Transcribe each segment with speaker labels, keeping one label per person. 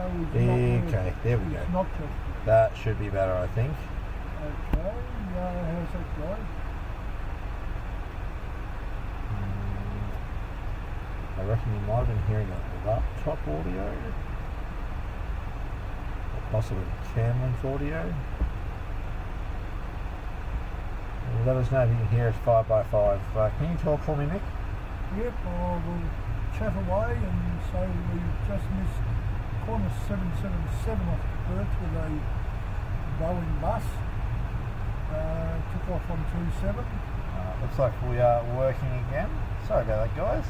Speaker 1: Okay, there we go.
Speaker 2: Not tested.
Speaker 1: That should be better, I think.
Speaker 2: Okay, how's that going?
Speaker 1: I reckon you might have been hearing a laptop audio, or possibly Camlin's audio. Let us know if you can hear us 5x5. Can you talk for me, Nick?
Speaker 2: Yep, I will chat away and say we just missed corner 777 off Perth with a Boeing bus. Took off on 27.
Speaker 1: Looks like we are working again. Sorry about that, guys.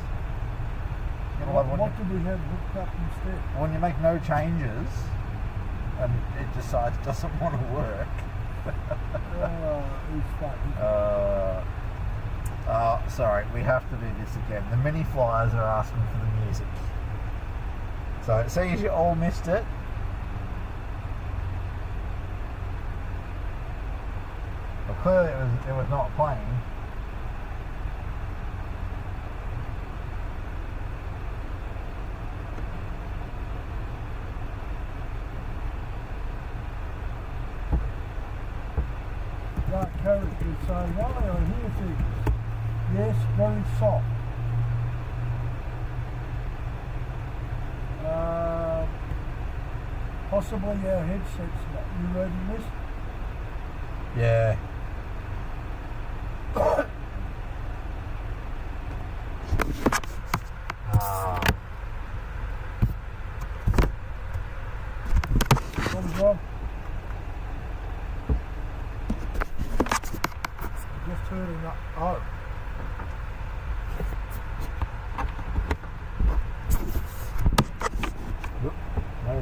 Speaker 2: What did we have hooked up instead?
Speaker 1: When you make no changes and it decides it doesn't want to work. Sorry, we have to do this again. The mini flyers are asking for the music. So, seeing as you all missed it, well, clearly it was not playing.
Speaker 2: Dark characters saying, oh, I hear things. Yes, very soft. Possibly our headsets. You reading this?
Speaker 1: Yeah.
Speaker 2: What is wrong? Just turning up. Oh.
Speaker 1: No.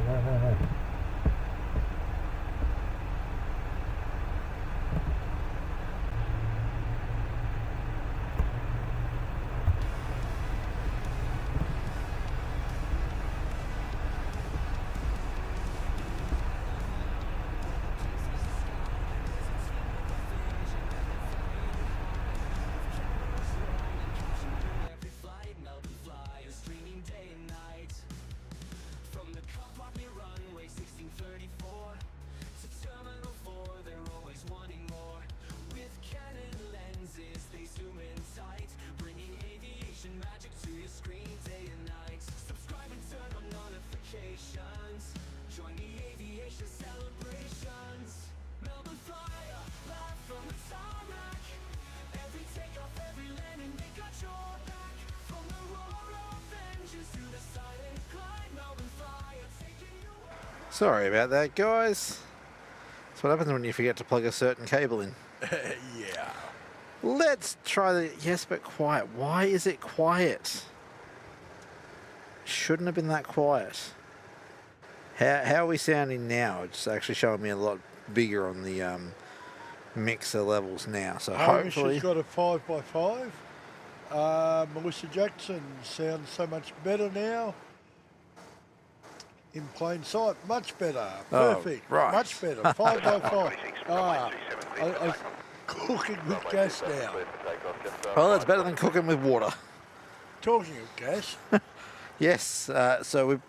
Speaker 3: Join the aviation celebrations. Melbourne flyer, live from the tarmac. Every takeoff, every landing, they got your back. From the roar of engines to the silent climb, Melbourne flyer taking you away.
Speaker 1: Sorry about that, guys. That's what happens when you forget to plug a certain cable in.
Speaker 4: Yeah.
Speaker 1: Let's try the... Yes, but quiet. Why is it quiet? Shouldn't have been that quiet. How are we sounding now? It's actually showing me a lot bigger on the mixer levels now. So hopefully...
Speaker 4: Has got a 5x5. Melissa Jackson sounds so much better now. In plain sight, much better. Perfect.
Speaker 1: Oh, right.
Speaker 4: Much better. 5x5. I was cooking with gas now.
Speaker 1: Well, it's better than cooking with water.
Speaker 4: Talking of gas.
Speaker 1: Yes. So we...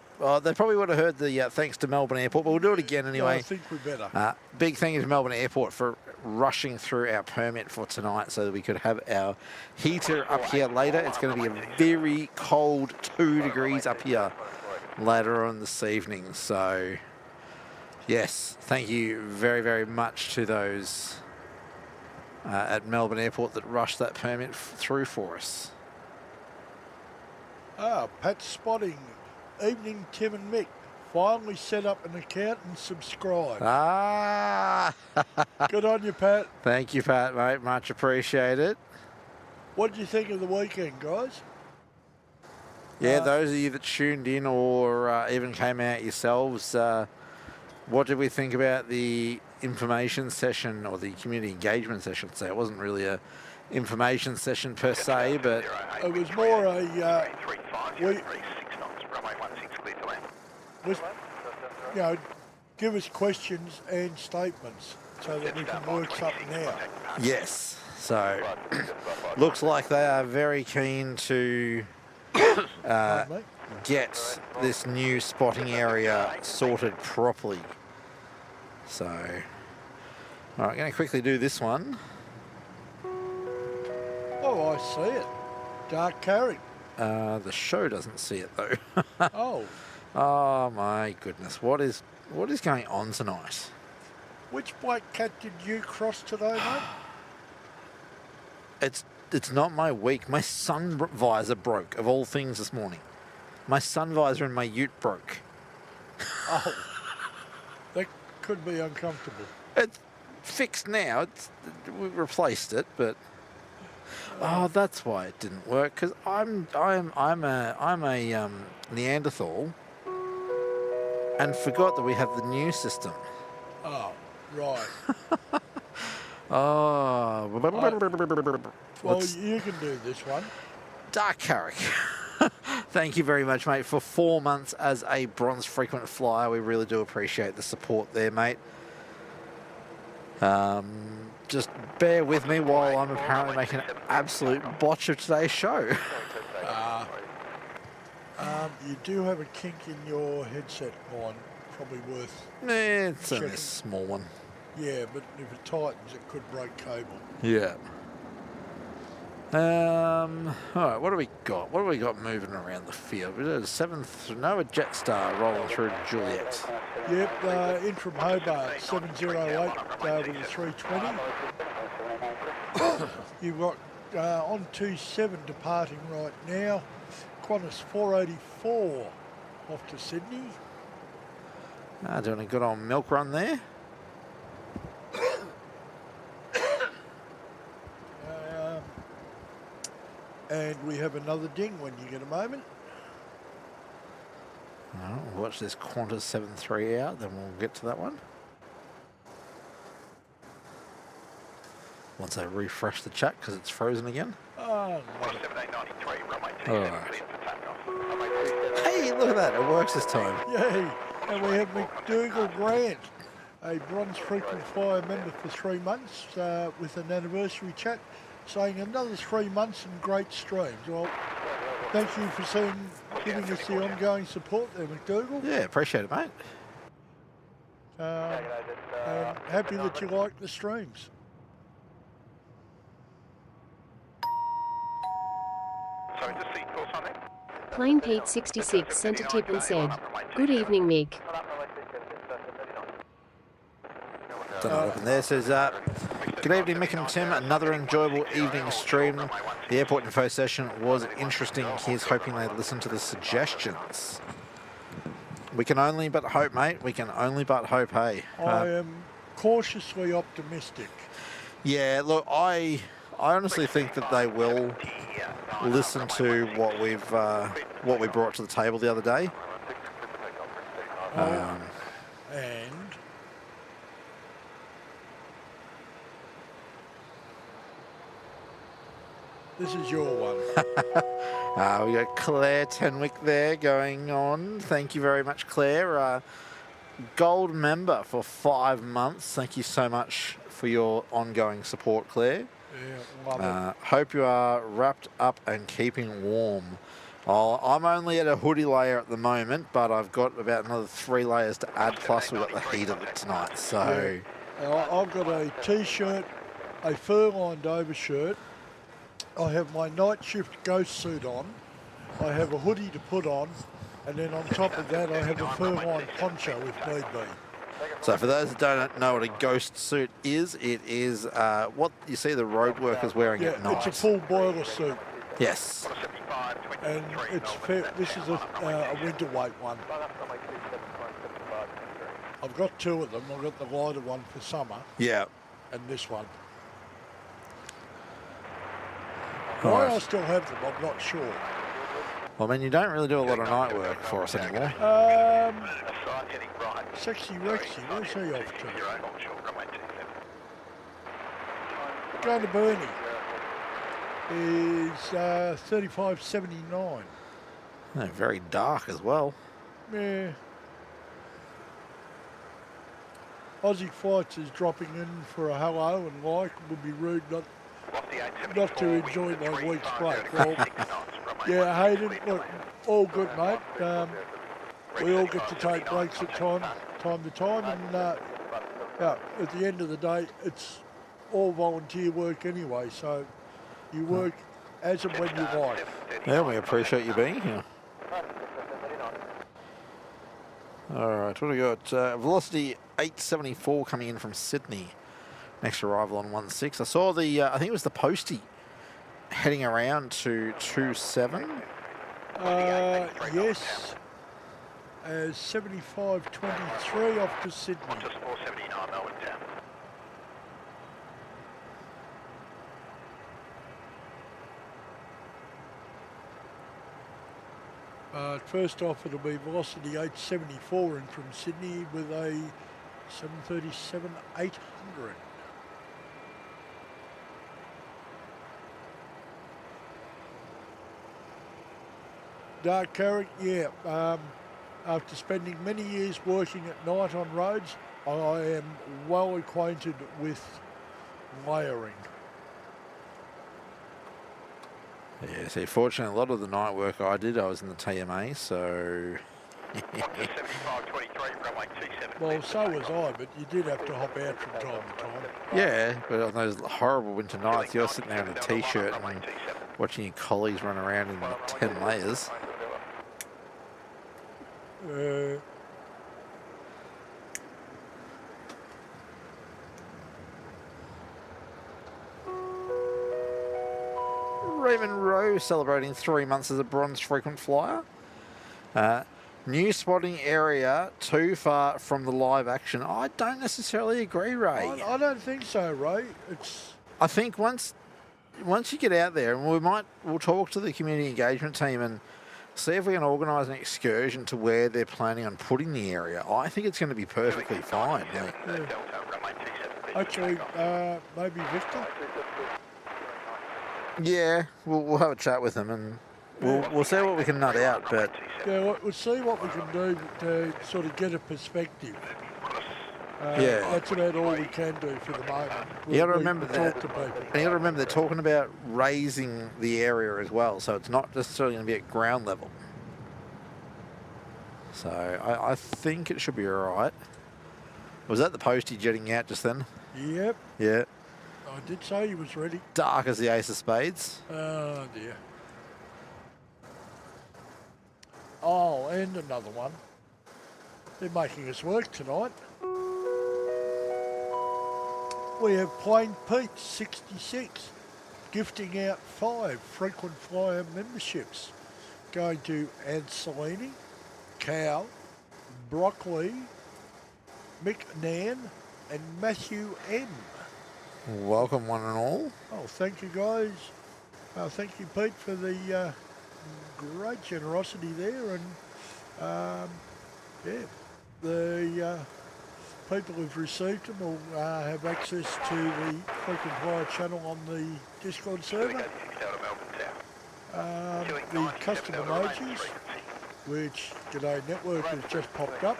Speaker 1: they probably would have heard the thanks to Melbourne Airport, but we'll do it again anyway.
Speaker 4: I think we better.
Speaker 1: Big thank you to Melbourne Airport for rushing through our permit for tonight so that we could have our heater up here later. It's going to be a very cold 2 degrees up here later on this evening. So, yes, thank you very, very much to those at Melbourne Airport that rushed that permit through for us.
Speaker 4: Pat Spotting. Evening, Tim and Mick. Finally set up an account and subscribe. Good on you, Pat.
Speaker 1: Thank you, Pat, mate. Much appreciated.
Speaker 4: What did you think of the weekend, guys?
Speaker 1: Yeah, those of you that tuned in or even came out yourselves, what did we think about the information session or the community engagement session? So it wasn't really a information session per se, but
Speaker 4: it was more a give us questions and statements so that we can work something out.
Speaker 1: Yes. So looks like they are very keen to get this new spotting area sorted properly. So, all right, going to quickly do this one.
Speaker 4: Oh, I see it. Dark carry.
Speaker 1: The show doesn't see it though.
Speaker 4: Oh,
Speaker 1: Oh my goodness, what is going on tonight?
Speaker 4: which white cat did you cross today, mate?
Speaker 1: It's not my week. My sun visor broke, of all things, this morning. My sun visor in my ute broke.
Speaker 4: Oh, that could be uncomfortable.
Speaker 1: It's fixed now. We replaced it, but oh, that's why it didn't work. Because I'm a Neanderthal, and forgot that we have the new system.
Speaker 4: Oh, right.
Speaker 1: Oh,
Speaker 4: Well, you can do this one.
Speaker 1: Dark Carrick. Thank you very much, mate, for 4 months as a bronze frequent flyer. We really do appreciate the support there, mate. Just bear with me while I'm apparently making an absolute botch of today's show.
Speaker 4: You do have a kink in your headset line, probably worth.
Speaker 1: It's only a
Speaker 4: Checking.
Speaker 1: small one.
Speaker 4: Yeah, but if it tightens, it could break cable.
Speaker 1: Yeah. All right, what do we got? What do we got moving around the field? We did a 7th, no, a Jetstar rolling through Juliet.
Speaker 4: Yep, in from Hobart, 708 with a 320. You've got on 27 departing right now, Qantas 484 off to Sydney.
Speaker 1: Doing a good old milk run there.
Speaker 4: And we have another ding when you get a moment.
Speaker 1: All right, we'll watch this Qantas 73 out, then we'll get to that one. Once I refresh the chat because it's frozen again.
Speaker 4: Oh, no.
Speaker 1: All right. Hey, look at that. It works this time.
Speaker 4: Yay! And we have McDougall Grant, a bronze frequent flyer member for 3 months with an anniversary chat, saying another 3 months and great streams. Well, thank you for giving us the ongoing support there, McDougall.
Speaker 1: Yeah, appreciate it, mate.
Speaker 4: And happy that you like the streams.
Speaker 5: Plane Pete 66 sent a tip and said, "Good evening, Mick."
Speaker 1: Don't know what happened there. Says, good evening, Mick and Tim. Another enjoyable evening stream. The airport info session was interesting. Here's hoping they listen to the suggestions. We can only but hope, mate. We can only but hope, hey.
Speaker 4: I am cautiously optimistic.
Speaker 1: Yeah, look, I honestly think that they will listen to what we brought to the table the other day.
Speaker 4: And this is your one.
Speaker 1: We got Claire Tenwick there going on. Thank you very much, Claire. Gold member for 5 months. Thank you so much for your ongoing support, Claire.
Speaker 4: Yeah, love it.
Speaker 1: Hope you are wrapped up and keeping warm. I'm only at a hoodie layer at the moment, but I've got about another 3 layers to add, plus we've got the heat of it tonight. So
Speaker 4: I've got a T-shirt, a fur-lined overshirt. I have my night shift ghost suit on. I have a hoodie to put on. And then on top of that, I have a fur-lined poncho if need be.
Speaker 1: So for those that don't know what a ghost suit is, it is what you see the road workers wearing at night.
Speaker 4: It's a full boiler suit.
Speaker 1: Yes.
Speaker 4: And it's fair. This is a winter weight one. I've got 2 of them. I've got the lighter one for summer
Speaker 1: Yeah.
Speaker 4: and this one.
Speaker 1: All
Speaker 4: Why
Speaker 1: right.
Speaker 4: I still have them, I'm not sure.
Speaker 1: Well, I mean, you don't really do a lot of night work for us anymore.
Speaker 4: Sexy Rexy, where's he off to? Going to Bernie is 35.79.
Speaker 1: Oh, very dark as well.
Speaker 4: Yeah. Aussie Flights is dropping in for a hello and like. It would be rude not to enjoy my week's break. Well, Yeah, Hayden, look, all good, mate. We all get to take breaks at time to time, and yeah, at the end of the day, it's all volunteer work anyway, so you work as and when you like.
Speaker 1: Yeah, we appreciate you being here. All right, what do we got? Velocity 874 coming in from Sydney. Next arrival on 16. I saw the, I think it was the postie heading around to 27.
Speaker 4: Yes. 7523 off to Sydney.
Speaker 6: Just 479 Melbourne Town.
Speaker 4: First off, it'll be Velocity 874 in from Sydney with a 737-800. Dark Carrick, yeah. After spending many years working at night on roads, I am well acquainted with layering.
Speaker 1: Yeah, see, fortunately, a lot of the night work I did, I was in the TMA, so...
Speaker 6: 7523, runway 27.
Speaker 4: Well, so was I, but you did have to hop out from time to time.
Speaker 1: Yeah, but on those horrible winter nights, you're sitting there in a T-shirt and watching your colleagues run around in 10 layers. Raymond Rowe celebrating 3 months as a bronze frequent flyer. New spotting area too far from the live action. I don't necessarily agree, Ray.
Speaker 4: I don't think so, Ray. It's
Speaker 1: I think once you get out there, and we'll talk to the community engagement team and see if we can organise an excursion to where they're planning on putting the area. I think it's going to be perfectly fine. Mate.
Speaker 4: actually maybe Victor.
Speaker 1: Yeah, we'll have a chat with them and we'll see what we can nut out. But
Speaker 4: yeah, we'll see what we can do to sort of get a perspective.
Speaker 1: Yeah,
Speaker 4: that's about all we can do for the moment.
Speaker 1: You got to remember that.
Speaker 4: Talk to people.
Speaker 1: And you got to remember they're talking about raising the area as well, so it's not necessarily going to be at ground level. So I think it should be all right. Was that the postie jetting out just then?
Speaker 4: Yep.
Speaker 1: Yeah.
Speaker 4: I did say he was ready.
Speaker 1: Dark as the ace of spades.
Speaker 4: Oh dear. Oh, and another one. They're making us work tonight. We have Plain Pete 66 gifting out 5 frequent flyer memberships, going to Anselini, Cal, Broccoli, Mick Nan, and Matthew M.
Speaker 1: Welcome one and all.
Speaker 4: Oh, thank you guys. Thank you, Pete, for the great generosity there, and yeah, the people who've received them will have access to the frequent flyer channel on the Discord server. The custom emojis, which G'day Network has just popped up.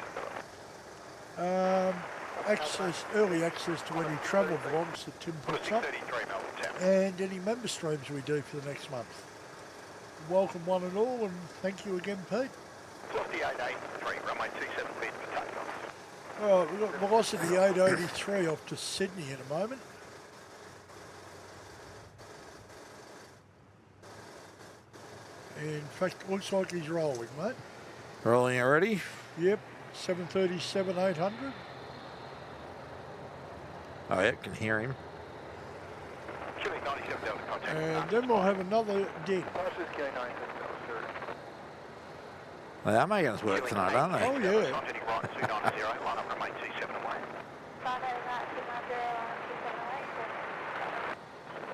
Speaker 4: Early access to any travel blogs that Tim puts up, and any member streams we do for the next month. Welcome one and all, and thank you again, Pete. Alright, we've got Velocity 883 off to Sydney in a moment. In fact, looks like he's rolling, mate.
Speaker 1: Rolling already?
Speaker 4: Yep, 737-800.
Speaker 1: Oh yeah, can hear him.
Speaker 4: And then we'll have another ding.
Speaker 1: They are making us work tonight, aren't they?
Speaker 4: Oh yeah.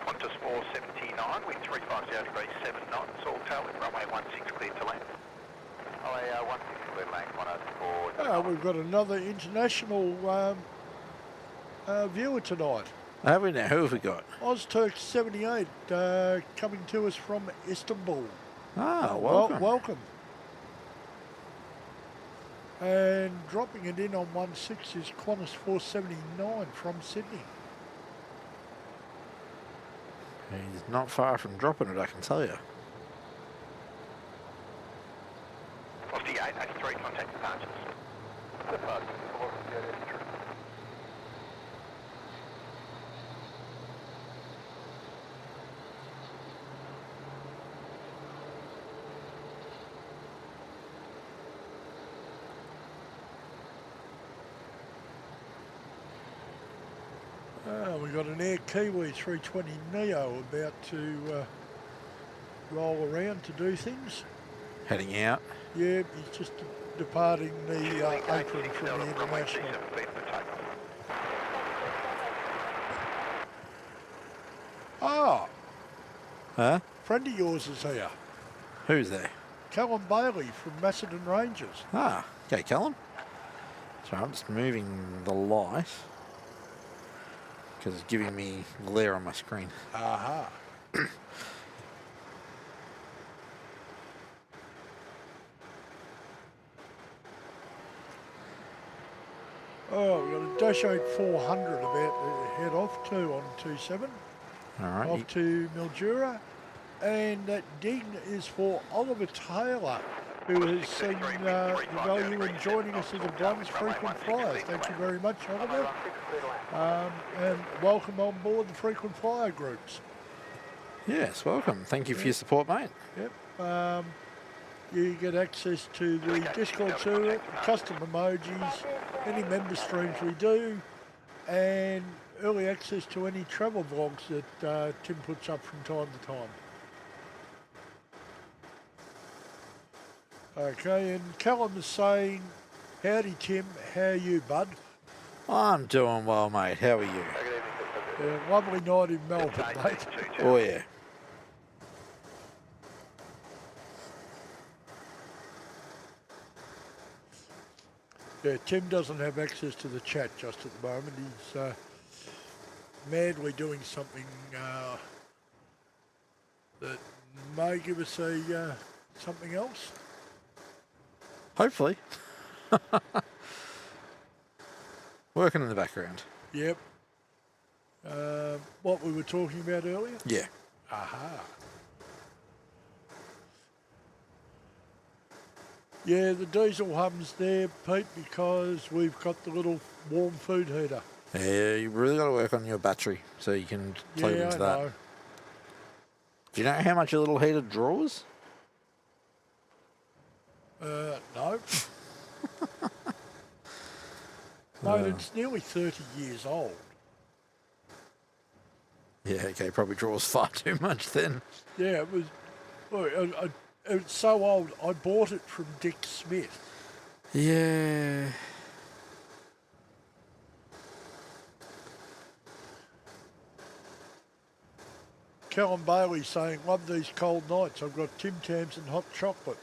Speaker 6: Qantas 479, wind 350 degrees 7 knots, all tail with runway 16 cleared to land. Runway 16 cleared to land, 104.
Speaker 4: We've got another international viewer tonight.
Speaker 1: Have we now? Who have we got?
Speaker 4: Ozturk 78 coming to us from Istanbul.
Speaker 1: Ah, welcome.
Speaker 4: Welcome. And dropping it in on 16 is Qantas 479 from Sydney.
Speaker 1: He's not far from dropping it, I can tell you.
Speaker 6: 3, contact departures. Departure,
Speaker 4: We've got an Air Kiwi 320 Neo about to roll around to do things.
Speaker 1: Heading out.
Speaker 4: Yeah, he's just departing the apron from the international. Ah,
Speaker 1: Huh?
Speaker 4: friend of yours is here.
Speaker 1: Who's there?
Speaker 4: Callum Bailey from Macedon Rangers.
Speaker 1: Ah, okay, Callum. So I'm just moving the light because it's giving me glare on my screen.
Speaker 4: Aha. Oh, we've got a Dash 8 400 about to head off to on 27,
Speaker 1: All right.
Speaker 4: off to Mildura. And that ding is for Oliver Taylor, who has seen the value in joining us as a bronze frequent flyer. Thank you very much, Oliver. And welcome on board the frequent flyer groups.
Speaker 1: Yes, welcome. Thank you for your support, mate.
Speaker 4: Yep. You get access to the Discord server, custom emojis, any member streams we do, and early access to any travel vlogs that Tim puts up from time to time. Okay, and Callum is saying, howdy Tim, how are you, bud?
Speaker 1: I'm doing well, mate. How are you?
Speaker 4: Lovely night in Melbourne, mate.
Speaker 1: Oh, yeah.
Speaker 4: Yeah, Tim doesn't have access to the chat just at the moment. He's madly doing something that may give us a something else.
Speaker 1: Hopefully. Working in the background.
Speaker 4: Yep. What we were talking about earlier?
Speaker 1: Yeah.
Speaker 4: Aha. Yeah, the diesel hum's there, Pete, because we've got the little warm food heater.
Speaker 1: Yeah, you really got to work on your battery so you can plug
Speaker 4: Yeah,
Speaker 1: into
Speaker 4: I
Speaker 1: that.
Speaker 4: know.
Speaker 1: Do you know how much a little heater draws?
Speaker 4: No. Mate, it's nearly 30 years old.
Speaker 1: Yeah, okay, probably draws far too much then.
Speaker 4: Yeah, it was. Look, it's so old. I bought it from Dick Smith.
Speaker 1: Yeah.
Speaker 4: Callum Bailey saying, love these cold nights. I've got Tim Tams and hot chocolate.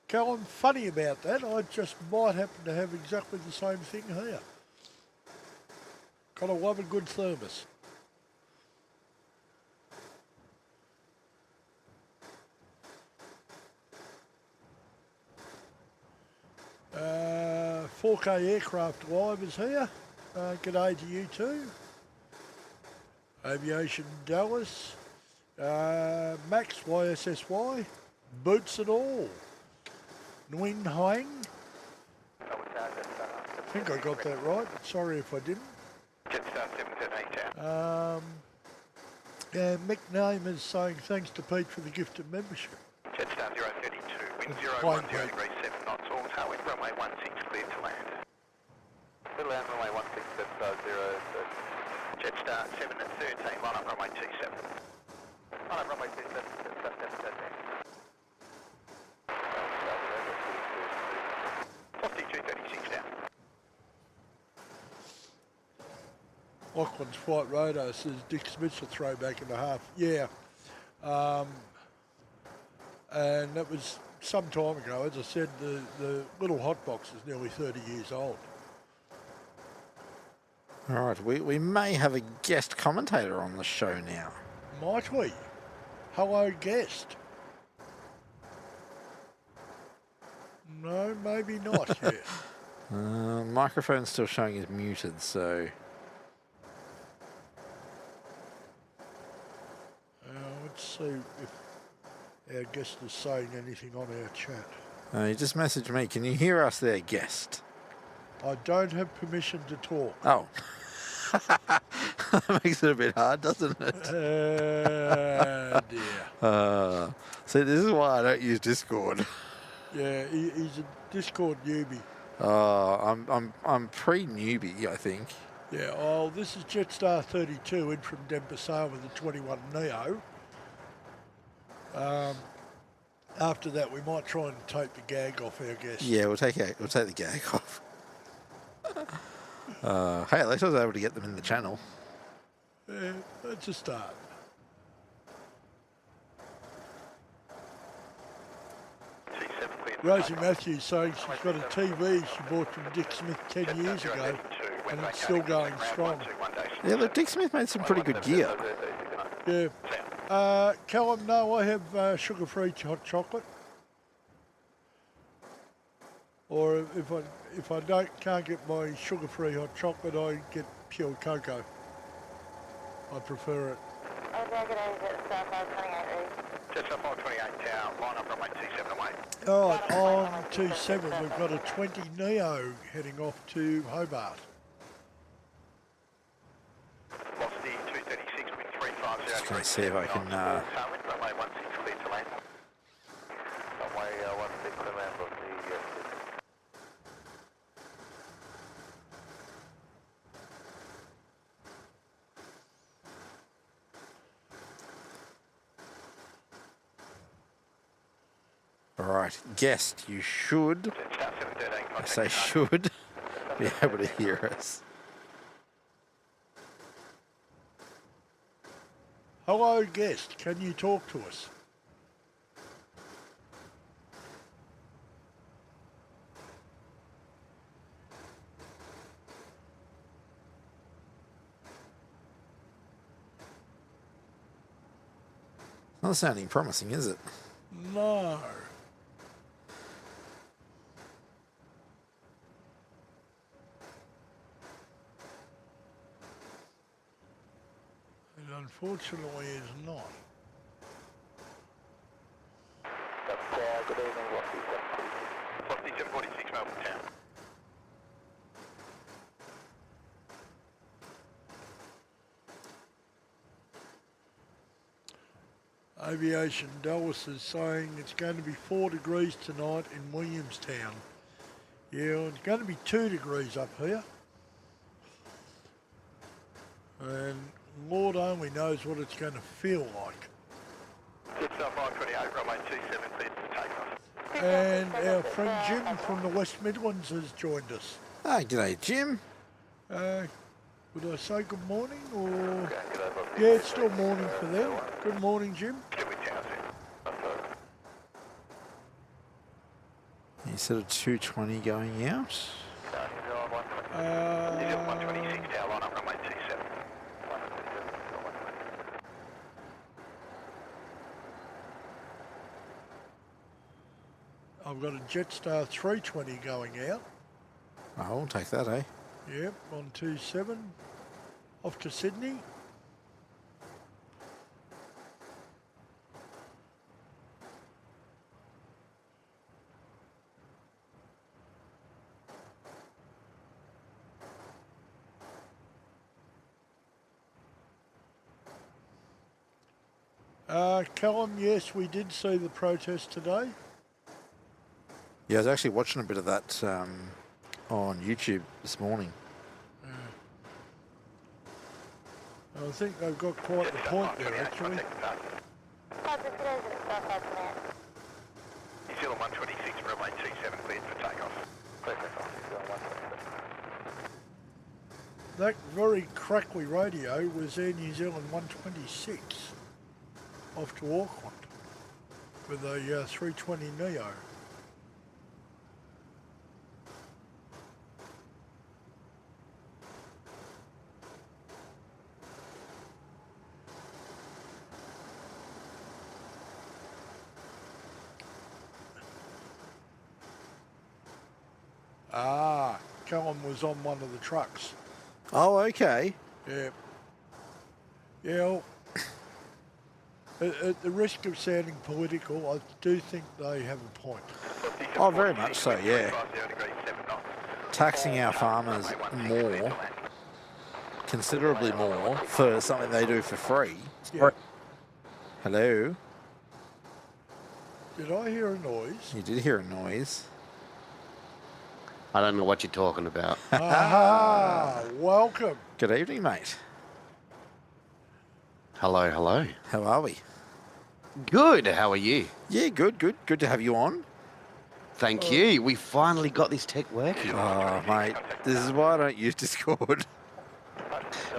Speaker 4: Callum, funny about that. I just might happen to have exactly the same thing here. Gotta love a good thermos. Uh, 4K Aircraft Live is here. G'day to you too. Aviation Dallas. Max YSSY. Boots and all. Nguyen Hang. I think I got that right. Sorry if I didn't.
Speaker 6: Jetstar 778
Speaker 4: And Mick Name is saying thanks to Pete for the gift of membership.
Speaker 6: Jetstar 032, wind
Speaker 4: Fine,
Speaker 6: 010
Speaker 4: mate.
Speaker 6: degrees 7 knots, all tailwind, runway 16 cleared to land. Clear land, runway 16, Jetstar 030. Jetstar 7 at 13, line up runway 27. Line up runway 27, Jetstar 713. Lofty 236 down.
Speaker 4: Lachlan's Flight Radar says Dick Smith's a throwback and a half. Yeah. And that was some time ago. As I said, the little hot box is nearly 30 years old.
Speaker 1: All right, we may have a guest commentator on the show now.
Speaker 4: Might we? Hello, guest. No, maybe not yet.
Speaker 1: Microphone's still showing is muted, so...
Speaker 4: Let's see if our guest is saying anything on our chat.
Speaker 1: You just messaged me. Can you hear us there, guest?
Speaker 4: I don't have permission to talk.
Speaker 1: Oh. That makes it a bit hard, doesn't it?
Speaker 4: Dear.
Speaker 1: See, this is why I don't use Discord.
Speaker 4: Yeah, he's a Discord newbie.
Speaker 1: I'm pre-newbie, I think.
Speaker 4: Yeah, oh, this is Jetstar 32 in from Denpasar with the 21 Neo. After that, we might try and take the gag off our guest.
Speaker 1: Yeah, we'll take the gag off. Hey, at least I was able to get them in the channel.
Speaker 4: Yeah, that's a start. Rosie Matthews saying she's got a TV she bought from Dick Smith 10 years ago and it's still going strong.
Speaker 1: Yeah, look, Dick Smith made some pretty good gear.
Speaker 4: Yeah. Callum, no, I have sugar-free hot chocolate. Or if I can't get my sugar-free hot chocolate, I get pure cocoa. I prefer it. All right, on 27, we've got a 20 Neo heading off to Hobart.
Speaker 1: Just trying to see if I can. All right, guest, you should. I say should be able to hear us.
Speaker 4: Hello, guest. Can you talk to us?
Speaker 1: Not sounding promising, is it?
Speaker 4: No. It unfortunately is not.
Speaker 6: Good evening, Lofty 746 Melbourne Town.
Speaker 4: Aviation Dallas is saying it's going to be 4 degrees tonight in Williamstown. Yeah, it's going to be 2 degrees up here. And Lord only knows what it's going to feel like.
Speaker 6: Jetstar 528, runway 27, clear for takeoff.
Speaker 4: And our friend Jim from the West Midlands has joined us.
Speaker 1: Hi, g'day, Jim.
Speaker 4: Would I say good morning or? Yeah, it's still morning for them. Good morning, Jim.
Speaker 1: You said a 220 going out.
Speaker 4: I've got a Jetstar 320 going out.
Speaker 1: Oh, I'll take that, eh?
Speaker 4: Yep, on 27, off to Sydney. Callum, yes, we did see the protest today.
Speaker 1: Yeah, I was actually watching a bit of that on YouTube this morning.
Speaker 4: I think they've got quite the point there, actually.
Speaker 6: New Zealand 126, runway 27, cleared for takeoff.
Speaker 4: That very crackly radio was Air New Zealand 126 off to Auckland with a 320 Neo. Ah, Callum was on one of the trucks.
Speaker 1: Oh, okay.
Speaker 4: Yeah. Yeah. At the risk of sounding political, I do think they have a point.
Speaker 1: Oh, very much so, yeah. Taxing our farmers more, considerably more, for something they do for free.
Speaker 4: Yeah.
Speaker 1: Hello?
Speaker 4: Did I hear a noise?
Speaker 1: You did hear a noise.
Speaker 7: I don't know what you're talking about.
Speaker 4: Ah, welcome.
Speaker 1: Good evening, mate.
Speaker 7: Hello, hello.
Speaker 1: How are we?
Speaker 7: Good, how are you?
Speaker 1: Yeah, good, good. Good to have you on.
Speaker 7: Thank you. We finally got this tech working.
Speaker 1: Oh, mate, this is why I don't use Discord.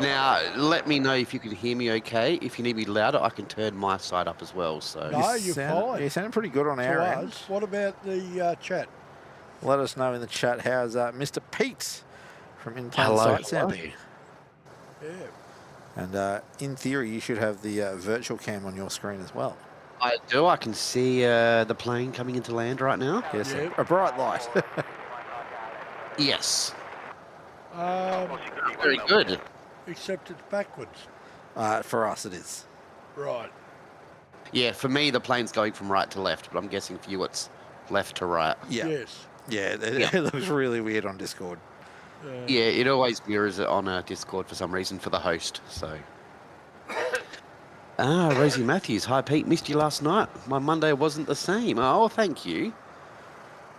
Speaker 7: Now, let me know if you can hear me okay. If you need me louder, I can turn my side up as well. So
Speaker 4: No, you're fine.
Speaker 1: You're sounding pretty good on
Speaker 4: To
Speaker 1: our end.
Speaker 4: us. What about the chat?
Speaker 1: Let us know in the chat how's Mr. Pete from In Plain
Speaker 7: Hello,
Speaker 1: Sight sounding.
Speaker 4: Yeah.
Speaker 1: And in theory, you should have the virtual cam on your screen as well.
Speaker 7: I do. I can see the plane coming into land right now.
Speaker 1: Yes,
Speaker 4: Yep.
Speaker 1: a bright light.
Speaker 7: Yes.
Speaker 4: Um,
Speaker 7: Very good.
Speaker 4: except it's backwards.
Speaker 1: For us, it is.
Speaker 4: Right.
Speaker 7: Yeah, for me, the plane's going from right to left, but I'm guessing for you, it's left to right.
Speaker 1: Yeah.
Speaker 4: Yes.
Speaker 1: Yeah,
Speaker 7: Yeah.
Speaker 1: it looks really weird on Discord.
Speaker 7: Yeah, it always mirrors it on Discord for some reason for the host. So. Rosie Matthews. Hi, Pete. Missed you last night. My Monday wasn't the same. Oh, thank you.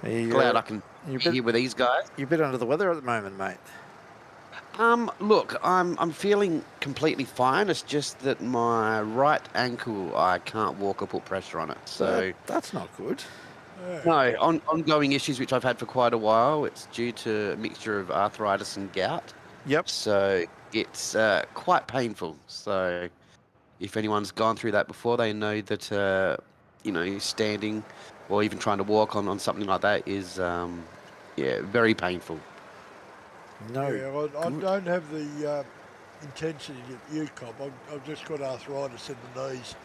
Speaker 7: Glad I can
Speaker 1: you're
Speaker 7: be here with these guys.
Speaker 1: You're a bit under the weather at the moment, mate.
Speaker 7: Look, I'm feeling completely fine. It's just that my right ankle, I can't walk or put pressure on it. So
Speaker 1: That's not good.
Speaker 7: no, ongoing issues which I've had for quite a while. It's due to a mixture of arthritis and gout.
Speaker 1: Yep.
Speaker 7: So it's quite painful. So if anyone's gone through that before, they know that standing or even trying to walk on something like that is very painful.
Speaker 1: No.
Speaker 4: Yeah, I don't have the intensity that you cop. I've just got arthritis in the knees.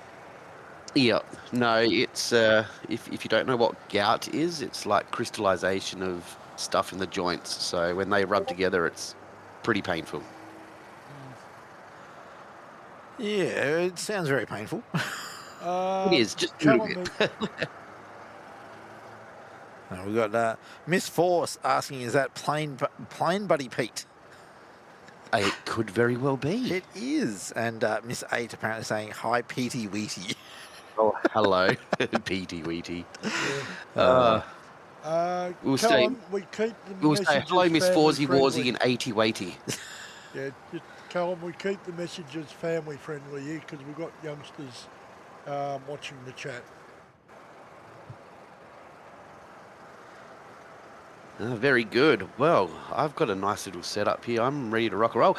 Speaker 7: Yeah, no, it's if you don't know what gout is, it's like crystallization of stuff in the joints. So when they rub together, it's pretty painful.
Speaker 1: Yeah, it sounds very painful.
Speaker 7: It is just
Speaker 4: telling me,
Speaker 1: We've got Miss Force asking, is that plain Buddy Pete?
Speaker 7: It could very well be.
Speaker 1: It is. And Miss 8 apparently saying, hi, Petey Weety.
Speaker 7: Oh, hello, Petey Weety.
Speaker 4: tell
Speaker 7: We'll say-
Speaker 4: them we keep the
Speaker 7: We'll say
Speaker 4: messages
Speaker 7: hello, Miss
Speaker 4: family
Speaker 7: Forzy
Speaker 4: friendly.
Speaker 7: Warzy and 80 Weighty.
Speaker 4: Yeah, just tell them we keep the messages family friendly here because we've got youngsters watching the chat.
Speaker 7: Very good. Well, I've got a nice little setup here. I'm ready to rock and roll.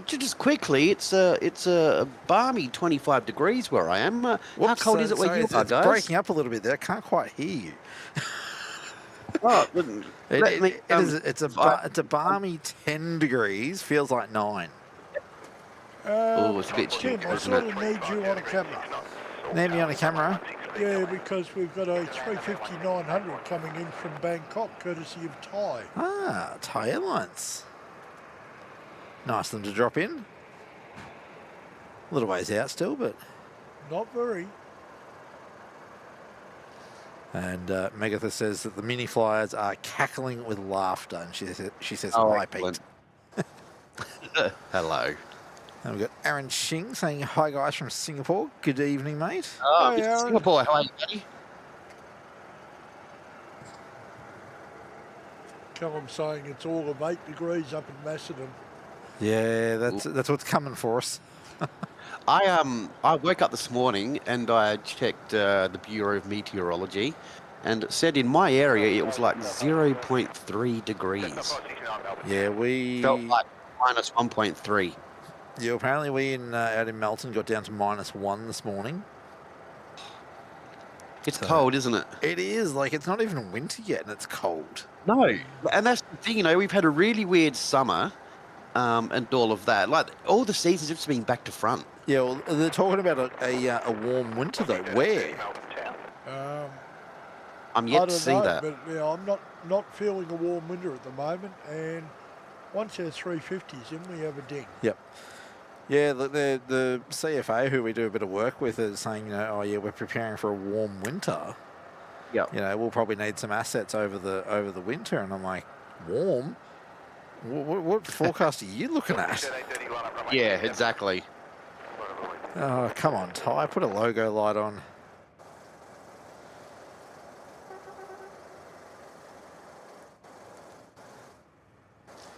Speaker 7: Just quickly, it's a balmy 25 degrees where I am. How
Speaker 1: Whoops,
Speaker 7: cold is it where
Speaker 1: sorry,
Speaker 7: you are,
Speaker 1: it's
Speaker 7: guys?
Speaker 1: breaking up a little bit there. I can't quite hear you.
Speaker 7: Oh,
Speaker 1: It's a balmy 10 degrees. Feels like 9.
Speaker 7: Oh, it's a bit
Speaker 4: Tim,
Speaker 7: chilly,
Speaker 4: I
Speaker 7: isn't
Speaker 4: sort
Speaker 7: it?
Speaker 4: of need you on a camera.
Speaker 1: Need me on a camera?
Speaker 4: Yeah, because we've got a 350-900 coming in from Bangkok, courtesy of Thai.
Speaker 1: Ah, Thai Airlines. Nice of them to drop in. A little ways out still, but...
Speaker 4: Not very.
Speaker 1: And Megatha says that the mini flyers are cackling with laughter, and she says,
Speaker 7: Oh,
Speaker 1: hi, Pete.
Speaker 7: excellent. Hello.
Speaker 1: And we've got Aaron Shing saying, hi, guys, from Singapore. Good evening, mate.
Speaker 7: Oh,
Speaker 4: Hey,
Speaker 7: Mr.
Speaker 4: Aaron.
Speaker 7: Singapore, how are you, buddy?
Speaker 4: Tell them saying it's all of 8 degrees up in Macedon.
Speaker 1: Yeah, that's what's coming for us.
Speaker 7: I woke up this morning and I checked the Bureau of Meteorology, and it said in my area it was like 0.3 degrees.
Speaker 1: Yeah, we...
Speaker 7: Felt like minus 1.3.
Speaker 1: Yeah, apparently we out in Melton got down to -1 this morning.
Speaker 7: It's cold, isn't it?
Speaker 1: It is, like, it's not even winter yet and it's cold.
Speaker 7: No, and that's the thing, we've had a really weird summer, and all of that. Like, all the seasons have just been back to front.
Speaker 1: Yeah, well, they're talking about a warm winter, though. Where?
Speaker 7: I'm
Speaker 4: I
Speaker 7: yet to
Speaker 4: don't
Speaker 7: see
Speaker 4: know,
Speaker 7: that.
Speaker 4: but I'm not feeling a warm winter at the moment, and once our 350's in, we have a ding.
Speaker 1: Yep. Yeah, the CFA who we do a bit of work with is saying, you know, oh yeah, we're preparing for a warm winter.
Speaker 7: Yep.
Speaker 1: You know, we'll probably need some assets over the winter, and I'm like, warm? What forecast are you looking at?
Speaker 7: Yeah, exactly.
Speaker 1: Oh, come on, Ty, put a logo light on.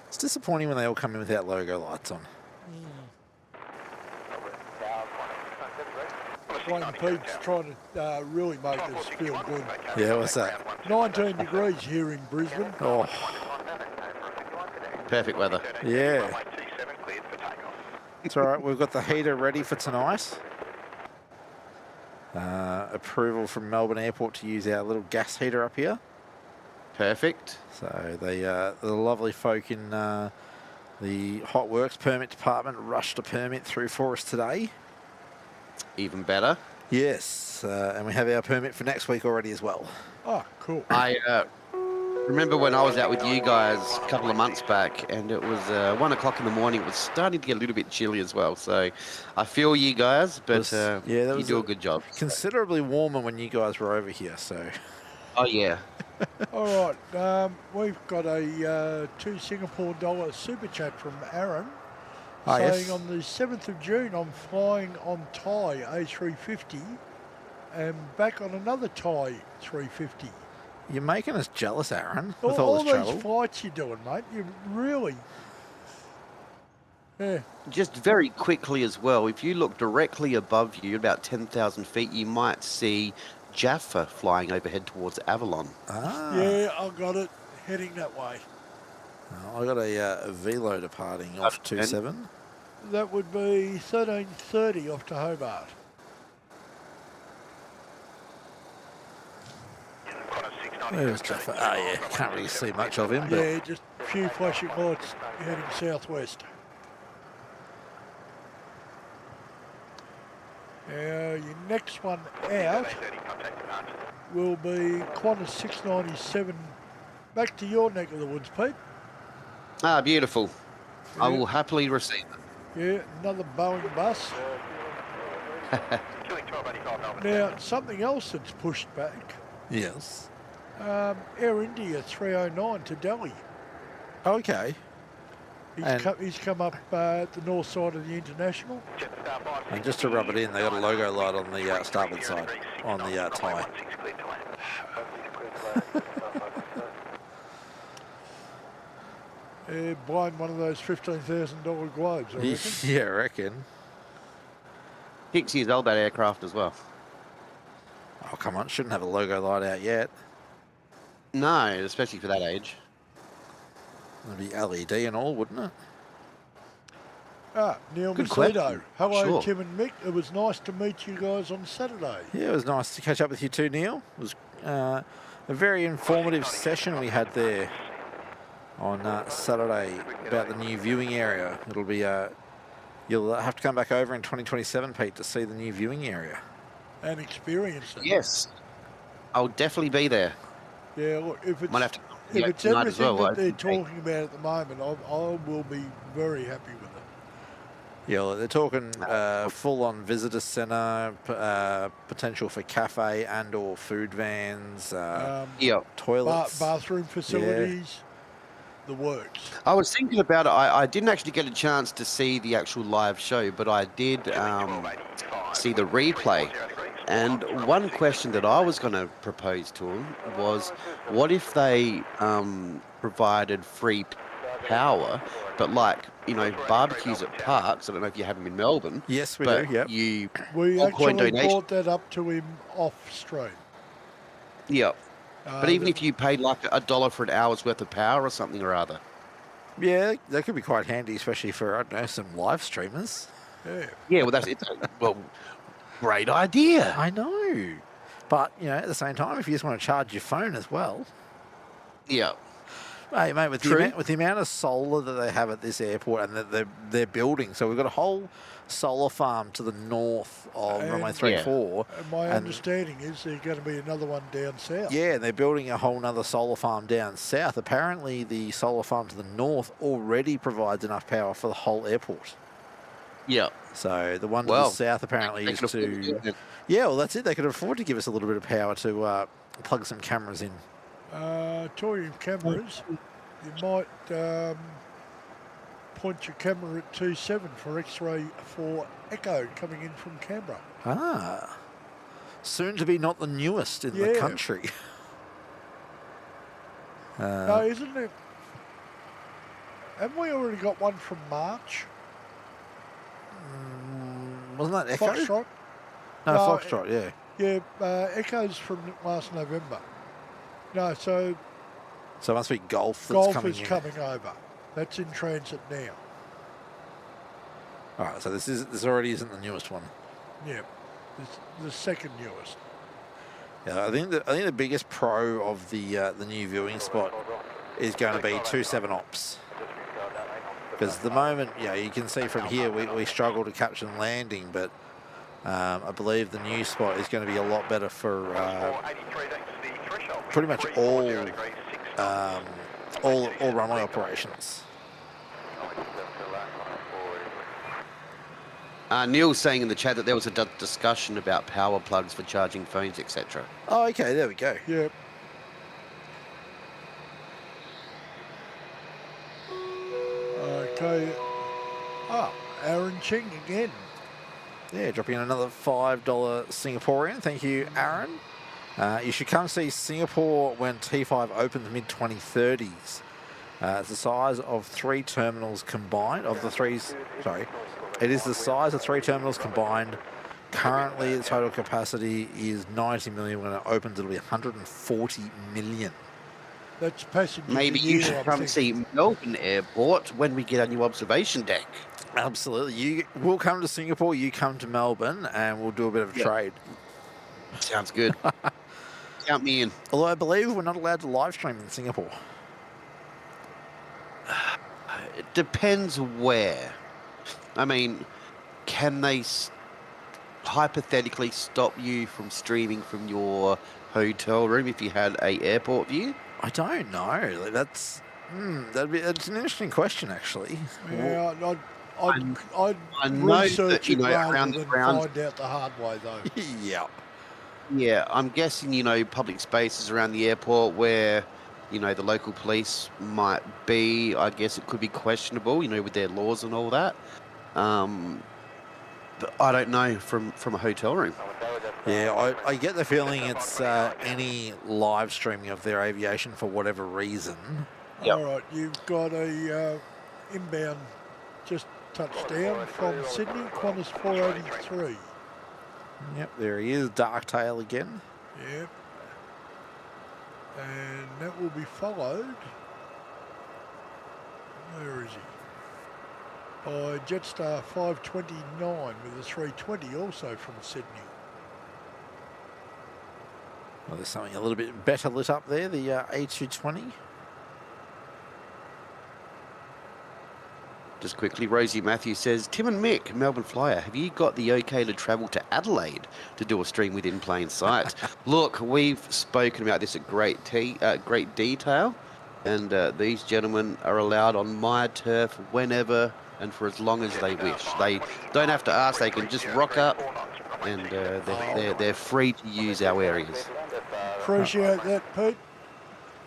Speaker 1: It's disappointing when they all come in without logo lights on.
Speaker 4: Flying Pete's trying to really make us feel good.
Speaker 1: Yeah, what's that?
Speaker 4: 19 degrees here in Brisbane.
Speaker 1: Oh,
Speaker 7: Perfect weather.
Speaker 1: yeah. It's all right. We've got the heater ready for tonight. Approval from Melbourne Airport to use our little gas heater up here.
Speaker 7: Perfect.
Speaker 1: So the lovely folk in the Hot Works Permit Department rushed a permit through for us today.
Speaker 7: Even better.
Speaker 1: Yes, and we have our permit for next week already as well.
Speaker 4: Oh, cool.
Speaker 7: I remember when I was out with you guys a couple of months back, and it was 1 o'clock in the morning. It was starting to get a little bit chilly as well. So I feel you guys, but you do a good job.
Speaker 1: Considerably warmer when you guys were over here. So.
Speaker 7: Oh yeah.
Speaker 4: All right, we've got a $2 Singapore super chat from Aaron saying
Speaker 1: Yes.
Speaker 4: on the 7th of June I'm flying on Thai A350 and back on another Thai 350.
Speaker 1: You're making us jealous, Aaron, with all this
Speaker 4: these
Speaker 1: travel.
Speaker 4: flights you're doing, mate, you really... Yeah.
Speaker 7: Just very quickly as well, if you look directly above you, about 10,000 feet, you might see Jaffa flying overhead towards Avalon.
Speaker 1: Ah.
Speaker 4: Yeah, I got it. Heading that way.
Speaker 1: I got a Velo departing off 27.
Speaker 4: That would be 13:30 off to Hobart.
Speaker 1: There's Jaffa. Ah, yeah, can't really see much of him, but
Speaker 4: Yeah, just a few flashing lights heading southwest. Your next one out will be Qantas 697. Back to your neck of the woods, Pete.
Speaker 7: Ah, beautiful. I
Speaker 4: Yeah.
Speaker 7: will happily receive it.
Speaker 4: Yeah, another Boeing bus. Now, something else that's pushed back.
Speaker 1: yes.
Speaker 4: Air India 309 to Delhi.
Speaker 1: Okay. And-
Speaker 4: He's come up at the north side of the International.
Speaker 1: And just to rub it in, they got a logo light on the starboard side, on the tie.
Speaker 4: Buying one of those $15,000 globes, I reckon.
Speaker 1: Yeah, I reckon.
Speaker 7: 6 years old, that aircraft as well.
Speaker 1: Oh, come on. Shouldn't have a logo light out yet.
Speaker 7: No, especially for that age.
Speaker 1: It'd be LED and all, wouldn't it?
Speaker 4: Neil
Speaker 7: Good
Speaker 4: Macedo.
Speaker 7: question.
Speaker 4: Hello,
Speaker 7: Sure.
Speaker 4: Tim and Mick. It was nice to meet you guys on Saturday.
Speaker 1: Yeah, it was nice to catch up with you too, Neil. It was a very informative session we had there on Saturday about the new viewing area. It'll be, you'll have to come back over in 2027, Pete, to see the new viewing area.
Speaker 4: And experience it.
Speaker 7: Yes. I'll definitely be there.
Speaker 4: Yeah, look, if it's,
Speaker 7: Might have to
Speaker 4: if it's
Speaker 7: tonight as
Speaker 4: everything
Speaker 7: well.
Speaker 4: that they're talking about at the moment, I will be very happy with it.
Speaker 1: Yeah, well, they're talking full-on visitor centre, potential for cafe and or food vans,
Speaker 7: Yeah.
Speaker 1: toilets.
Speaker 4: Bathroom facilities, the works.
Speaker 7: I was thinking about it. I didn't actually get a chance to see the actual live show, but I did see the replay. And one question that I was going to propose to them was, what if they provided free power, but like, you know, barbecues at parks? I don't know if you have them in Melbourne.
Speaker 1: Yes, we
Speaker 7: but
Speaker 1: do, yep.
Speaker 7: You
Speaker 4: We
Speaker 7: all coin
Speaker 4: actually
Speaker 7: donation.
Speaker 4: brought that up to him off stream.
Speaker 7: Yeah. But even
Speaker 4: the-
Speaker 7: if you paid like $1 for an hour's worth of power or something or other.
Speaker 1: Yeah, that could be quite handy, especially for, I don't know, some live streamers.
Speaker 4: Yeah.
Speaker 7: Yeah, well, well, great idea.
Speaker 1: I know. But, you know, at the same time, if you just want to charge your phone as well.
Speaker 7: Yeah.
Speaker 1: Hey, mate, with
Speaker 7: True.
Speaker 1: the amount of solar that they have at this airport and that they're building, so we've got a whole solar farm to the north of
Speaker 4: And-
Speaker 1: runway 34.
Speaker 4: And my
Speaker 1: And-
Speaker 4: understanding is there's going to be another one down south.
Speaker 1: Yeah, they're building a whole nother solar farm down south. Apparently, the solar farm to the north already provides enough power for the whole airport.
Speaker 7: Yeah.
Speaker 1: So the one to
Speaker 7: Well,
Speaker 1: the south apparently
Speaker 7: they
Speaker 1: is
Speaker 7: could afford to do
Speaker 1: to...
Speaker 7: it.
Speaker 1: Yeah, well, that's it. They could afford to give us a little bit of power to plug some cameras in.
Speaker 4: Talking of cameras, you might point your camera at 27 for X-ray for Echo coming in from Canberra.
Speaker 1: Ah. Soon to be not the newest in the
Speaker 4: Yeah.
Speaker 1: country.
Speaker 4: No, isn't it? Haven't we already got one from March?
Speaker 1: Wasn't that Echo?
Speaker 4: Foxtrot?
Speaker 1: No,
Speaker 4: No,
Speaker 1: Foxtrot, yeah.
Speaker 4: Yeah, Echo's from last November. No, so
Speaker 1: So it must be Golf that's
Speaker 4: Golf
Speaker 1: coming
Speaker 4: is
Speaker 1: in.
Speaker 4: coming over. That's in transit now.
Speaker 1: All right, so this already isn't the newest one.
Speaker 4: Yeah, it's the second newest.
Speaker 1: Yeah, I think the biggest pro of the new viewing spot is going to be 27 ops. Because at the moment, you can see from here we struggle to capture the landing, but I believe the new spot is going to be a lot better for pretty much all runway operations.
Speaker 7: Neil's saying in the chat that there was a discussion about power plugs for charging phones, etc.
Speaker 1: Oh, okay, there we go.
Speaker 4: Yeah. Okay. Aaron Ching again.
Speaker 1: Yeah, dropping in another $5 Singaporean. Thank you, Aaron. You should come see Singapore when T5 opens mid-2030s. It's the size of 3 terminals combined. It is the size of 3 terminals combined. Currently, the total capacity is 90 million. When it opens, it'll be 140 million.
Speaker 4: That's passengers.
Speaker 7: Maybe
Speaker 4: a
Speaker 7: you
Speaker 4: year,
Speaker 7: should
Speaker 4: I'm
Speaker 7: come
Speaker 4: thinking.
Speaker 7: see Melbourne Airport when we get a new observation deck.
Speaker 1: Absolutely. We'll come to Singapore, you come to Melbourne, and we'll do a bit of a trade.
Speaker 7: Sounds good. Count me in.
Speaker 1: Although I believe we're not allowed to live stream in Singapore.
Speaker 7: It depends where. I mean, can they hypothetically stop you from streaming from your hotel room if you had a airport view?
Speaker 1: I don't know. That's that's an interesting question, actually.
Speaker 4: Yeah, I'd
Speaker 7: I know
Speaker 4: research
Speaker 7: that, you
Speaker 4: it
Speaker 7: know,
Speaker 4: rather
Speaker 7: around
Speaker 4: than
Speaker 7: the ground.
Speaker 4: find out the hard way, though.
Speaker 1: Yeah.
Speaker 7: Yeah, I'm guessing, public spaces around the airport where, the local police might be, I guess it could be questionable, with their laws and all that. But I don't know from a hotel room.
Speaker 1: Yeah, I get the feeling it's any live streaming of their aviation for whatever reason.
Speaker 7: Yep.
Speaker 4: All right, you've got a inbound just touched down from Sydney, Qantas 483.
Speaker 1: Yep, there he is, Darktail again.
Speaker 4: Yep. And that will be followed. Where is he? By Jetstar 529 with a 320 also from Sydney.
Speaker 1: Well, there's something a little bit better lit up there, the A220.
Speaker 7: Just quickly, Rosie Matthews says, Tim and Mick, Melbourne Flyer, have you got the okay to travel to Adelaide to do a stream within plain sight? Look, we've spoken about this at great detail, and these gentlemen are allowed on my turf whenever and for as long as they wish. They don't have to ask, they can just rock up, and they're free to use our areas.
Speaker 4: Appreciate that, Pete.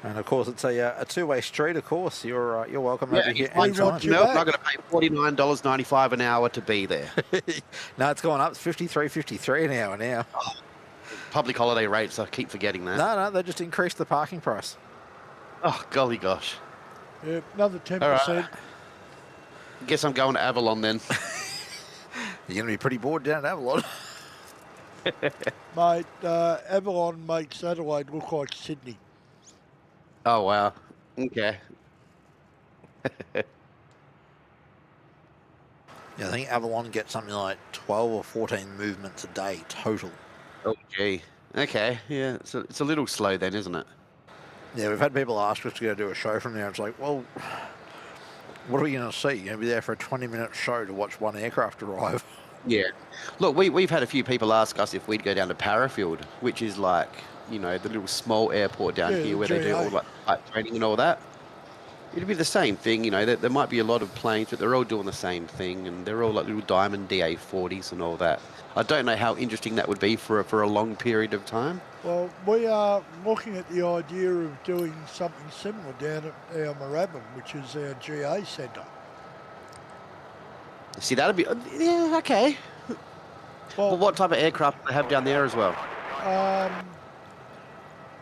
Speaker 1: And of course, it's a two-way street. Of course, you're welcome over here
Speaker 4: we
Speaker 1: anytime.
Speaker 4: want you
Speaker 7: No,
Speaker 4: back.
Speaker 7: I'm going to pay $49.95 an hour to be there.
Speaker 1: No, it's gone up. It's 53 an hour now.
Speaker 7: Public holiday rates, I keep forgetting that.
Speaker 1: No, they just increased the parking price.
Speaker 7: Oh, golly gosh.
Speaker 4: Yep, another 10%.
Speaker 7: All right. Guess I'm going to Avalon then.
Speaker 1: You're going to be pretty bored down at Avalon.
Speaker 4: Mate, Avalon makes Adelaide look like Sydney.
Speaker 7: Oh, wow. Okay.
Speaker 1: Yeah, I think Avalon gets something like 12 or 14 movements a day total.
Speaker 7: Oh, gee. Okay, yeah. So it's a little slow then, isn't it?
Speaker 1: Yeah, we've had people ask us to go do a show from there. It's like, well, what are we going to see? You're going to be there for a 20-minute show to watch one aircraft arrive.
Speaker 7: Yeah. Look, we've had a few people ask us if we'd go down to Parafield, which is like, the little small airport down
Speaker 4: Yeah,
Speaker 7: here where they do all
Speaker 4: GA.
Speaker 7: like training and all that. It'll be the same thing, you know. There might be a lot of planes, but they're all doing the same thing, and they're all like little diamond DA40s and all that. I don't know how interesting that would be for a long period of time.
Speaker 4: Well, we are looking at the idea of doing something similar down at our Moorabbin, which is our GA centre.
Speaker 7: See, that'd be yeah, okay.
Speaker 4: Well,
Speaker 7: But what type of aircraft do they have down there as well?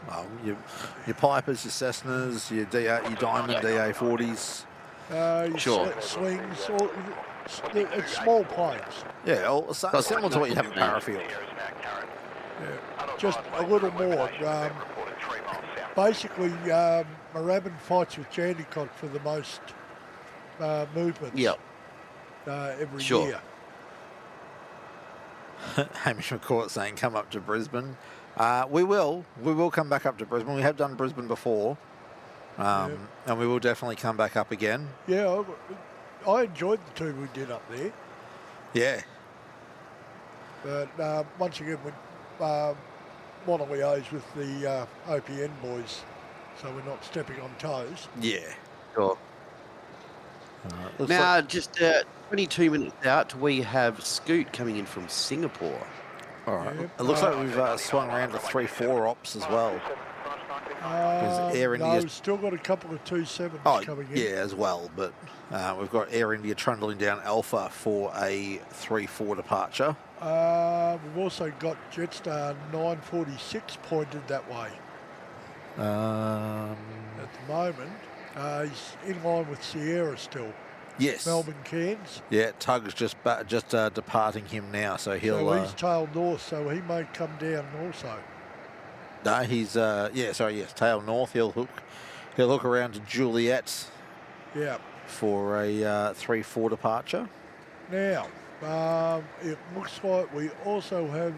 Speaker 1: Well, your Pipers, your Cessnas, your Diamond DA40s.
Speaker 4: your
Speaker 7: Sure.
Speaker 4: slings, it's small planes.
Speaker 1: Yeah, similar to what you have at Parafield.
Speaker 4: Yeah, just a little more. Basically, Moorabbin fights with Jandakot for the most movements.
Speaker 7: Yep.
Speaker 4: Every
Speaker 7: Sure.
Speaker 4: year.
Speaker 1: Hamish McCourt saying, come up to Brisbane. We will come back up to Brisbane. We have done Brisbane before. And we will definitely come back up again.
Speaker 4: Yeah, I enjoyed the two we did up there.
Speaker 1: Yeah.
Speaker 4: But once again, we want to liaise with the OPN boys so we're not stepping on toes.
Speaker 1: Yeah.
Speaker 7: Sure.
Speaker 1: Looks
Speaker 7: Now,
Speaker 1: like,
Speaker 7: just 22 minutes out, we have Scoot coming in from Singapore.
Speaker 1: all right.
Speaker 4: Yep.
Speaker 1: It looks like we've swung around to 3-4 ops as well. Air
Speaker 4: no,
Speaker 1: India-
Speaker 4: we've still got a couple of 2.7s
Speaker 1: Oh,
Speaker 4: coming in.
Speaker 1: yeah, as well. But we've got Air India trundling down Alpha for a 3-4 departure.
Speaker 4: We've also got Jetstar 946 pointed that way at the moment. He's in line with Sierra still.
Speaker 1: Yes.
Speaker 4: Melbourne Cairns.
Speaker 1: Yeah, Tug's just departing him now, so he'll.
Speaker 4: So he's tail north, so he may come down also.
Speaker 1: No, he's tail north. He'll hook around to Juliet
Speaker 4: Yeah.
Speaker 1: for a 3-4 departure.
Speaker 4: Now, it looks like we also have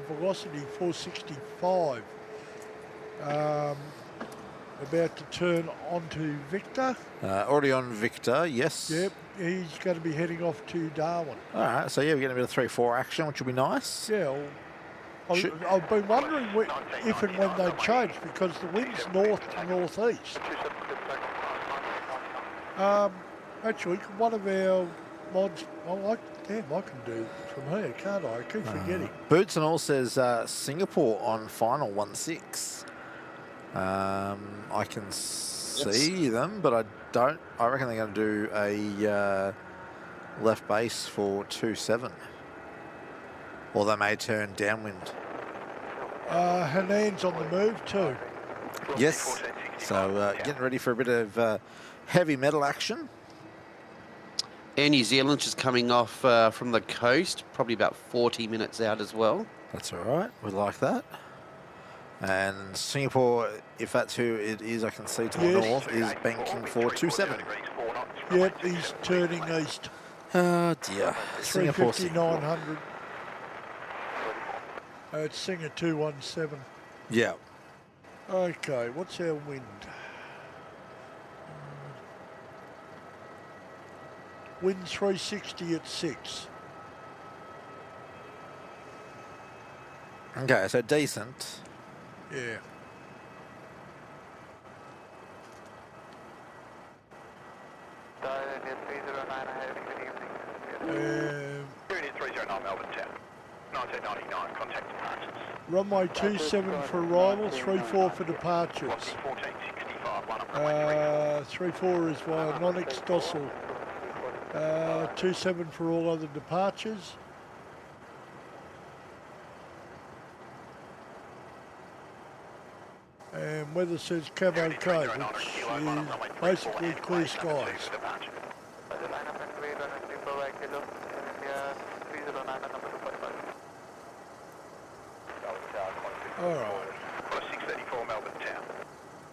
Speaker 4: Velocity 465 about to turn onto Victor.
Speaker 1: Already on Victor, yes.
Speaker 4: Yep, he's going to be heading off to Darwin.
Speaker 1: All right, so yeah, we're getting a bit of 3-4 action, which will be nice.
Speaker 4: Yeah, I've been wondering if and when they change because the wind's north to northeast. Actually, one of our mods, I can do it from here, can't I? I keep forgetting.
Speaker 1: Boots and All says Singapore on final 1-6. I can see them, but I don't. I reckon they're going to do a left base for 2-7. Or they may turn downwind.
Speaker 4: Hanan's on the move too.
Speaker 1: Yes. So getting ready for a bit of heavy metal action.
Speaker 7: Air New Zealand's just coming off from the coast, probably about 40 minutes out as well.
Speaker 1: That's all right. We like that. And Singapore, if that's who it is, I can see to the north, is banking for 2-7.
Speaker 4: Yep, he's turning east.
Speaker 1: Oh dear. Singapore.
Speaker 4: 350, 900. It's Singer 217.
Speaker 1: Yeah.
Speaker 4: Okay, what's our wind? Wind 360 at 6.
Speaker 1: Okay, so decent.
Speaker 4: Yeah.
Speaker 6: Unit 309 Melbourne Town. 1999, contact departures.
Speaker 4: Runway 27 for arrival, 34 for departures.
Speaker 6: 1465, 1 up runway
Speaker 4: 34 is via Nonix Dossel. 27 for all other departures. And weather says Cabo Cove, which is basically clear skies. All right.
Speaker 6: 634 Melbourne Town.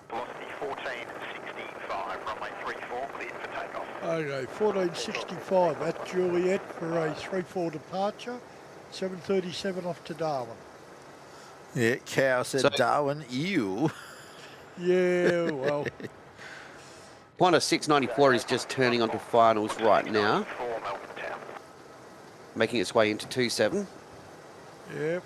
Speaker 6: Velocity 1465, runway 34, cleared for takeoff.
Speaker 4: Okay, 1465 at Juliet for a 3-4 departure. 7:37 off to Darwin.
Speaker 1: Yeah, Cow said
Speaker 7: So-
Speaker 1: Darwin, ew.
Speaker 4: Yeah, well,
Speaker 7: Qantas 694 is just turning onto finals right now,
Speaker 6: 4 Melbourne Town.
Speaker 7: making its way into 2-7.
Speaker 4: yep.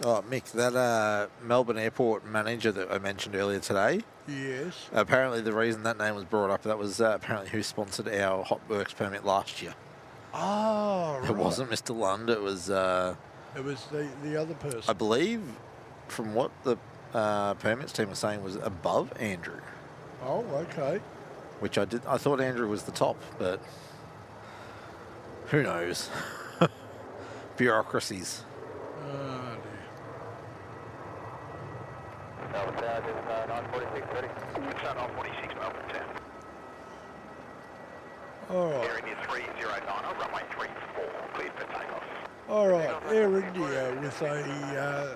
Speaker 1: Oh, Mick, that Melbourne Airport manager that I mentioned earlier today,
Speaker 4: Yes.
Speaker 1: apparently the reason that name was brought up, that was apparently who sponsored our hot works permit last year.
Speaker 4: Oh, right.
Speaker 1: It wasn't Mr. Lund, it was,
Speaker 4: It was the other person.
Speaker 1: I believe, from what the permits team was saying, was above Andrew,
Speaker 4: Oh, okay.
Speaker 1: which I thought Andrew was the top, but who knows? Bureaucracies.
Speaker 4: Oh, dear.
Speaker 6: Melbourne Tower, there's 946, ready. It's 946, Melbourne Tower.
Speaker 4: All right.
Speaker 6: Air India 309 on runway 34, cleared for takeoff.
Speaker 4: All right. Air India with a,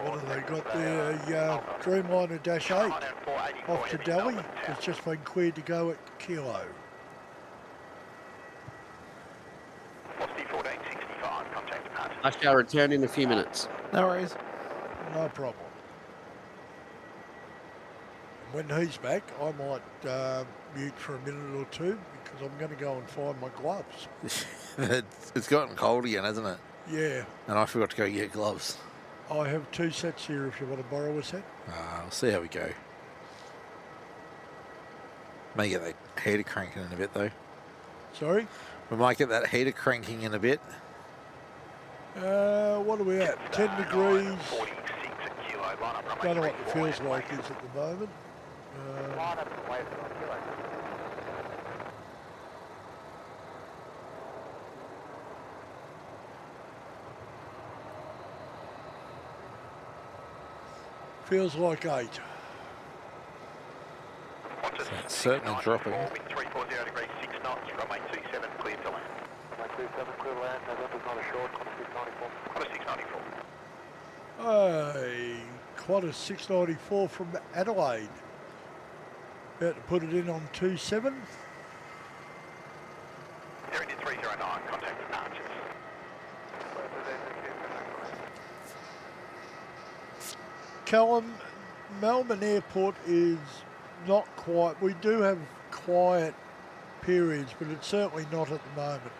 Speaker 4: what have they got there? A Dreamliner Dash 8 off to Delhi. It's just been cleared to go at Kilo.
Speaker 6: Velocity 1465, contact departure.
Speaker 7: I shall return in a few minutes.
Speaker 1: No worries.
Speaker 4: No problem. When he's back, I might mute for a minute or two because I'm going to go and find my gloves.
Speaker 1: It's gotten cold again, hasn't it?
Speaker 4: Yeah,
Speaker 1: And I forgot to go get gloves.
Speaker 4: I have 2 sets here if you want to borrow a set.
Speaker 1: We'll see how we go. May get that heater cranking in a bit, though.
Speaker 4: Sorry?
Speaker 1: We might get that heater cranking in a bit.
Speaker 4: What are we at? 10 degrees.
Speaker 6: 46 at Kilo, line up runway
Speaker 4: Don't know what the
Speaker 6: 34.
Speaker 4: feels like is at the moment.
Speaker 6: Line up and wave on Kilo.
Speaker 4: Feels like 8.
Speaker 1: It's certainly dropping.
Speaker 6: Wind 340 degrees, 6 knots, runway 27, cleared to land. Runway 27, clear to land, November's not assured, Qantas 694. Qantas 694.
Speaker 4: Qantas 694 from Adelaide. About to put it in on 27.
Speaker 6: Air India 309, contact departures.
Speaker 4: Callum, Melbourne Airport is not quite. We do have quiet periods, but it's certainly not at the moment.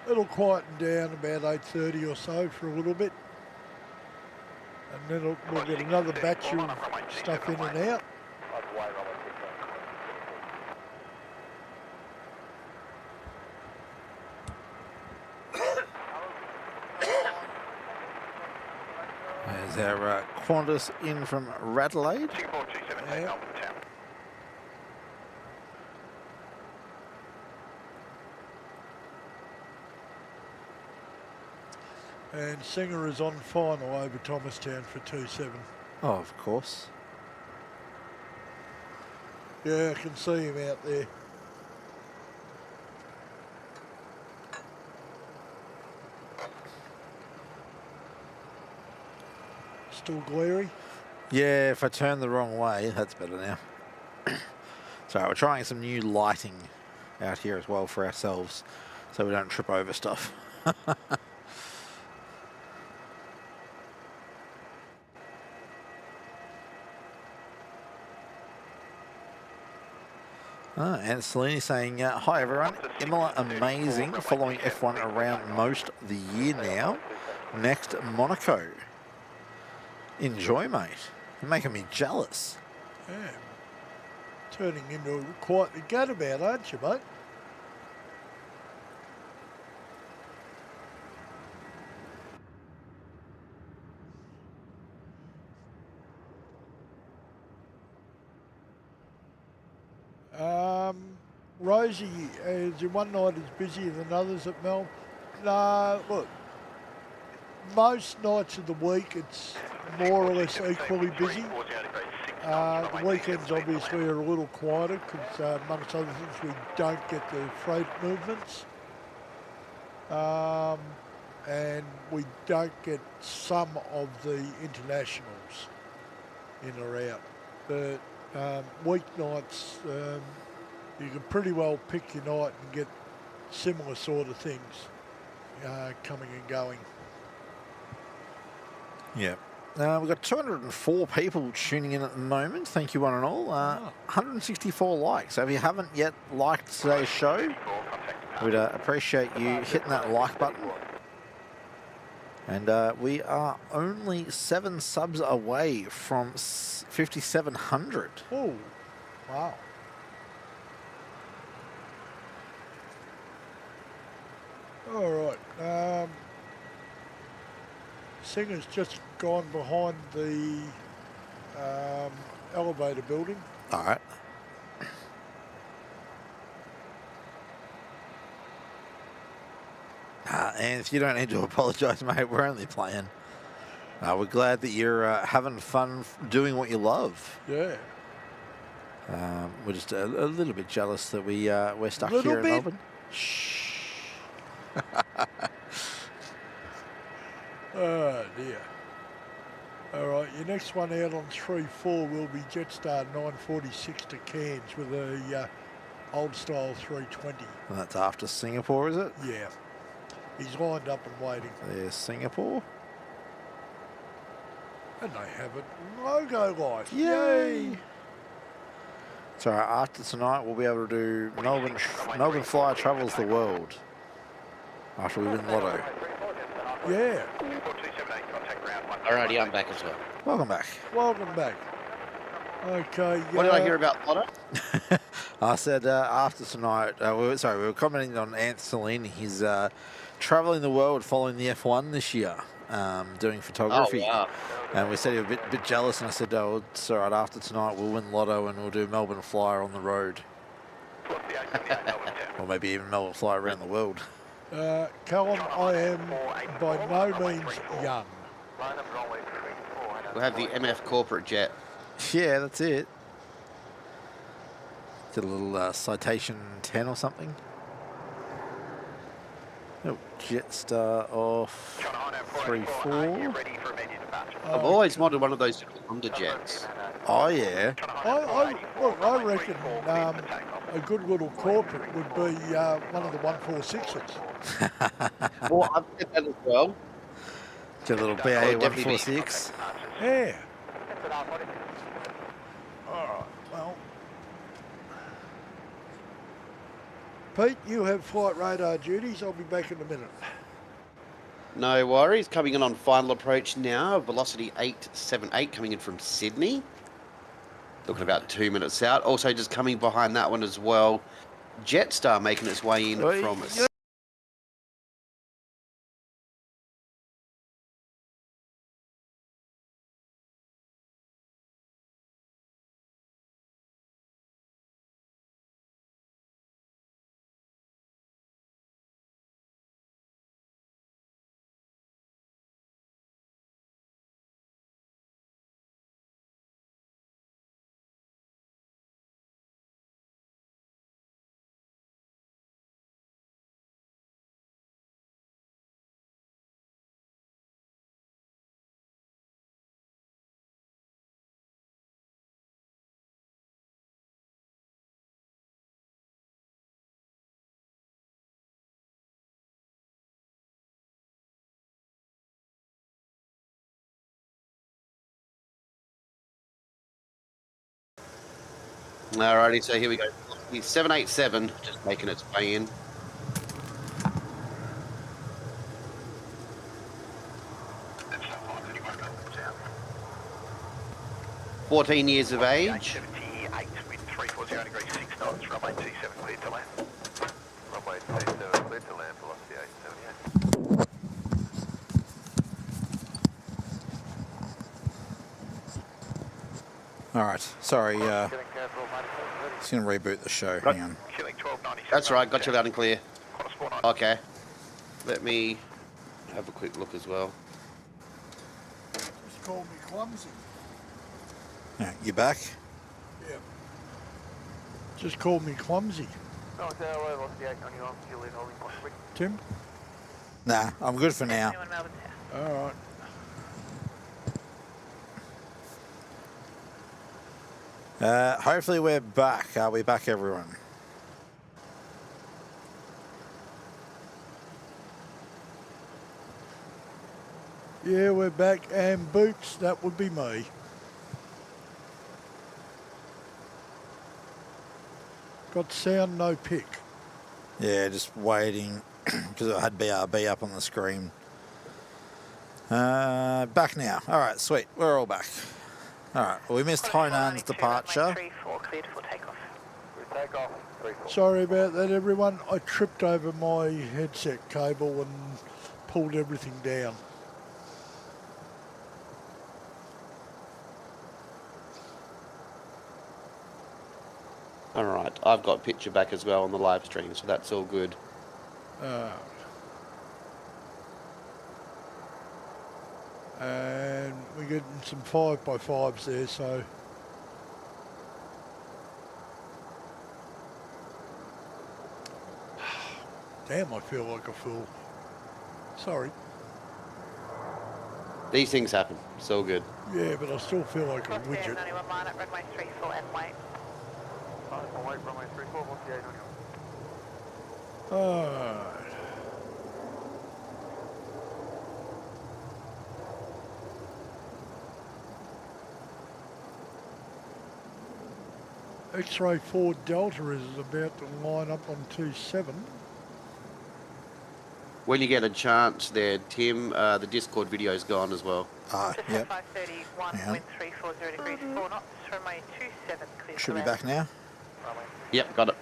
Speaker 4: It'll quieten down about 8:30 or so for a little bit, and then we'll get another batch of stuff in and out.
Speaker 1: There's our Qantas in from Radelaide.
Speaker 6: 2427,
Speaker 4: Yeah.
Speaker 6: Melbourne Tower.
Speaker 4: And Singer is on final over Thomastown for 2-7.
Speaker 1: Oh, of course.
Speaker 4: Yeah, I can see him out there. Still glary?
Speaker 1: Yeah, if I turn the wrong way, that's better now. So we're trying some new lighting out here as well for ourselves, so we don't trip over stuff. And Celini saying, hi everyone, Imola amazing, following F1 around most of the year now. Next, Monaco. Enjoy, mate. You're making me jealous.
Speaker 4: Yeah. Turning into quite the gadabout, aren't you, mate? Rosie, is one night is busier than others at Mel? No, look, most nights of the week it's more or less equally busy. The weekends obviously are a little quieter because amongst other things we don't get the freight movements and we don't get some of the internationals in or out. But weeknights you can pretty well pick your night and get similar sort of things coming and going.
Speaker 1: Yeah. We've got 204 people tuning in at the moment. Thank you, one and all. 164 likes. So if you haven't yet liked today's show, We'd appreciate you hitting that like button. And we are only 7 subs away from 5,700.
Speaker 4: Oh, wow. All right. Singer's just gone behind the elevator building.
Speaker 1: All right. And if you don't need to apologise, mate, we're only playing. We're glad that you're having fun doing what you love.
Speaker 4: Yeah.
Speaker 1: We're just a little bit jealous that we're stuck
Speaker 4: Little
Speaker 1: here in
Speaker 4: bit?
Speaker 1: Melbourne. Shh.
Speaker 4: Oh dear. All right, your next one out on 3-4 will be Jetstar 946 to Cairns with a old style 320.
Speaker 1: And that's after Singapore, is it?
Speaker 4: Yeah. He's lined up and waiting.
Speaker 1: There's Singapore.
Speaker 4: And they have it logo light.
Speaker 1: Yay! So after tonight, we'll be able to do Melbourne Flyer travels the world after we win Lotto.
Speaker 4: Yeah.
Speaker 7: Alrighty, I'm back as well.
Speaker 1: Welcome back.
Speaker 4: Welcome back. Okay.
Speaker 7: What did I hear about Lotto?
Speaker 1: I said after tonight, we were commenting on Anthony. He's traveling the world following the F1 this year, doing photography.
Speaker 7: Oh, wow.
Speaker 1: And we said he was a bit jealous, and I said, oh, it's all right, after tonight we'll win Lotto and we'll do Melbourne Flyer on the road. Or maybe even Melbourne Flyer around the world.
Speaker 4: Callum, I am by no means young.
Speaker 7: We'll have the MF corporate jet.
Speaker 1: Yeah, that's it. Did a little citation 10 or something. Oh, Jetstar off 3-4.
Speaker 7: I've always wanted one of those Honda jets.
Speaker 1: Oh, yeah.
Speaker 4: Look, I reckon a good little corporate would be one of the 146s.
Speaker 7: Well, I've said that as well.
Speaker 1: Get a little BA
Speaker 7: definitely.
Speaker 1: 146.
Speaker 4: Yeah. All right, well. Pete, you have flight radar duties. I'll be back in a minute.
Speaker 7: No worries. Coming in on final approach now. Velocity 878 coming in from Sydney. Looking about 2 minutes out. Also just coming behind that one as well. Jetstar making its way in from... Alrighty, so here we go. The 787 just making its way in. "14 years of age.
Speaker 6: 78 with 340 degrees 6 knots, runway 27 cleared to land. Runway 27 cleared to land, velocity 878.
Speaker 1: All right. Sorry. Just going to reboot the show. Hang on.
Speaker 7: That's right, got you loud and clear. Okay. Let me have a quick look as well.
Speaker 4: Just call me clumsy.
Speaker 1: Yeah, you back?
Speaker 4: Yeah. Just call me clumsy. Tim?
Speaker 1: Nah, I'm good for now.
Speaker 4: All right.
Speaker 1: Hopefully we're back. Are we back, everyone?
Speaker 4: Yeah, we're back. And Boots, that would be me. Got sound, no pick.
Speaker 1: Yeah, just waiting because I had BRB up on the screen. Back now. All right, sweet. We're all back. All right, well, we missed Hainan's departure.
Speaker 6: 34 cleared for takeoff. We take off. 34.
Speaker 4: Sorry about that, everyone. I tripped over my headset cable and pulled everything down.
Speaker 7: All right, I've got picture back as well on the live stream, so that's all good.
Speaker 4: And we're getting some 5x5s there, so damn, I feel like a fool. Sorry.
Speaker 7: These things happen. It's all good.
Speaker 4: Yeah, but I still feel like a widget.
Speaker 6: 91 line at runway 34 and wait. Runway 34, what's the 891?
Speaker 4: X-ray 4 Delta is about to line up on 27.
Speaker 7: When you get a chance there, Tim, the Discord video's gone as well.
Speaker 1: Ah, yep.
Speaker 6: 531,
Speaker 1: Yeah.
Speaker 6: wind 340 degrees, 4 knots, runway 27 clear.
Speaker 1: Should be back now.
Speaker 7: Yep, got it.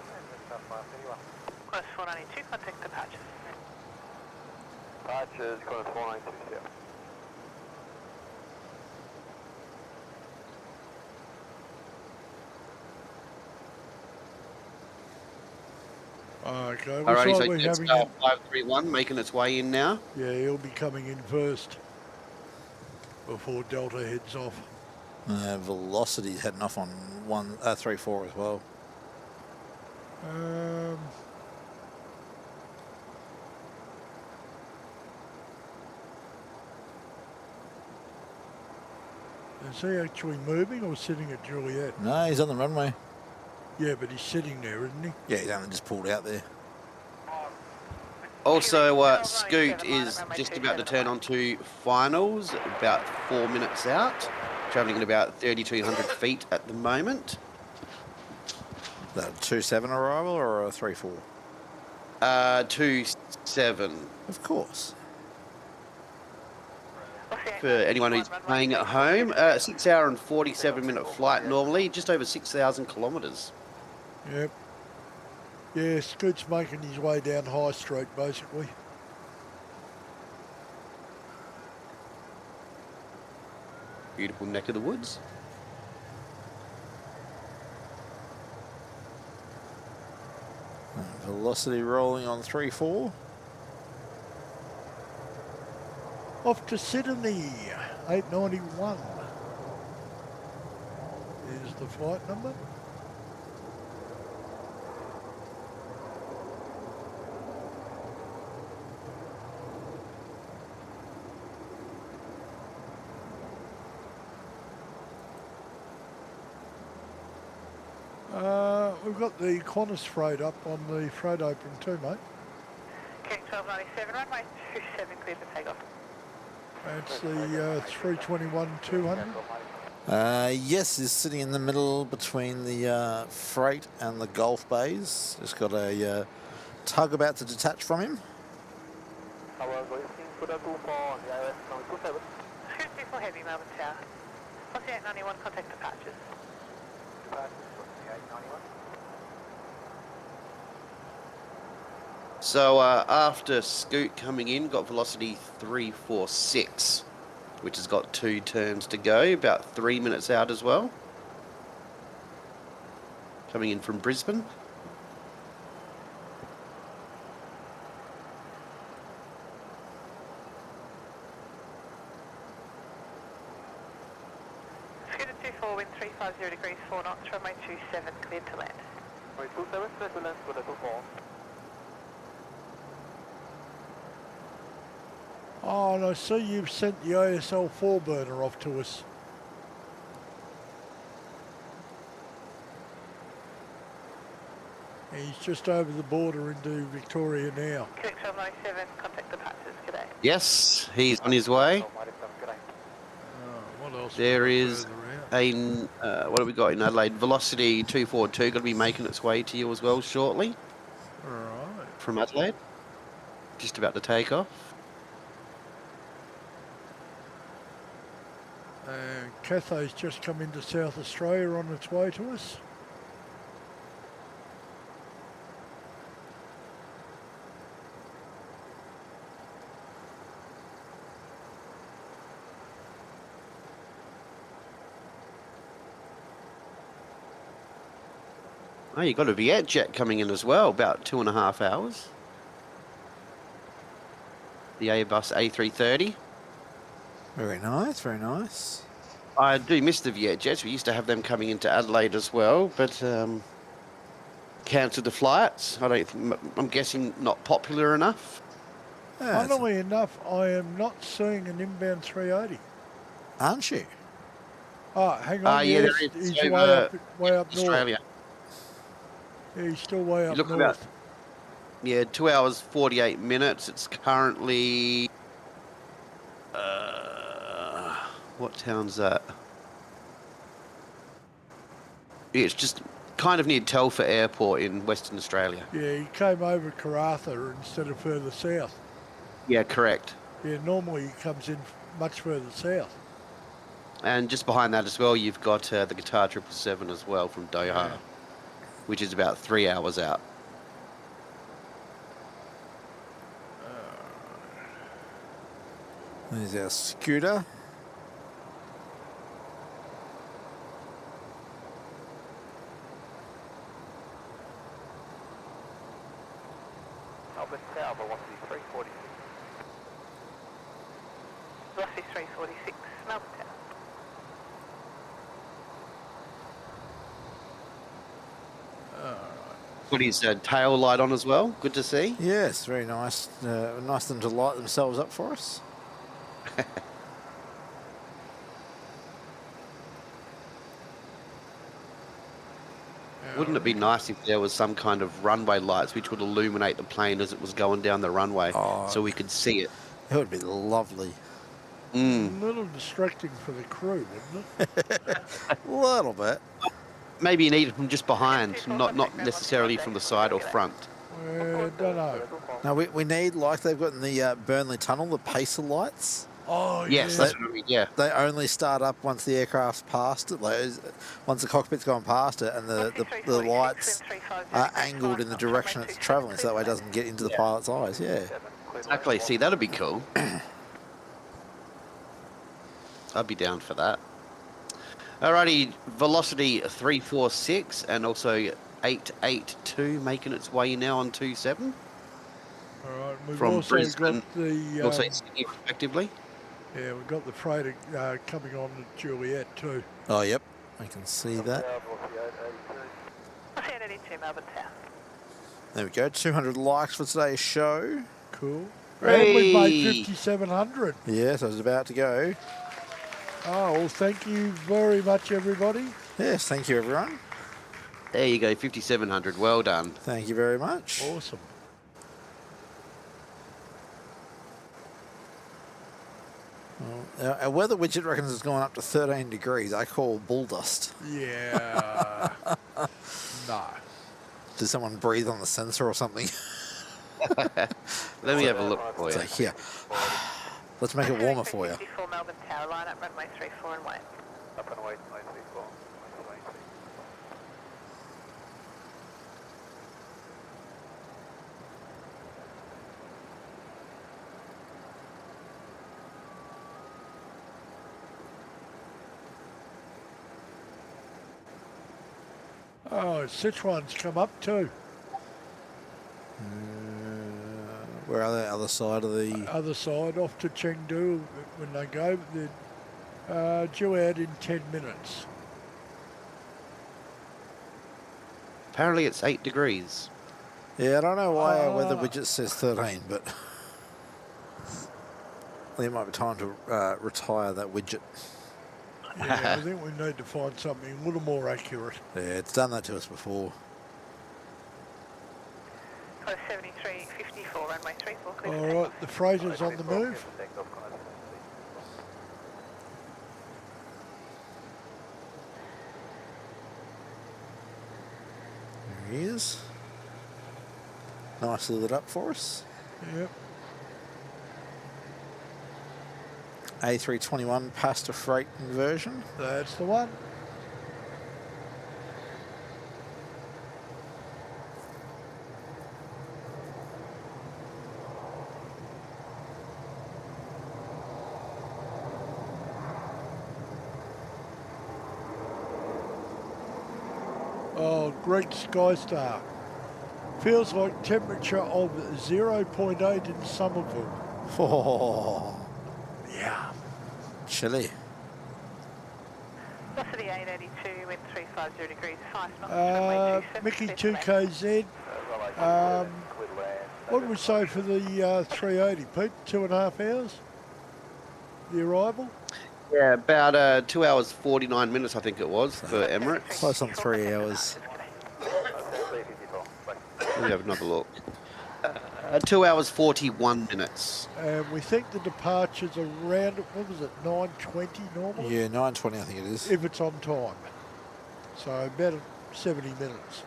Speaker 6: Course 492, contact departures.
Speaker 8: Departures, course 492, yeah.
Speaker 4: Okay, looks
Speaker 7: Alrighty,
Speaker 4: like
Speaker 7: so
Speaker 4: we're having
Speaker 7: Jetstar
Speaker 4: it.
Speaker 7: 531 making its way in now.
Speaker 4: Yeah, he'll be coming in first before Delta heads off.
Speaker 1: Velocity heading off on 34 as well.
Speaker 4: Is he actually moving or sitting at Juliet?
Speaker 1: No, he's on the runway.
Speaker 4: Yeah, but he's sitting there, isn't he?
Speaker 1: Yeah, he's only just pulled out there.
Speaker 7: Also, Scoot is just about to turn onto finals, about 4 minutes out, travelling at about 3,200 feet at the moment.
Speaker 1: Is that a 2-7 arrival or a 3-4?
Speaker 7: 2-7.
Speaker 1: Of course.
Speaker 7: For anyone who's playing at home, 6 hour and 47 minute flight normally, just over 6,000 kilometres.
Speaker 4: Yep. Yeah, Scoot's making his way down High Street, basically.
Speaker 7: Beautiful neck of the woods.
Speaker 1: Velocity rolling on 3-4.
Speaker 4: Off to Sydney, 891 is the flight number. We've got the Qantas freight up on the freight apron too, mate.
Speaker 6: King 1297, runway 27 clear for takeoff.
Speaker 4: That's the 321-200.
Speaker 1: Yes, he's sitting in the middle between the freight and the Gulf bays. Just got a tug about to detach from him.
Speaker 6: Scoot 24 heavy, Melbourne Tower. What's the 891, contact departures.
Speaker 7: So after Scoot coming in, got velocity 346, which has got 2 turns to go, about 3 minutes out as well. Coming in from Brisbane.
Speaker 6: Scooter 24, wind 350 degrees, 4 knots, runway 27 cleared to land.
Speaker 8: Runway 27, clear to land, Scooter 24.
Speaker 4: Oh, and I see you've sent the ASL 4 burner off to us. He's just over the border into Victoria now.
Speaker 6: King 1297, contact departures, g'day.
Speaker 7: Yes, he's on his way.
Speaker 4: What else?
Speaker 7: There
Speaker 4: we got
Speaker 7: is
Speaker 4: further out?
Speaker 7: what have we got in Adelaide? Velocity 242 going to be making its way to you as well shortly.
Speaker 4: Right.
Speaker 7: from Adelaide. Just about to take off.
Speaker 4: Cathay's just come into South Australia on its way to us.
Speaker 7: Oh, you got a Vietjet coming in as well, about 2.5 hours. The Airbus A330.
Speaker 1: Very nice, very nice.
Speaker 7: I do miss the Vietjets. We used to have them coming into Adelaide as well, but cancelled the flights. I'm guessing not popular enough.
Speaker 1: Yeah,
Speaker 4: Funnily enough, I am not seeing an inbound 380.
Speaker 1: aren't you?
Speaker 4: Oh, hang on,
Speaker 7: yeah,
Speaker 4: yes,
Speaker 7: there is.
Speaker 4: he's
Speaker 7: Over
Speaker 4: way up north.
Speaker 7: Australia.
Speaker 4: Yeah, he's still way up
Speaker 7: look
Speaker 4: north.
Speaker 7: about- Yeah, 2 hours 48 minutes. It's currently what town's that? Yeah, it's just kind of near Telfer Airport in Western Australia.
Speaker 4: Yeah, he came over Karratha instead of further south.
Speaker 7: Yeah, correct.
Speaker 4: Yeah, normally he comes in much further south.
Speaker 7: And just behind that as well, you've got the Qatar 777 as well from Doha,
Speaker 4: Yeah.
Speaker 7: which is about 3 hours out.
Speaker 1: There's our scooter.
Speaker 8: Melbourne Tower, velocity 346.
Speaker 6: Velocity 346, Melbourne Tower.
Speaker 7: Put his tail light on as well. Good to see.
Speaker 1: Yes, very nice. Nice of them to light themselves up for us.
Speaker 7: Wouldn't it be nice if there was some kind of runway lights which would illuminate the plane as it was going down the runway,
Speaker 1: Oh.
Speaker 7: so we could see it?
Speaker 1: It would be lovely.
Speaker 4: A little distracting for the crew, wouldn't it?
Speaker 1: A little bit.
Speaker 7: Maybe you need it from just behind, not necessarily from the side or front.
Speaker 4: Don't know.
Speaker 1: Now we need, like they've got in the Burnley Tunnel, the pacer lights.
Speaker 4: Oh,
Speaker 7: Yes,
Speaker 4: yeah.
Speaker 7: that's what I mean. Yeah.
Speaker 1: They only start up once the aircraft's past it. Like, once the cockpit's gone past it, and the lights are angled in the direction it's travelling, so that way it doesn't get into the pilot's eyes. Yeah.
Speaker 7: Exactly. See, that'd be cool. I'd be down for that. Alrighty, velocity 346 and also 882 making its way now on 27
Speaker 4: All right, we've
Speaker 7: from
Speaker 4: also
Speaker 7: Brisbane,
Speaker 4: got the
Speaker 7: also Sydney respectively.
Speaker 4: yeah, we've got the freighter coming on at Juliet too.
Speaker 1: Oh, yep. I can see that.
Speaker 6: Velocity 882, Melbourne Tower.
Speaker 1: There we go. 200 likes for today's show.
Speaker 4: Cool.
Speaker 7: Hey.
Speaker 4: And we made 5,700.
Speaker 1: Yes, I was about to go.
Speaker 4: Oh, well, thank you very much, everybody.
Speaker 1: Yes, thank you, everyone.
Speaker 7: There you go, 5,700. Well done.
Speaker 1: Thank you very much.
Speaker 4: Awesome.
Speaker 1: Well, our weather widget reckons it's gone up to 13 degrees. I call bull dust.
Speaker 4: Yeah. No.
Speaker 1: Did someone breathe on the sensor or something?
Speaker 7: Let me have a look for
Speaker 1: It's
Speaker 7: you.
Speaker 1: like, here, let's make it warmer for you.
Speaker 6: 54 Melbourne Tower, line up runway 34 and wait.
Speaker 8: Up and away, 934. 934.
Speaker 4: Oh, Sichuan's come up too.
Speaker 1: Where are they? Other side of the...
Speaker 4: Other side, off to Chengdu when they go. They're due out in 10 minutes.
Speaker 7: Apparently it's 8 degrees.
Speaker 1: Yeah, I don't know why our weather widget says 13, but... I think it might be time to retire that widget.
Speaker 4: Yeah, I think we need to find something a little more accurate.
Speaker 1: Yeah, it's done that to us before.
Speaker 6: 73, 54, runway 34, clear for
Speaker 4: All
Speaker 6: takeoff.
Speaker 4: right, the freighter's on the move.
Speaker 1: There he is. nicely lit up for us.
Speaker 4: Yep.
Speaker 1: A321 pasta freight conversion.
Speaker 4: That's the one. Oh, Greek Sky Star. Feels like temperature of 0.8 in Somerville.
Speaker 1: Oh,
Speaker 4: Yeah.
Speaker 1: chilly.
Speaker 9: Velocity 882, wind 350 degrees, 5 knots, runway 27,
Speaker 4: Mickey
Speaker 9: clear to land.
Speaker 4: 2KZ. What did we say for the 380, Pete? 2.5 hours? The arrival?
Speaker 7: Yeah, about 2 hours 49 minutes, I think it was, for Emirates.
Speaker 1: Close on 3 hours.
Speaker 7: Let me have another look. 2 hours 41 minutes.
Speaker 4: And we think the departure's around, what was it, 9:20 normally?
Speaker 1: Yeah, 9:20 I think it is.
Speaker 4: If it's on time. So about 70 minutes.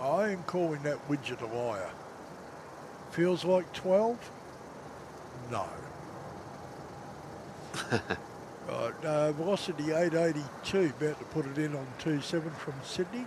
Speaker 4: I am calling that widget a liar. Feels like 12? No. Right, velocity 882, about to put it in on 27 from Sydney.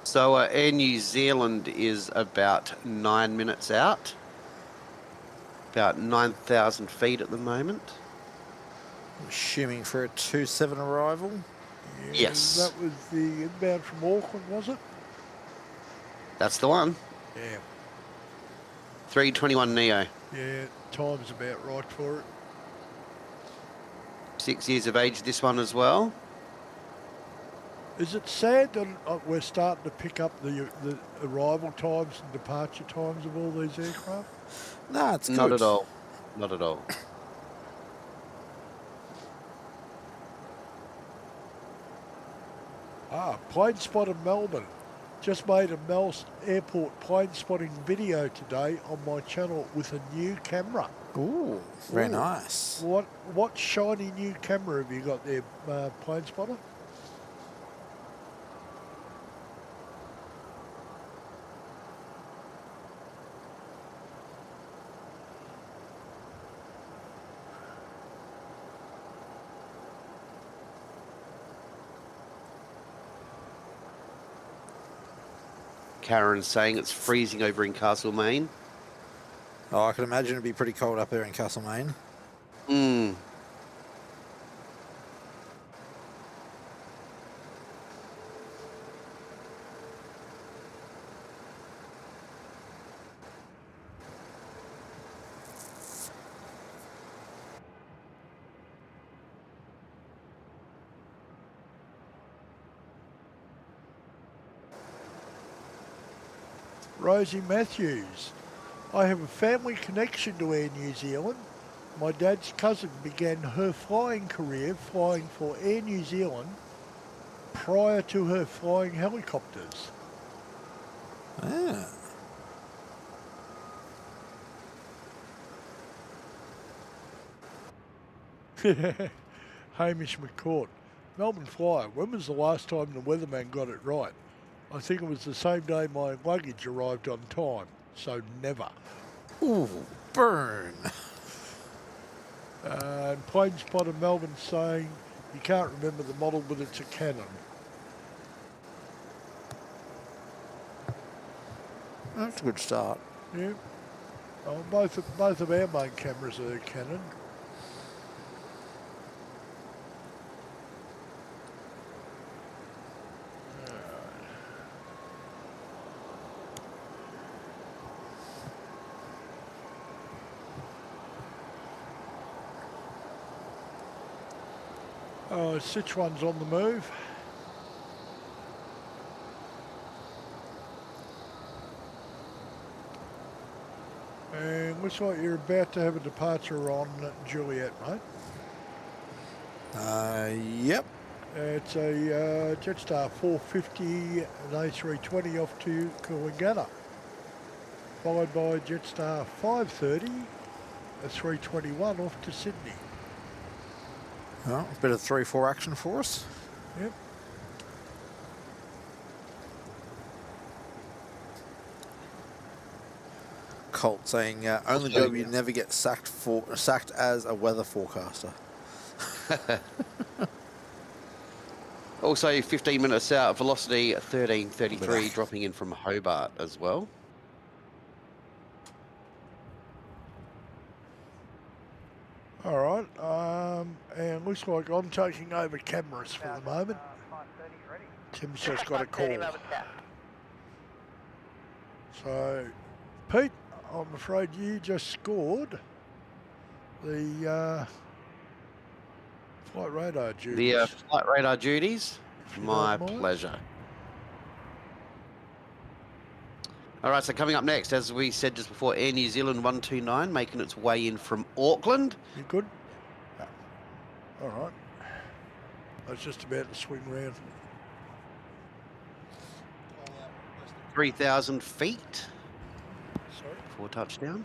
Speaker 7: So Air New Zealand is about 9 minutes out. About 9,000 feet at the moment.
Speaker 1: Assuming for a 2-7 arrival.
Speaker 4: Yeah,
Speaker 7: Yes.
Speaker 4: That was the inbound from Auckland, was it?
Speaker 7: That's the one.
Speaker 4: Yeah.
Speaker 7: 321 Neo.
Speaker 4: Yeah, time's about right for it.
Speaker 7: 6 years of age, this one as well.
Speaker 4: Is it sad that we're starting to pick up the arrival times and departure times of all these aircraft?
Speaker 1: No, it's good.
Speaker 7: Not at all. Not at all.
Speaker 4: Plane spotter Melbourne. Just made a Melbourne Airport plane spotting video today on my channel with a new camera.
Speaker 1: Ooh, very
Speaker 4: Ooh.
Speaker 1: nice.
Speaker 4: What shiny new camera have you got there, plane spotter?
Speaker 7: Karen's saying it's freezing over in Castlemaine.
Speaker 1: Oh, I can imagine it'd be pretty cold up there in Castlemaine.
Speaker 7: Mm.
Speaker 4: Rosie Matthews. I have a family connection to Air New Zealand. My dad's cousin began her flying career flying for Air New Zealand prior to her flying helicopters.
Speaker 1: Ah.
Speaker 4: Hamish McCourt. Melbourne Flyer, when was the last time the weatherman got it right? I think it was the same day my luggage arrived on time, so never.
Speaker 1: Ooh, burn.
Speaker 4: And plane spotter Melbourne saying you can't remember the model, but it's a Canon.
Speaker 1: That's a good start.
Speaker 4: Yeah. Oh, both of our main cameras are Canon. Oh, Sichuan's on the move. And looks like you're about to have a departure on Juliet, mate.
Speaker 1: Yep.
Speaker 4: It's a Jetstar 450 and A320 off to Coolangatta, followed by Jetstar 530, a 321 off to Sydney.
Speaker 1: Well, a bit of 3-4 action for us.
Speaker 4: Yep.
Speaker 1: Colt saying, only job you never get sacked as a weather forecaster.
Speaker 7: Also, 15 minutes out, velocity 1333, dropping in from Hobart as well.
Speaker 4: All right, and looks like I'm taking over cameras for the moment. Tim's just got a call. So, Pete, I'm afraid you just scored the flight radar duties.
Speaker 7: The flight radar duties, my pleasure. All right, so coming up next, as we said just before, Air New Zealand 129 making its way in from Auckland.
Speaker 4: You good? Yeah. All right. I was just about to swing round.
Speaker 7: 3,000 feet
Speaker 4: Sorry?
Speaker 7: before touchdown.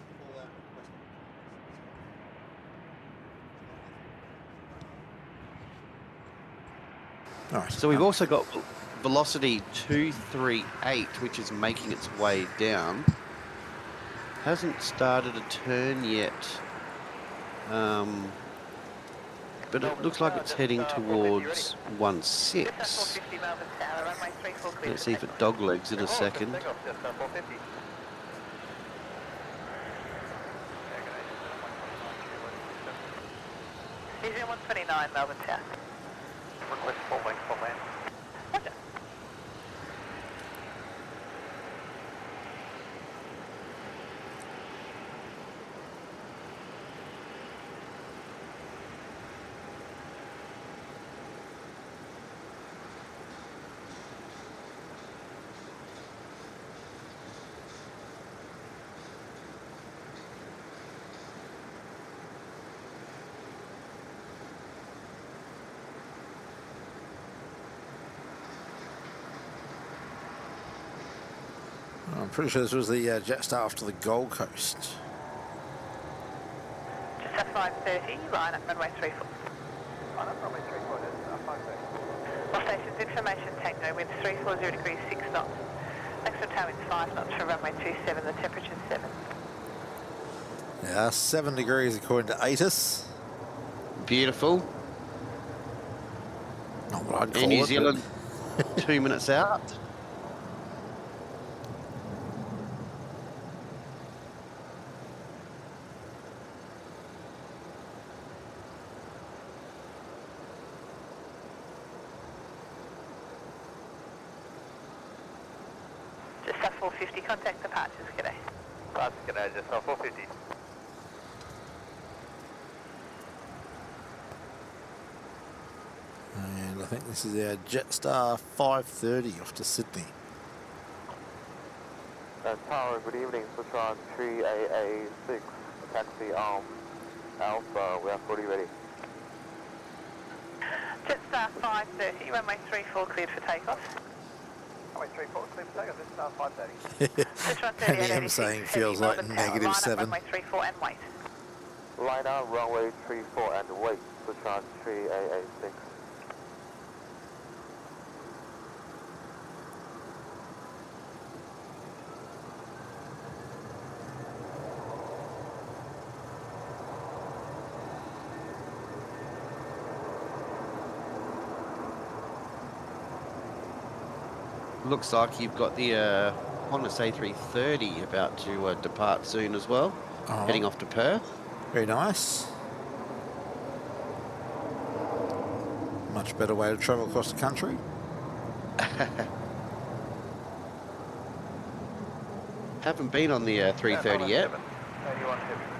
Speaker 1: All right.
Speaker 7: So we've also got velocity 238, which is making its way down. Hasn't started a turn yet, but it looks like it's heading towards 16. Let's see if it doglegs in a second.
Speaker 9: New Zealand 129, Melbourne Tower.
Speaker 8: Request full length for land.
Speaker 9: Roger.
Speaker 1: I'm pretty sure this was the Jetstar after the Gold Coast.
Speaker 9: Just at 5:30, line up runway 34.
Speaker 8: Line up runway 34, that's 530.
Speaker 9: All stations, information tango, wind 340 degrees 6 knots. Maximum tower winds 5 knots for runway 27, the temperature's 7.
Speaker 1: Yeah, 7 degrees according to ATIS.
Speaker 7: Beautiful.
Speaker 1: Not what I'd call
Speaker 7: Air New
Speaker 1: it,
Speaker 7: Zealand, 2 minutes out.
Speaker 9: Just at 450, contact departures, g'day.
Speaker 8: That's g'day, just 450.
Speaker 1: And I think this is our Jetstar 530 off to Sydney.
Speaker 6: Tower, good evening. Switch on 3AA6, taxi Alpha, we are fully ready.
Speaker 9: Jetstar 530, runway 34 cleared for takeoff.
Speaker 8: Runway 34, clear for takeoff, this is 530.
Speaker 9: Switch on
Speaker 1: And
Speaker 9: 3886,
Speaker 1: him saying
Speaker 9: heading
Speaker 1: feels like
Speaker 9: Melbourne Tower, line up
Speaker 1: -7.
Speaker 9: runway 34 and wait.
Speaker 6: Line up, runway 34 and wait. Switch on 3AA6.
Speaker 7: Looks like you've got the Qantas A330 about to depart soon as well, heading off to Perth.
Speaker 1: Very nice. Much better way to travel across the country.
Speaker 7: Haven't been on the 330 yet.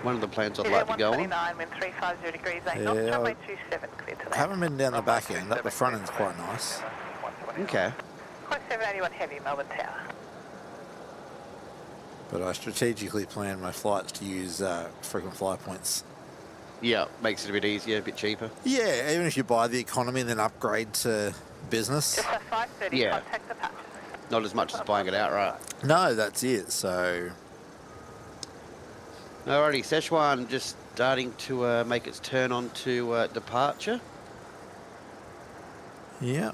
Speaker 7: One of the planes I'd like to go on.
Speaker 9: 129, wind 350 degrees 8 knots,
Speaker 1: Yeah,
Speaker 9: runway 27, clear to
Speaker 1: I
Speaker 9: land.
Speaker 1: haven't been down the back end. Up the front end's quite nice.
Speaker 7: Okay.
Speaker 9: Quite 781 heavy, Melbourne Tower.
Speaker 1: But I strategically plan my flights to use frequent flyer points.
Speaker 7: Yeah, makes it a bit easier, a bit cheaper.
Speaker 1: Yeah, even if you buy the economy and then upgrade to business.
Speaker 9: Just a 530,
Speaker 7: Yeah.
Speaker 9: contact departure.
Speaker 7: Not as much as buying it outright.
Speaker 1: No, that's it. So,
Speaker 7: Alrighty, Szechuan just starting to make its turn on to departure.
Speaker 1: yeah.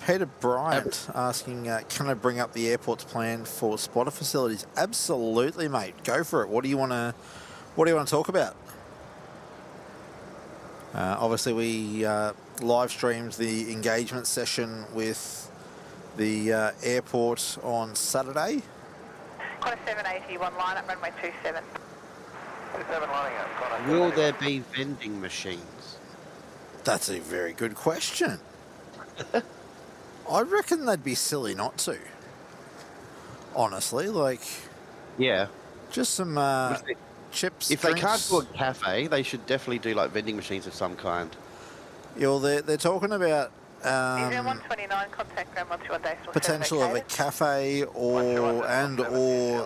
Speaker 1: Peter Bryant asking, can I bring up the airport's plan for spotter facilities? Absolutely, mate. Go for it. What do you want to talk about? Obviously, we live streamed the engagement session with the airport on Saturday.
Speaker 9: Qantas 780, one line up, runway 27.
Speaker 6: 27 lining up. Qantas
Speaker 7: Will
Speaker 6: 780.
Speaker 7: there be vending machines?
Speaker 1: That's a very good question. I reckon they'd be silly not to. Honestly, like,
Speaker 7: Yeah.
Speaker 1: just some
Speaker 7: If they-
Speaker 1: chips.
Speaker 7: If they can't
Speaker 1: drinks.
Speaker 7: do a cafe, they should definitely do like vending machines of some kind.
Speaker 1: Yeah, well, they're talking about
Speaker 9: Museum 129, contact ground 121 decimal
Speaker 1: potential of a
Speaker 9: vacated.
Speaker 1: cafe or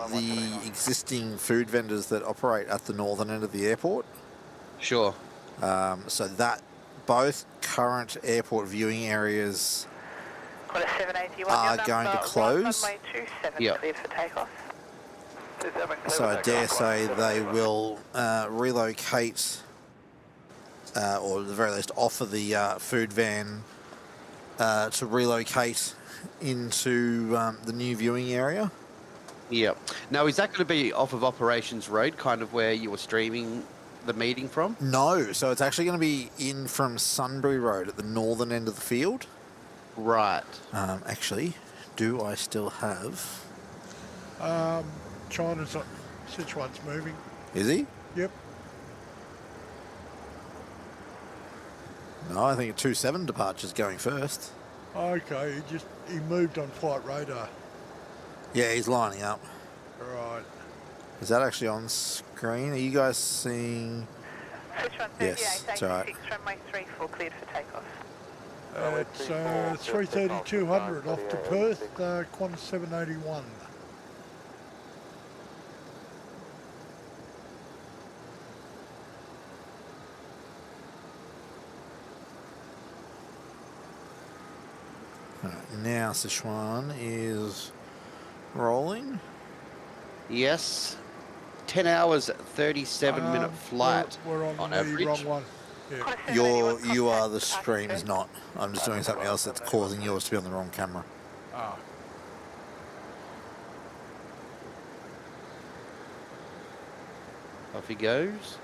Speaker 1: the existing food vendors that operate at the northern end of the airport.
Speaker 7: Sure.
Speaker 1: So that both current airport viewing areas
Speaker 9: Qantas 781,
Speaker 1: are
Speaker 9: your
Speaker 1: going to
Speaker 9: number,
Speaker 1: close.
Speaker 9: Runway 27,
Speaker 7: Yep.
Speaker 9: cleared for takeoff.
Speaker 6: 27 clear
Speaker 1: So I
Speaker 6: for
Speaker 1: dare
Speaker 6: takeoff.
Speaker 1: say
Speaker 6: Qantas
Speaker 1: they
Speaker 6: 780.
Speaker 1: will relocate, or at the very least offer the food van to relocate into the new viewing area.
Speaker 7: Yeah. Now, is that going to be off of Operations Road, kind of where you were streaming the meeting from?
Speaker 1: No, so it's actually going to be in from Sunbury Road at the northern end of the field.
Speaker 7: Right.
Speaker 1: Actually, do I still have...
Speaker 4: China's Sichuan's moving.
Speaker 1: Is he?
Speaker 4: Yep.
Speaker 1: No, I think a 27 departure's going first.
Speaker 4: Okay, he moved on flight radar.
Speaker 1: Yeah, he's lining up.
Speaker 4: Right.
Speaker 1: Is that actually on screen? Are you guys seeing...
Speaker 9: Sichuan
Speaker 1: Yes,
Speaker 9: 38,
Speaker 1: it's all right.
Speaker 9: 86, runway 34, cleared for takeoff.
Speaker 4: It's 3:3200 off to Perth, Qantas 781.
Speaker 1: Alright, now Sichuan is rolling.
Speaker 7: Yes. 10 hours, 37-minute flight
Speaker 4: We're on the
Speaker 7: average.
Speaker 4: wrong one. Yeah.
Speaker 9: Qantas
Speaker 1: You
Speaker 9: 781,
Speaker 1: are the
Speaker 9: contact
Speaker 1: stream,
Speaker 9: departure.
Speaker 1: is not. I'm just doing something else that's causing yours to be on the wrong camera.
Speaker 4: Ah.
Speaker 7: Off he goes.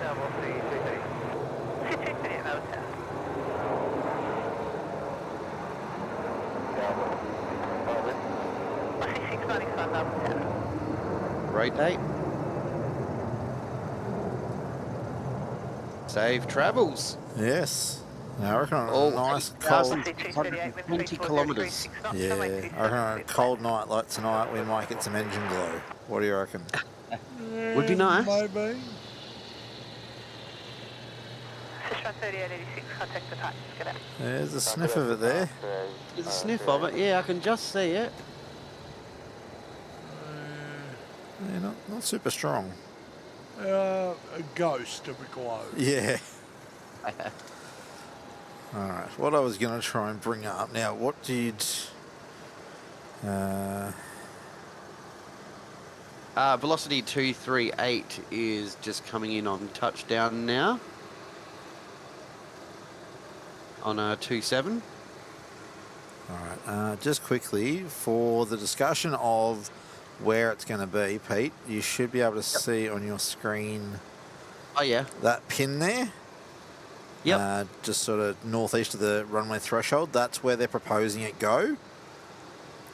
Speaker 6: Now we'll see 230.
Speaker 9: 230, Melbourne Tower.
Speaker 6: Now we'll see
Speaker 9: 695, Melbourne Tower.
Speaker 7: Rotate. Safe travels.
Speaker 1: Yes. Now, I reckon on
Speaker 7: Oh,
Speaker 1: a nice
Speaker 7: 8,000.
Speaker 1: cold...
Speaker 7: 120 kilometres.
Speaker 1: Yeah, I reckon on a cold night like tonight we might get some engine glow. What do you reckon?
Speaker 7: Would be nice.
Speaker 4: Maybe.
Speaker 9: Sichuan 3886, contact departure. Get out.
Speaker 1: There's a sniff of it there.
Speaker 7: There's a sniff of it. Yeah, I can just see it.
Speaker 1: Yeah, not super strong.
Speaker 4: A ghost of a glow.
Speaker 1: Yeah. Alright, what I was going to try and bring up. Now, what did...
Speaker 7: Velocity 238 is just coming in on touchdown now. On a 27.
Speaker 1: Alright, just quickly, for the discussion of where it's going to be, Pete, you should be able to see on your screen
Speaker 7: Oh yeah.
Speaker 1: That pin there.
Speaker 7: Yep.
Speaker 1: Just sort of northeast of the runway threshold. That's where they're proposing it go.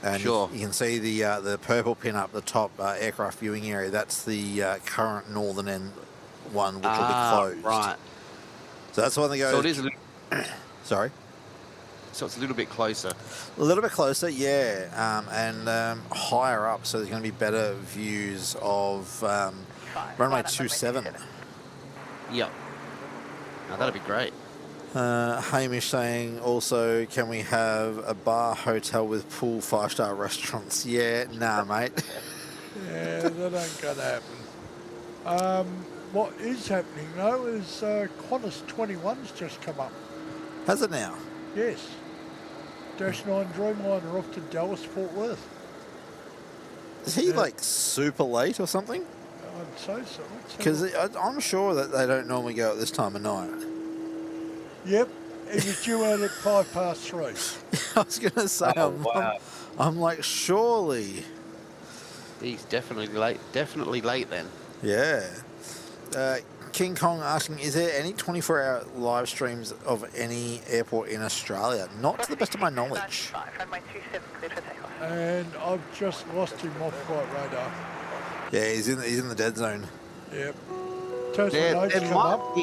Speaker 1: And
Speaker 7: Sure.
Speaker 1: you can see the purple pin up the top, aircraft viewing area. That's the current northern end one, which will be closed.
Speaker 7: Right.
Speaker 1: So that's the one that goes.
Speaker 7: So it is.
Speaker 1: Sorry.
Speaker 7: So it's a little bit closer.
Speaker 1: A little bit closer, yeah, and higher up, so there's going to be better views of runway 27.
Speaker 7: Yep. Now that'd be great.
Speaker 1: Hamish saying also, can we have a bar hotel with pool 5-star restaurants? Yeah, nah, mate.
Speaker 4: Yeah, that ain't gonna happen. What is happening though is Qantas 21's just come up.
Speaker 1: Has it now?
Speaker 4: Yes. Dash 9 Dreamliner off to Dallas, Fort Worth.
Speaker 1: Is he like super late or something?
Speaker 4: I'd say so.
Speaker 1: Because I'm sure that they don't normally go at this time of night.
Speaker 4: Yep, he was due out at 3:05.
Speaker 1: I was going to say, I'm like, surely.
Speaker 7: He's definitely late. Definitely late then.
Speaker 1: Yeah. King Kong asking, is there any 24-hour live streams of any airport in Australia? Not to the best of my knowledge.
Speaker 9: Runway 27 cleared for takeoff.
Speaker 4: And I've just lost him off flight radar.
Speaker 1: Yeah, he's in the dead zone.
Speaker 4: Yep. Tesla notes come up.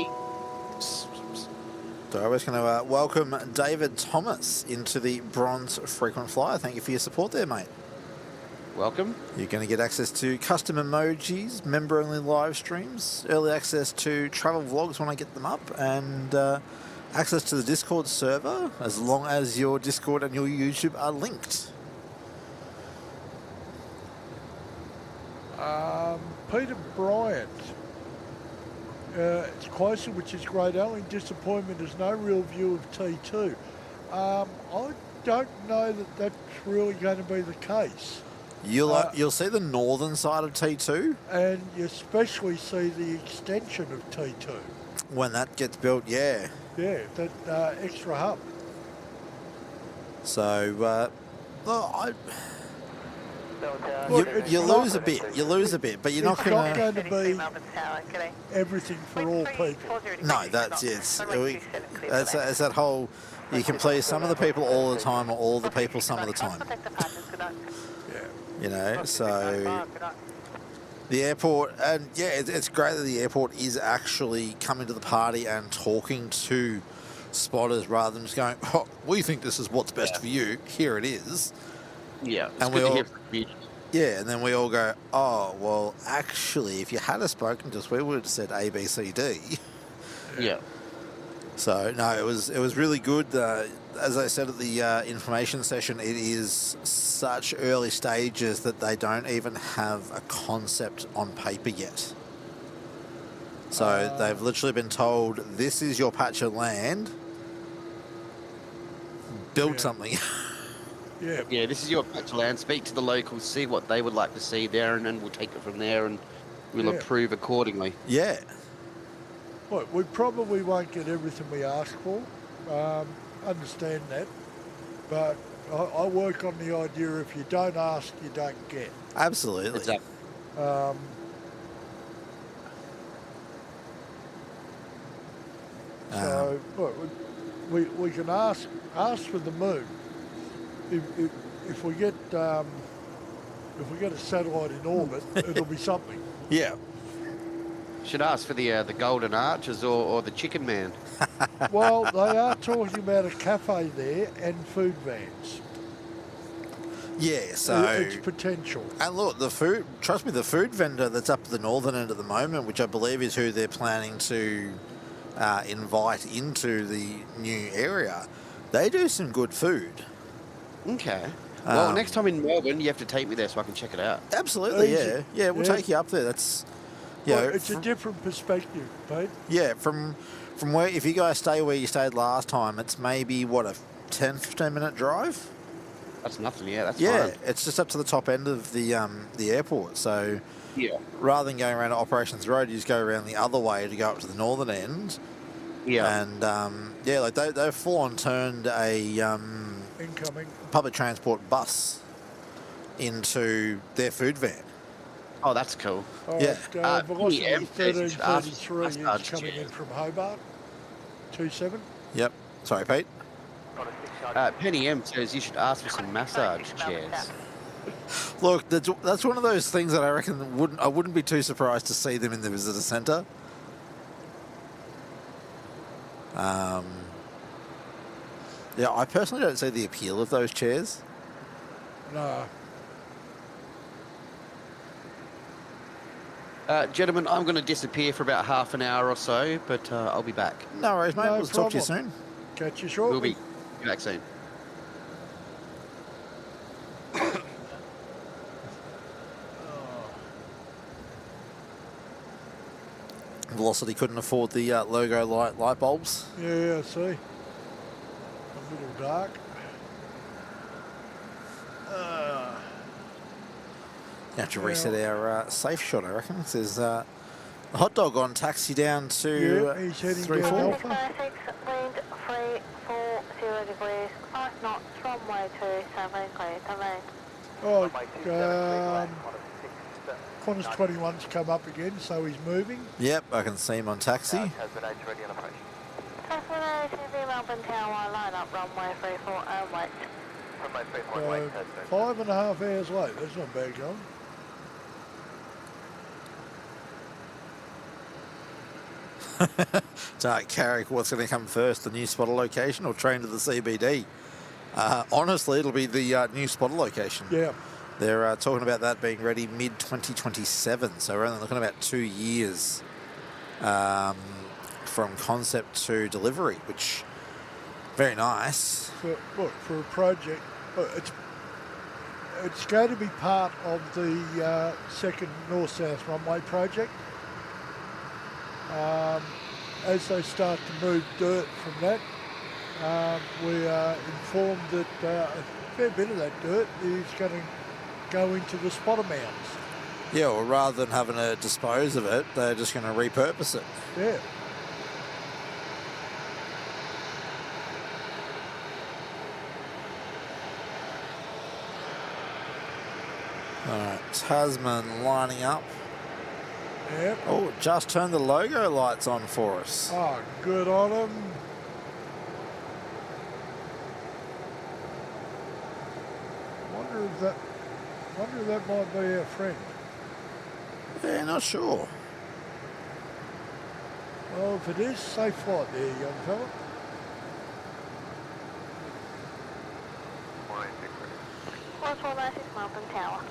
Speaker 1: So I was going to welcome David Thomas into the Bronze Frequent Flyer. Thank you for your support there, mate.
Speaker 7: Welcome.
Speaker 1: You're going to get access to custom emojis, member-only live streams, early access to travel vlogs when I get them up, and access to the Discord server as long as your Discord and your YouTube are linked.
Speaker 4: Peter Bryant. It's closer, which is great. Only disappointment is no real view of T2. I don't know that that's really going to be the case.
Speaker 1: You'll see the northern side of T2.
Speaker 4: And you especially see the extension of T2.
Speaker 1: When that gets built, yeah.
Speaker 4: Yeah, that extra hub.
Speaker 1: So, you lose a bit. You lose a bit, but you're not going to...
Speaker 4: It's not going to be everything for all people.
Speaker 1: No, that's it. It's that whole... You can please some of the people all the time or all the people some of the time. You know, so... The airport, and yeah, it's great that the airport is actually coming to the party and talking to spotters rather than just going, oh, we think this is what's best for you. Here it is.
Speaker 7: Yeah,
Speaker 1: and we all, yeah, and then we all go, oh, well, actually, if you had spoken to us, we would have said A, B, C, D.
Speaker 7: Yeah.
Speaker 1: So no, it was really good. As I said at the information session, it is such early stages that they don't even have a concept on paper yet. So they've literally been told, this is your patch of land. Build something.
Speaker 4: Yeah.
Speaker 7: Yeah, this is your patch of land. Speak to the locals, see what they would like to see there, and then we'll take it from there and we'll approve accordingly.
Speaker 1: Yeah.
Speaker 4: Look, we probably won't get everything we ask for. Understand that. But I work on the idea if you don't ask, you don't get.
Speaker 1: Absolutely.
Speaker 7: Exactly.
Speaker 4: So, look, we can ask for the moon. If we get a satellite in orbit, it'll be something.
Speaker 1: Yeah.
Speaker 7: Should ask for the Golden Arches or the Chicken Man.
Speaker 4: Well, they are talking about a cafe there and food vans.
Speaker 1: Yeah, so...
Speaker 4: It's potential.
Speaker 1: And look, trust me, the food vendor that's up at the northern end at the moment, which I believe is who they're planning to invite into the new area, they do some good food.
Speaker 7: Okay. Well, next time in Melbourne, you have to take me there so I can check it out.
Speaker 1: Absolutely, yeah. Yeah, we'll take you up there. That's...
Speaker 4: Well, it's a different perspective, Pete.
Speaker 1: Yeah, from where, if you guys stay where you stayed last time, it's maybe, what, a 10, 15-minute drive?
Speaker 7: That's nothing, yeah, that's fine.
Speaker 1: It's just up to the top end of the airport. So
Speaker 7: yeah,
Speaker 1: rather than going around to Operations Road, you just go around the other way to go up to the northern end.
Speaker 7: Yeah.
Speaker 1: And, yeah, like they've full-on turned a
Speaker 4: incoming
Speaker 1: public transport bus into their food van.
Speaker 7: Oh, that's cool.
Speaker 4: All
Speaker 1: Yeah.
Speaker 4: right, velocity
Speaker 7: PM says you should ask for
Speaker 4: 1333 is
Speaker 7: massage
Speaker 4: coming in
Speaker 7: chairs.
Speaker 4: from Hobart. 27.
Speaker 1: Yep. Sorry, Pete.
Speaker 7: Penny M says you should ask for some massage chairs.
Speaker 1: Look, that's one of those things that I reckon I wouldn't be too surprised to see them in the visitor centre. Yeah, I personally don't see the appeal of those chairs.
Speaker 4: No.
Speaker 7: Gentlemen, I'm going to disappear for about half an hour or so, but I'll be back.
Speaker 1: No worries, mate.
Speaker 4: No
Speaker 1: We'll talk to you
Speaker 4: problem.
Speaker 1: soon.
Speaker 4: Catch you shortly.
Speaker 7: We'll be back soon.
Speaker 1: Velocity couldn't afford the logo light bulbs.
Speaker 4: Yeah, I see. A little dark.
Speaker 1: You have to reset our safe shot, I reckon. It says hot dog on taxi down to
Speaker 4: Yeah, he's heading
Speaker 1: 3-4.
Speaker 4: down Alpha.
Speaker 9: wind 340 degrees, 5 knots, runway 27, clear to land.
Speaker 4: Oh, Qantas 21's come up again, so he's moving.
Speaker 1: Yep, I can see him on taxi.
Speaker 6: Tasman ready on approach.
Speaker 9: Tasman A350 Melbourne Tower, line up runway 34 and wait.
Speaker 6: Runway 34 wait, Tasman.
Speaker 4: 5.5 hours late. That's not bad going.
Speaker 1: Carrick, what's going to come first, the new spotter location or train to the CBD? Honestly, it'll be the new spotter location.
Speaker 4: Yeah.
Speaker 1: They're talking about that being ready mid-2027, so we're only looking at about 2 years from concept to delivery, which very nice.
Speaker 4: For a project, it's going to be part of the second north-south runway project. As they start to move dirt from that, we are informed that a fair bit of that dirt is going to go into the spotter mounds.
Speaker 1: Yeah, well, rather than having to dispose of it, they're just going to repurpose it.
Speaker 4: Yeah.
Speaker 1: All right, Tasman lining up.
Speaker 4: Yep.
Speaker 1: Oh, just turned the logo lights on for us.
Speaker 4: Oh, good on them. Wonder if that might be our friend.
Speaker 1: Yeah, not sure.
Speaker 4: Well, if it is, safe flight there, young fella.
Speaker 9: What's 196 Melbourne Tower?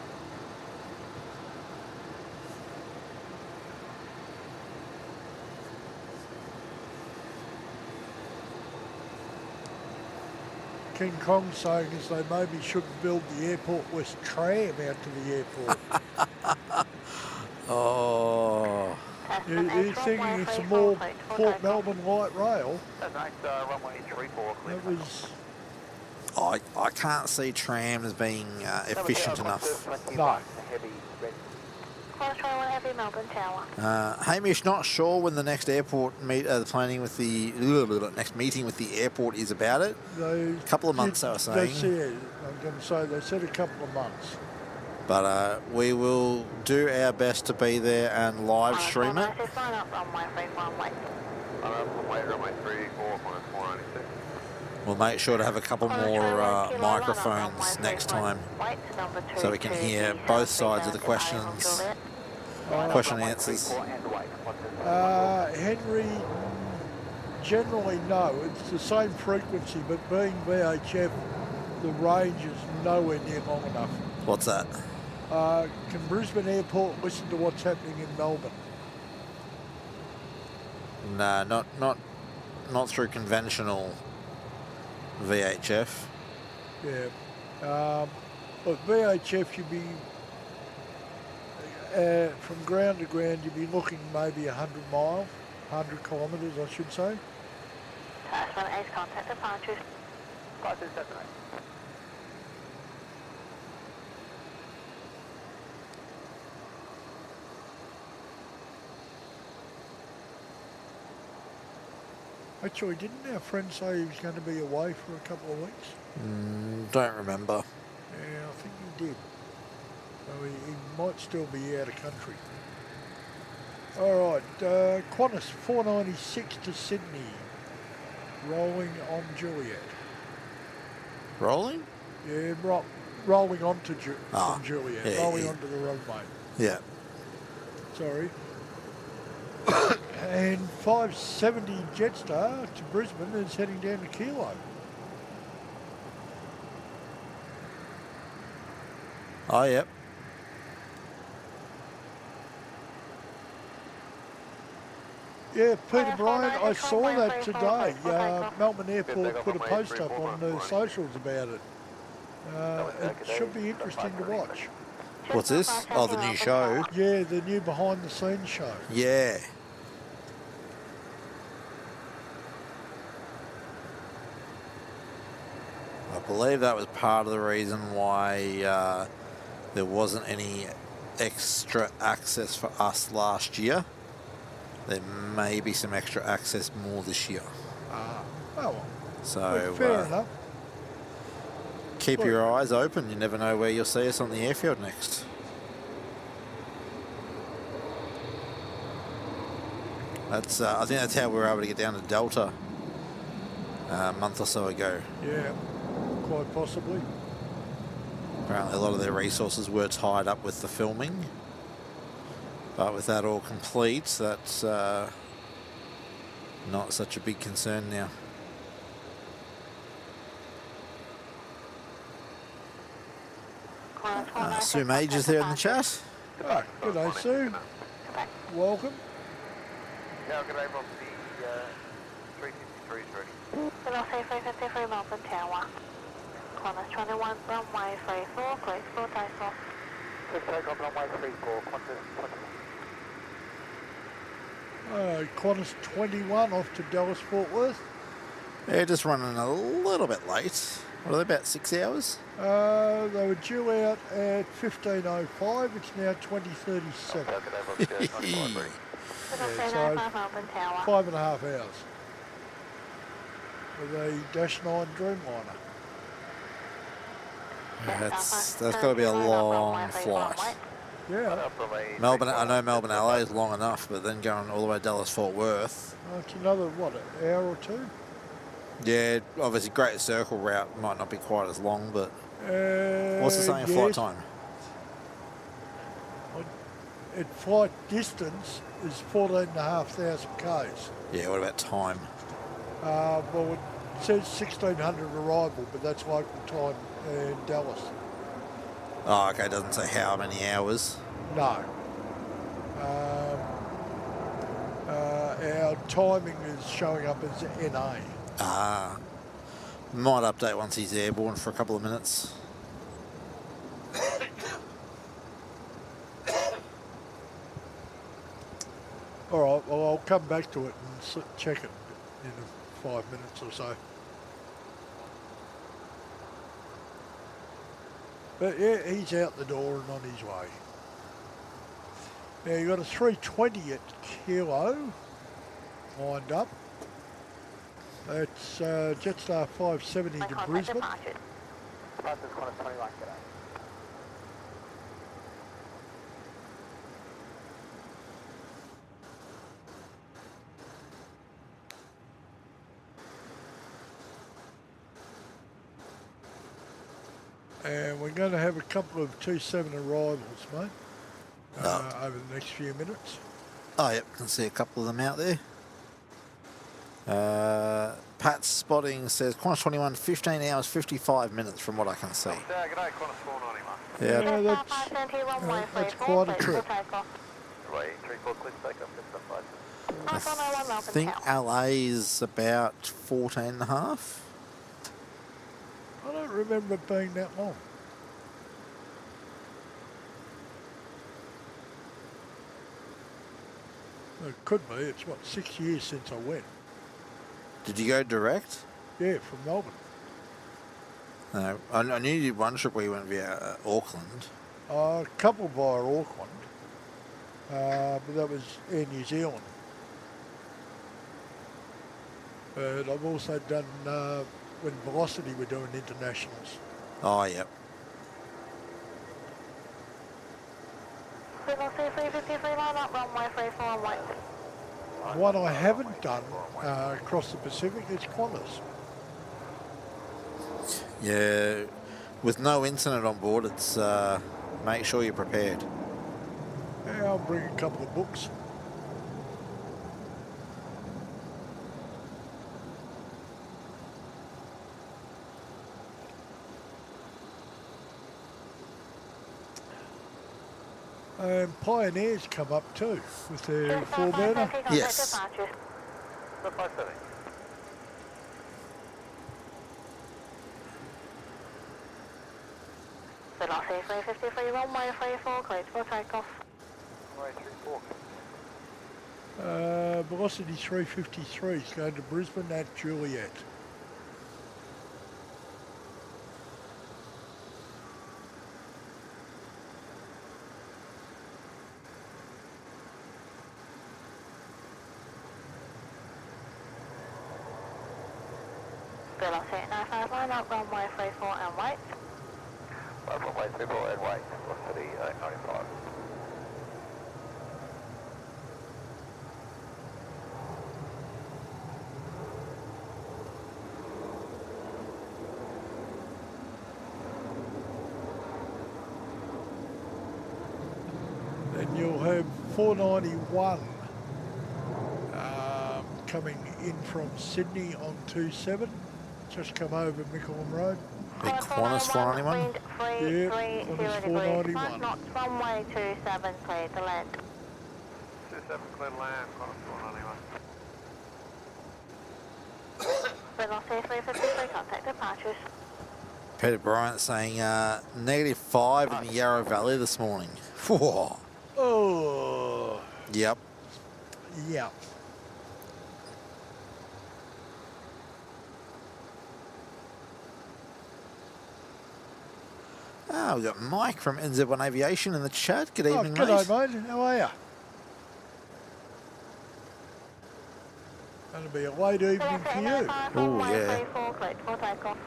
Speaker 4: King Kong saying is they maybe shouldn't build the Airport West tram out to the airport.
Speaker 1: Oh.
Speaker 4: He's thinking it's a more Port Melbourne light rail.
Speaker 6: Tasman, runway 34 clear.
Speaker 4: That was
Speaker 1: I can't see trams being efficient enough.
Speaker 4: no.
Speaker 6: Heavy red.
Speaker 9: Qantas 21 Heavy Melbourne Tower.
Speaker 1: Hamish, not sure when the next airport planning with the next meeting with the airport is about it.
Speaker 4: They
Speaker 1: Couple of months, they were saying.
Speaker 4: I'm going to say they said a couple of months.
Speaker 1: But we will do our best to be there and live stream it.
Speaker 9: Line up runway 31 wait.
Speaker 6: Runway 34, minus 496.
Speaker 1: We'll make sure to have a couple more microphones next time so we can hear both sides of the questions, question and answers.
Speaker 4: Henry, generally no. It's the same frequency, but being VHF, the range is nowhere near long enough.
Speaker 1: What's that?
Speaker 4: Can Brisbane Airport listen to what's happening in Melbourne?
Speaker 1: No, not through conventional VHF.
Speaker 4: Yeah. But VHF, you'd be, from ground to ground, you'd be looking maybe 100 miles, 100 kilometres, I should say.
Speaker 9: Tasman Ace contact departures.
Speaker 6: 5278.
Speaker 4: Actually, didn't our friend say he was going to be away for a couple of weeks?
Speaker 1: Don't remember.
Speaker 4: Yeah, I think he did. he might still be out of country. All right, Qantas 496 to Sydney, rolling on Juliet.
Speaker 1: Rolling?
Speaker 4: Yeah, rolling onto from Juliet,
Speaker 1: yeah,
Speaker 4: rolling
Speaker 1: yeah.
Speaker 4: onto the runway.
Speaker 1: Yeah.
Speaker 4: Sorry. And 570 Jetstar to Brisbane is heading down to Kilo.
Speaker 1: Oh, yep.
Speaker 4: Yeah, Peter Bryant, I saw that today. Melbourne Airport put a post up on the socials about it. It should be interesting to watch.
Speaker 1: What's this? Oh, the new show.
Speaker 4: Yeah, the new behind the scenes show.
Speaker 1: Yeah. I believe that was part of the reason why there wasn't any extra access for us last year. There may be some extra access more this year.
Speaker 4: Oh well.
Speaker 1: So
Speaker 4: fair enough.
Speaker 1: Keep your eyes open. You never know where you'll see us on the airfield next. That's I think that's how we were able to get down to Delta a month or so ago.
Speaker 4: Yeah, quite possibly.
Speaker 1: Apparently a lot of their resources were tied up with the filming. But with that all complete, that's not such a big concern now. Sue Major's there in the chat.
Speaker 4: Oh, good day, Sue. Welcome.
Speaker 8: Yeah, good day, Bob. The 353 is ready.
Speaker 9: Velocity 353 Melbourne Tower. Qantas 21, runway 34, clear for takeoff.
Speaker 8: Let's take off runway 34, Qantas 21.
Speaker 4: Qantas 21 off to Dallas Fort Worth.
Speaker 1: Yeah, just running a little bit late. What are they, about 6 hours?
Speaker 4: They were due out at 15:05. It's now 20:37. Yeah, so 5.5 hours with a Dash 9 Dreamliner.
Speaker 1: That's got to be a long flight.
Speaker 4: Yeah.
Speaker 1: Melbourne, I know Melbourne LA is long enough, but then going all the way to Dallas Fort Worth.
Speaker 4: It's another, what, an hour or two?
Speaker 1: Yeah, obviously Great Circle route might not be quite as long, but what's the saying
Speaker 4: yes.
Speaker 1: flight time?
Speaker 4: At flight distance is 14,500 k's.
Speaker 1: Yeah, what about time?
Speaker 4: Well, it says 1600 arrival, but that's local time in Dallas.
Speaker 1: Oh, okay, it doesn't say how many hours.
Speaker 4: No. Our timing is showing up as NA.
Speaker 1: Ah. Might update once he's airborne for a couple of minutes.
Speaker 4: All right, well, I'll come back to it and check it in 5 minutes or so. But yeah, he's out the door and on his way. Now you've got a 320 at Kilo lined up. That's Jetstar 570 to Brisbane.
Speaker 8: Qantas 21, g'day.
Speaker 4: And we're going to have a couple of 27 arrivals, mate, over the next few minutes.
Speaker 1: Oh, yep, can see a couple of them out there. Pat's spotting says Qantas 21, 15 hours, 55 minutes from what I can see.
Speaker 8: G'day, Qantas 491.
Speaker 1: Yeah,
Speaker 4: that's quite a trip.
Speaker 8: Right, 34 clear takeoff, good stuff,
Speaker 1: I think LA is about 14 and a half.
Speaker 4: I don't remember it being that long. It could be. It's, what, 6 years since I went.
Speaker 1: Did you go direct?
Speaker 4: Yeah, from Melbourne.
Speaker 1: No, I knew you did one trip where you went via Auckland.
Speaker 4: A couple via Auckland, but that was Air New Zealand. But I've also done when Velocity were doing internationals.
Speaker 1: Oh, yep.
Speaker 9: Velocity 353, line up, runway 34 and wait.
Speaker 4: What I haven't done across the Pacific is Qantas.
Speaker 1: Yeah, with no internet on board, it's make sure you're prepared.
Speaker 4: Yeah, I'll bring a couple of books. And Pioneers come up too with their four-burner.
Speaker 1: Yes.
Speaker 9: Velocity 353, runway 34, cleared for takeoff.
Speaker 8: Runway 34.
Speaker 4: Velocity 353 is going to Brisbane at Juliet.
Speaker 9: Velocity 95, line up, runway 34 and wait.
Speaker 8: Runway 34 and wait. Velocity 895.
Speaker 4: Then you'll have 491 coming in from Sydney on 27. Just come over Mickleham Road.
Speaker 1: Big Qantas flying anyone?
Speaker 9: Wind 330
Speaker 4: Qantas
Speaker 9: degrees,
Speaker 4: 491.
Speaker 9: 5 knots, runway 27, cleared to land.
Speaker 8: 27 clear land, Qantas 491.
Speaker 9: Velocity 353, contact departures.
Speaker 1: Peter Bryant saying -5 in the Yarra Valley this morning. Whoa.
Speaker 4: Oh,
Speaker 1: Yep.
Speaker 4: yeah.
Speaker 1: Ah, we've got Mike from NZ1 Aviation in the chat. Good
Speaker 4: Oh,
Speaker 1: evening,
Speaker 4: g'day,
Speaker 1: mate.
Speaker 4: mate. How are you? Going to be a late evening for you.
Speaker 1: Oh, yeah.
Speaker 9: 34, cleared for takeoff.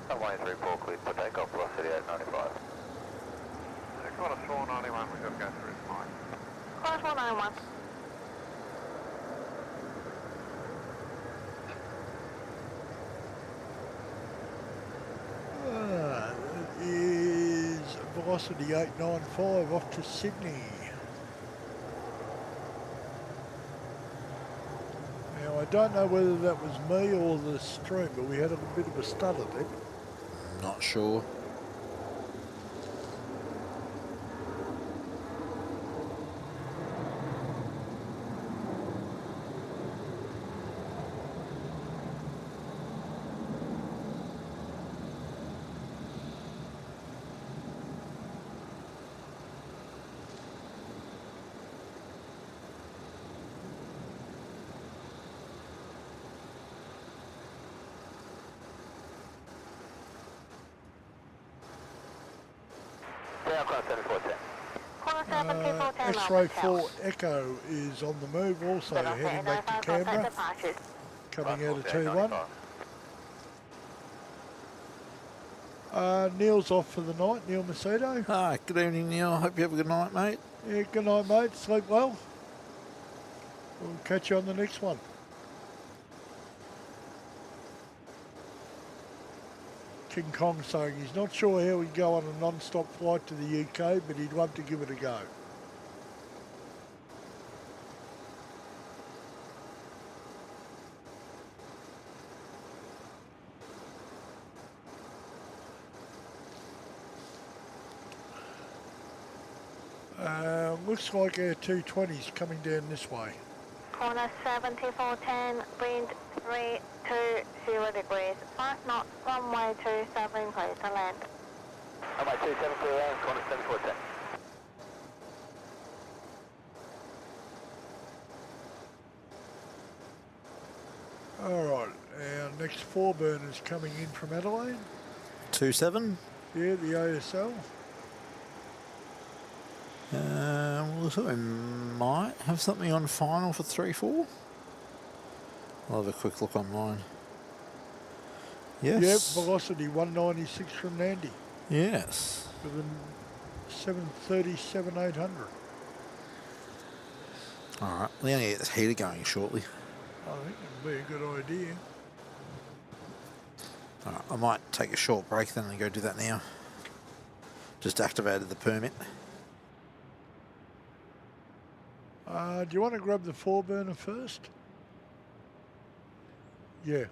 Speaker 8: Runway 34 cleared for takeoff. Velocity 895. Qantas 491, we've got to go through it, Mike.
Speaker 9: Qantas 191.
Speaker 4: It is Velocity 895 off to Sydney. Now, I don't know whether that was me or the stream, but we had a bit of a stutter then.
Speaker 1: Not sure.
Speaker 8: Yeah, Qantas 7410.
Speaker 9: Qantas 7410,
Speaker 4: X-Ray 4 Echo is on the move, also heading back to Canberra,
Speaker 9: departures.
Speaker 4: coming out of T1. Neil's off for the night, Neil Macedo.
Speaker 1: Ah, good evening, Neil. Hope you have a good night, mate.
Speaker 4: Yeah, good night, mate. Sleep well. We'll catch you on the next one. King Kong saying he's not sure how he'd go on a non-stop flight to the UK, but he'd love to give it a go. Looks like our 220's coming down this way.
Speaker 9: Qantas 7410, wind 320 degrees, 5 knots, runway 27, cleared to land.
Speaker 8: Runway 27 clear land, Qantas 7410.
Speaker 4: Alright, our next four burners coming in from Adelaide.
Speaker 1: 27.
Speaker 4: Yeah, the ASL.
Speaker 1: Looks like we might have something on final for 3-4. I'll have a quick look online. Yes.
Speaker 4: Yep, velocity 196 from Nandi.
Speaker 1: Yes.
Speaker 4: With a 737-800.
Speaker 1: All right, we're going to get this heater going shortly.
Speaker 4: I think it'd be a good idea.
Speaker 1: All right, I might take a short break then and go do that now. Just activated the permit.
Speaker 4: Do you want to grab the 4-burner first? Yeah.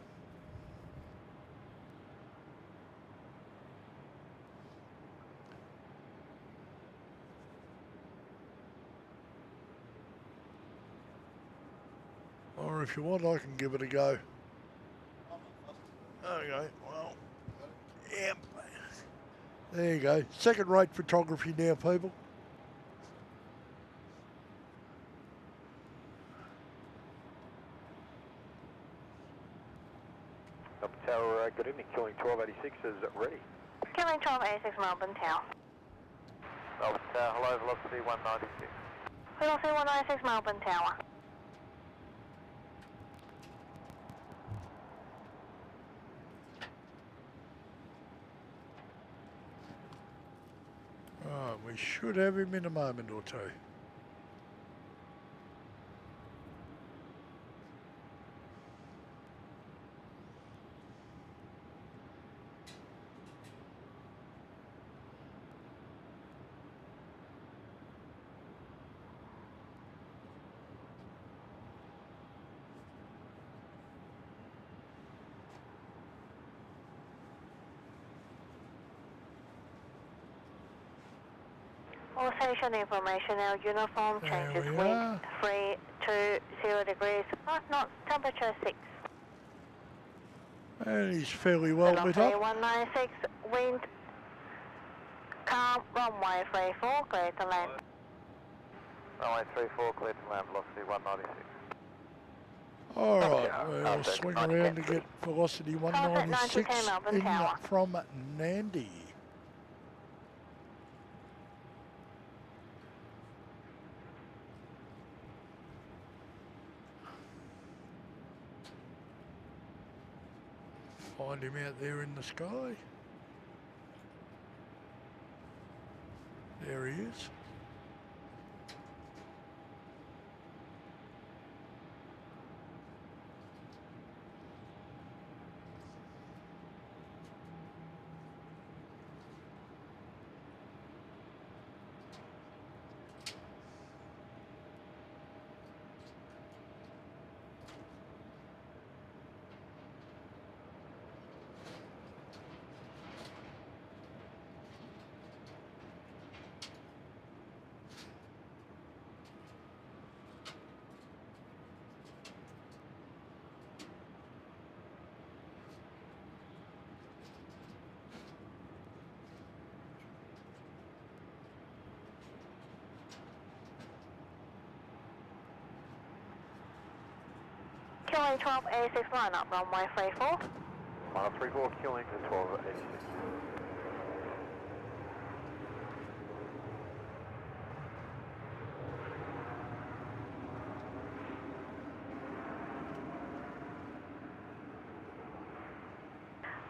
Speaker 4: Or if you want, I can give it a go. Okay, well, yep. There you go. Second-rate photography now, people.
Speaker 8: Tower, good evening. Killing 1286 is ready.
Speaker 9: Killing 1286 Melbourne Tower.
Speaker 8: Melbourne Tower, hello, velocity 196.
Speaker 9: Velocity 196 Melbourne Tower.
Speaker 4: Oh, we should have him in a moment or two.
Speaker 9: All station information, our uniform
Speaker 4: There
Speaker 9: changes.
Speaker 4: we
Speaker 9: Wind
Speaker 4: are.
Speaker 9: 320 degrees, 5 knots, temperature 6.
Speaker 4: And he's fairly well lit
Speaker 9: Velocity
Speaker 4: up.
Speaker 9: 196, wind calm, runway 34, clear to land.
Speaker 8: Runway 34, clear to land, velocity 196.
Speaker 4: All right,
Speaker 8: Yeah,
Speaker 4: we'll
Speaker 8: perfect.
Speaker 4: swing
Speaker 8: 90
Speaker 4: around to
Speaker 8: feet.
Speaker 4: get velocity
Speaker 9: Perfect,
Speaker 4: 196
Speaker 9: 90 Melbourne
Speaker 4: in
Speaker 9: Tower.
Speaker 4: from Nandi. Find him out there in the sky. There he is.
Speaker 9: Killing 1286 line up, runway 34.
Speaker 8: 134, killing to 1286.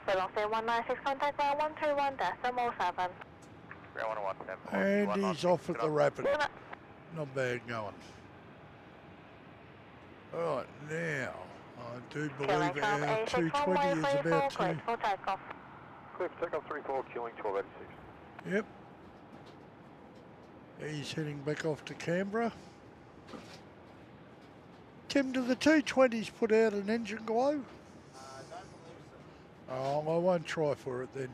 Speaker 9: Velocity 196, contact ground 121.7.
Speaker 8: Ground 117.
Speaker 4: And he's off at the rapid.
Speaker 9: Unit.
Speaker 4: Not bad going. Right, now, I do believe
Speaker 9: Killing
Speaker 4: our
Speaker 9: 1286,
Speaker 4: 220
Speaker 9: runway
Speaker 4: is
Speaker 9: 34,
Speaker 4: about
Speaker 9: clear
Speaker 4: to...
Speaker 9: for takeoff.
Speaker 8: Clear for takeoff 34, killing 1286.
Speaker 4: Yep. He's heading back off to Canberra. Tim, do the 220s put out an engine glow? Oh, I won't try for it then.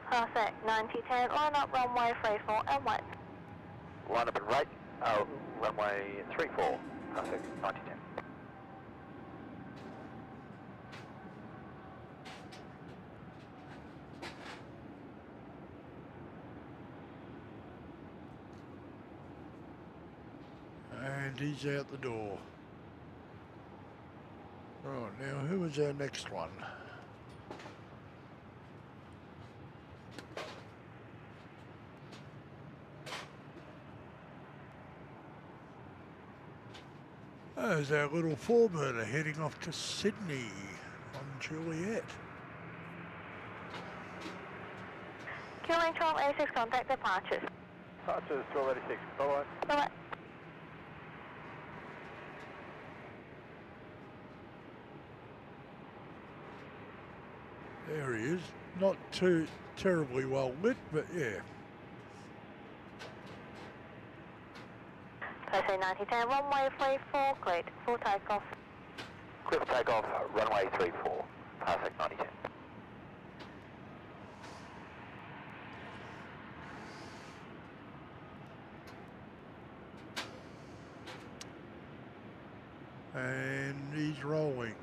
Speaker 9: Perfect, 9010, line up runway 34 and wet.
Speaker 8: Line up and right. Runway 34. Perfect. 9010.
Speaker 4: And he's out the door. Right, now who is our next one? There's our little four-burner heading off to Sydney on Juliet.
Speaker 9: QA 1286, contact departures.
Speaker 8: Departures 1286. Bye-bye.
Speaker 9: Bye-bye.
Speaker 4: There he is. Not too terribly well lit, but yeah.
Speaker 9: Person 9010, runway 34, cleared for takeoff.
Speaker 8: Clear for takeoff, runway 34, parsec 9010.
Speaker 4: And he's rolling.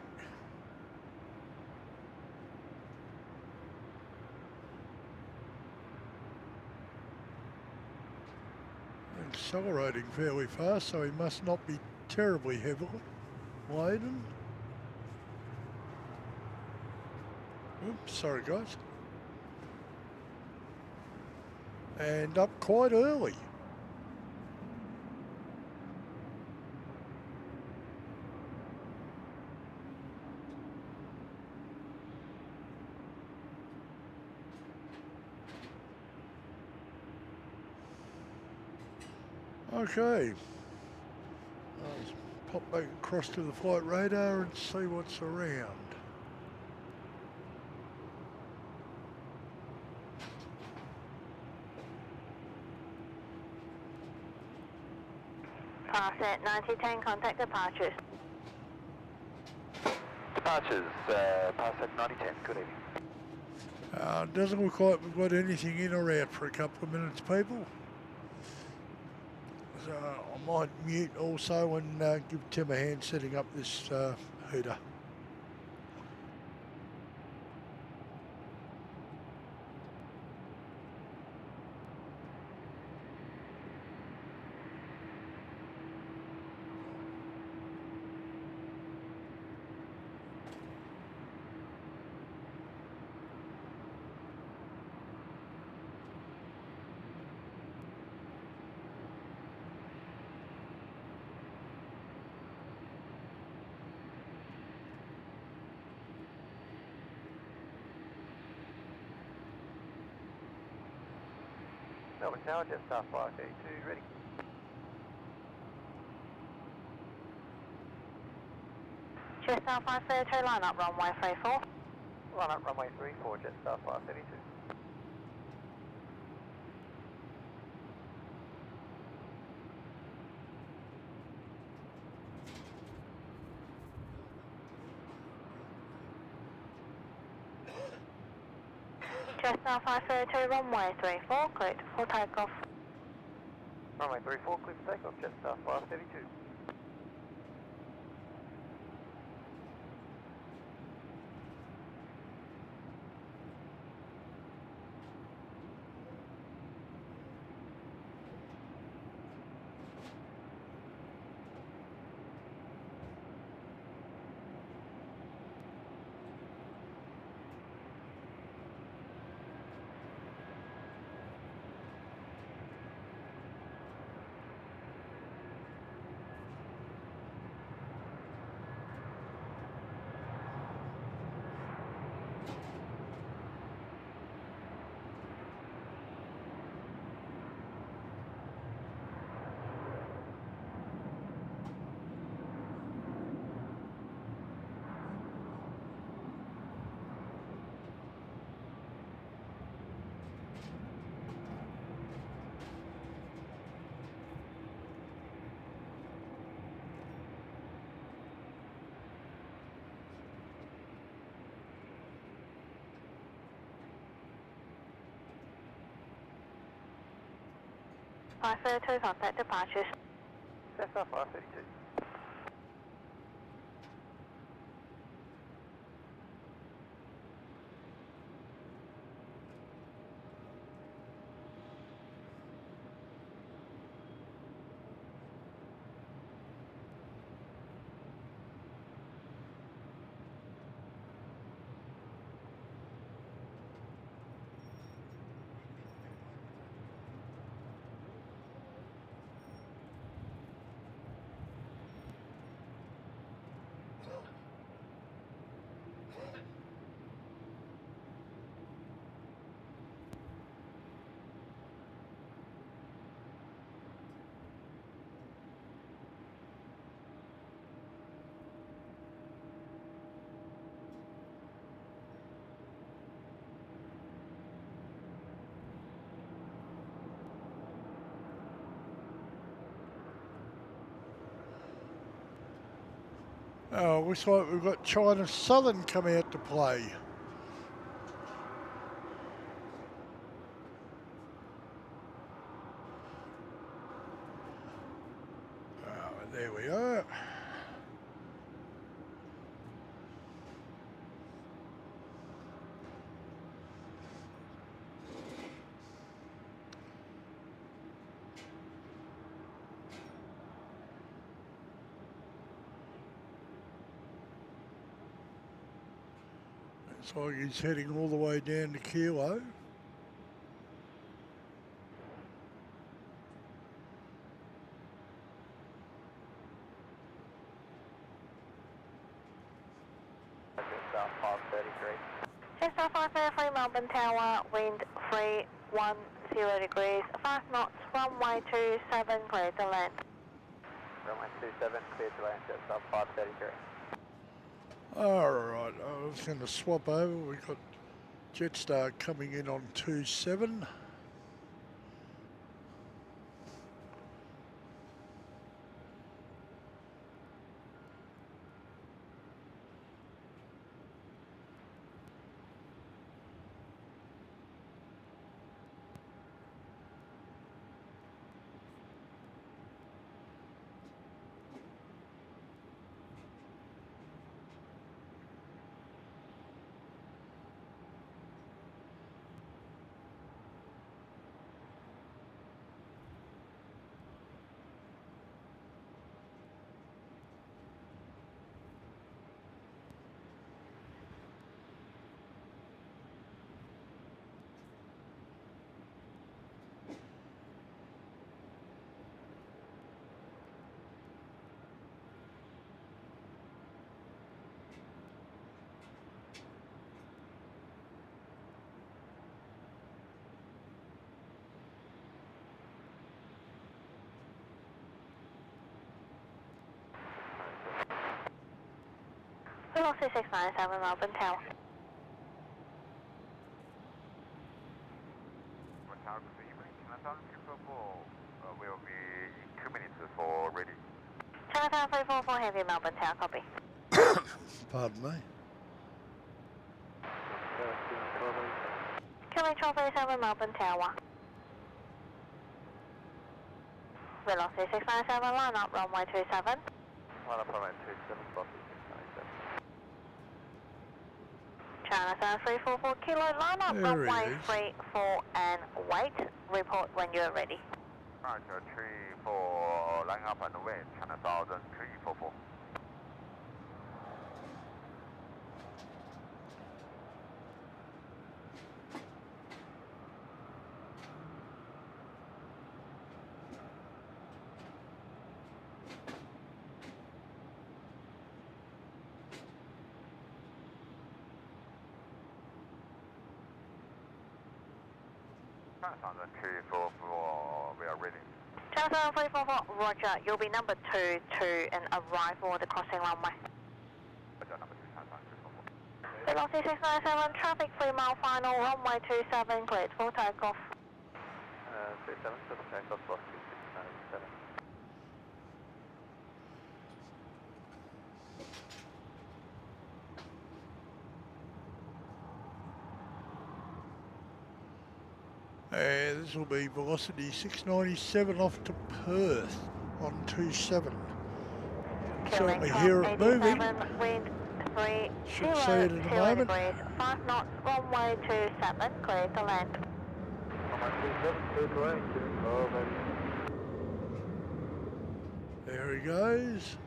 Speaker 4: Accelerating fairly fast, so he must not be terribly heavily laden. Oops, sorry guys. And up quite early. Okay, let's pop back across to the flight radar and see what's around.
Speaker 9: Parsec 9010, contact departures.
Speaker 8: Departures, parsec 9010, good evening.
Speaker 4: Doesn't look like we've got anything in or out for a couple of minutes, people. So I might mute also and give Tim a hand setting up this heater.
Speaker 8: Melbourne Tower, Jetstar 532, ready.
Speaker 9: Jetstar 532, line up runway 34.
Speaker 8: Line up runway 34, Jetstar 532.
Speaker 9: Jetstar 532, runway 34, cleared for takeoff.
Speaker 8: Runway 34, clear for takeoff, Jetstar 532.
Speaker 9: Five 532, contact departures.
Speaker 8: Jetstar 532.
Speaker 4: Oh, looks like we've got China Southern come out to play. Oh, there we are. Looks like he's heading all the way down to Kilo.
Speaker 8: South 533.
Speaker 9: Chester 533 Melbourne Tower, wind 310 degrees, 5 knots, runway 27, clear to land.
Speaker 8: Runway 27, clear to land, jet sub 533.
Speaker 4: Alright, I was going to swap over. We've got Jetstar coming in on 27.
Speaker 9: Velocity 697 Melbourne Tower.
Speaker 8: Tower, good evening. China 344 will be in 2 minutes for ready.
Speaker 9: China 344 Heavy Melbourne Tower, copy.
Speaker 4: Pardon me.
Speaker 9: Kilo 1237 Melbourne Tower. Velocity 697, line up runway 27.
Speaker 8: Line up runway 27, velocity 697.
Speaker 9: China 344 Kilo, line up
Speaker 4: There
Speaker 9: runway
Speaker 4: it is.
Speaker 9: 34 and wait. Report when you're ready.
Speaker 8: Roger, 34, line up and wait. China Southern 344. China Southern 344, we are ready.
Speaker 9: China 344, roger. You'll be number 2 to an arrival at the crossing runway.
Speaker 8: Roger, number 2, China Southern 344.
Speaker 9: Velocity 697, traffic 3 mile final, runway 27, cleared for takeoff.
Speaker 8: 37, double takeoff, velocity 697.
Speaker 4: This will be velocity 697 off to Perth on 27. Certainly hear it moving.
Speaker 9: Wind 3
Speaker 4: Should see it in a moment.
Speaker 9: degrees, 5 knots, runway 27, clear to land.
Speaker 4: There he goes.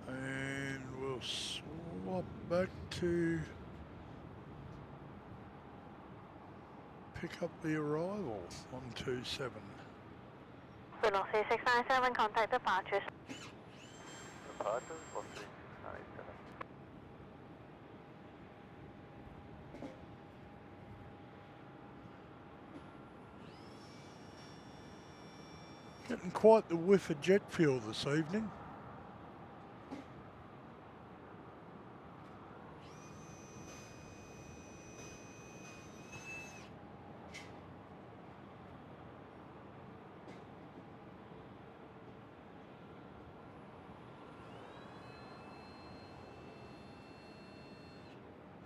Speaker 4: And we'll swap back to pick up the arrival on 27.
Speaker 9: Velocity 697, contact departures.
Speaker 8: Departures, velocity 697.
Speaker 4: getting quite the whiff of jet fuel this evening.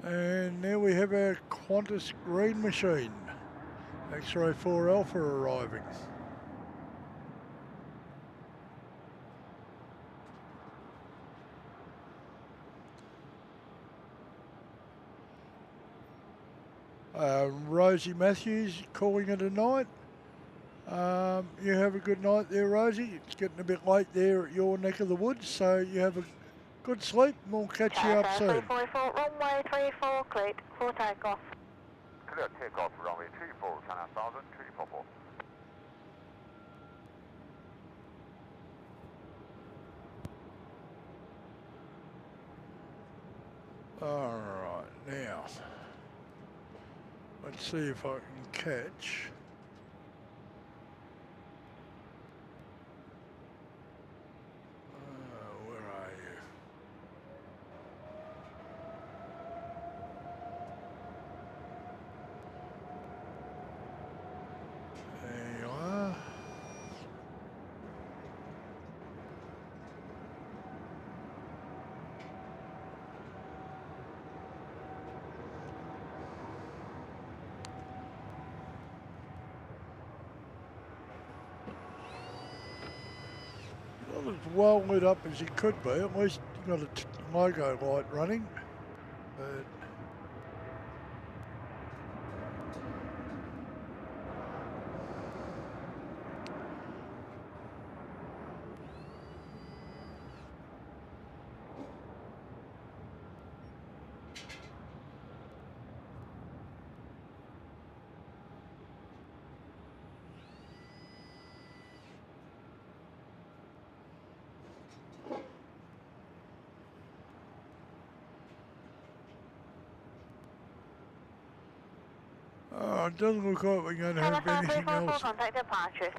Speaker 4: And now we have our Qantas green machine, X-ray 4 Alpha arriving. Rosie Matthews calling it a night. You have a good night there, Rosie. It's getting a bit late there at your neck of the woods, so you have a good sleep and we'll catch you up soon.
Speaker 9: 344, runway 34, cleared for takeoff.
Speaker 8: Clear takeoff, runway 34, China 1000, 344.
Speaker 4: Alright, now, let's see if I can catch. Where are you? There you are. Not as well lit up as it could be. At least you got a logo light running. But it doesn't look like we're going to have anything else
Speaker 9: Contact departure.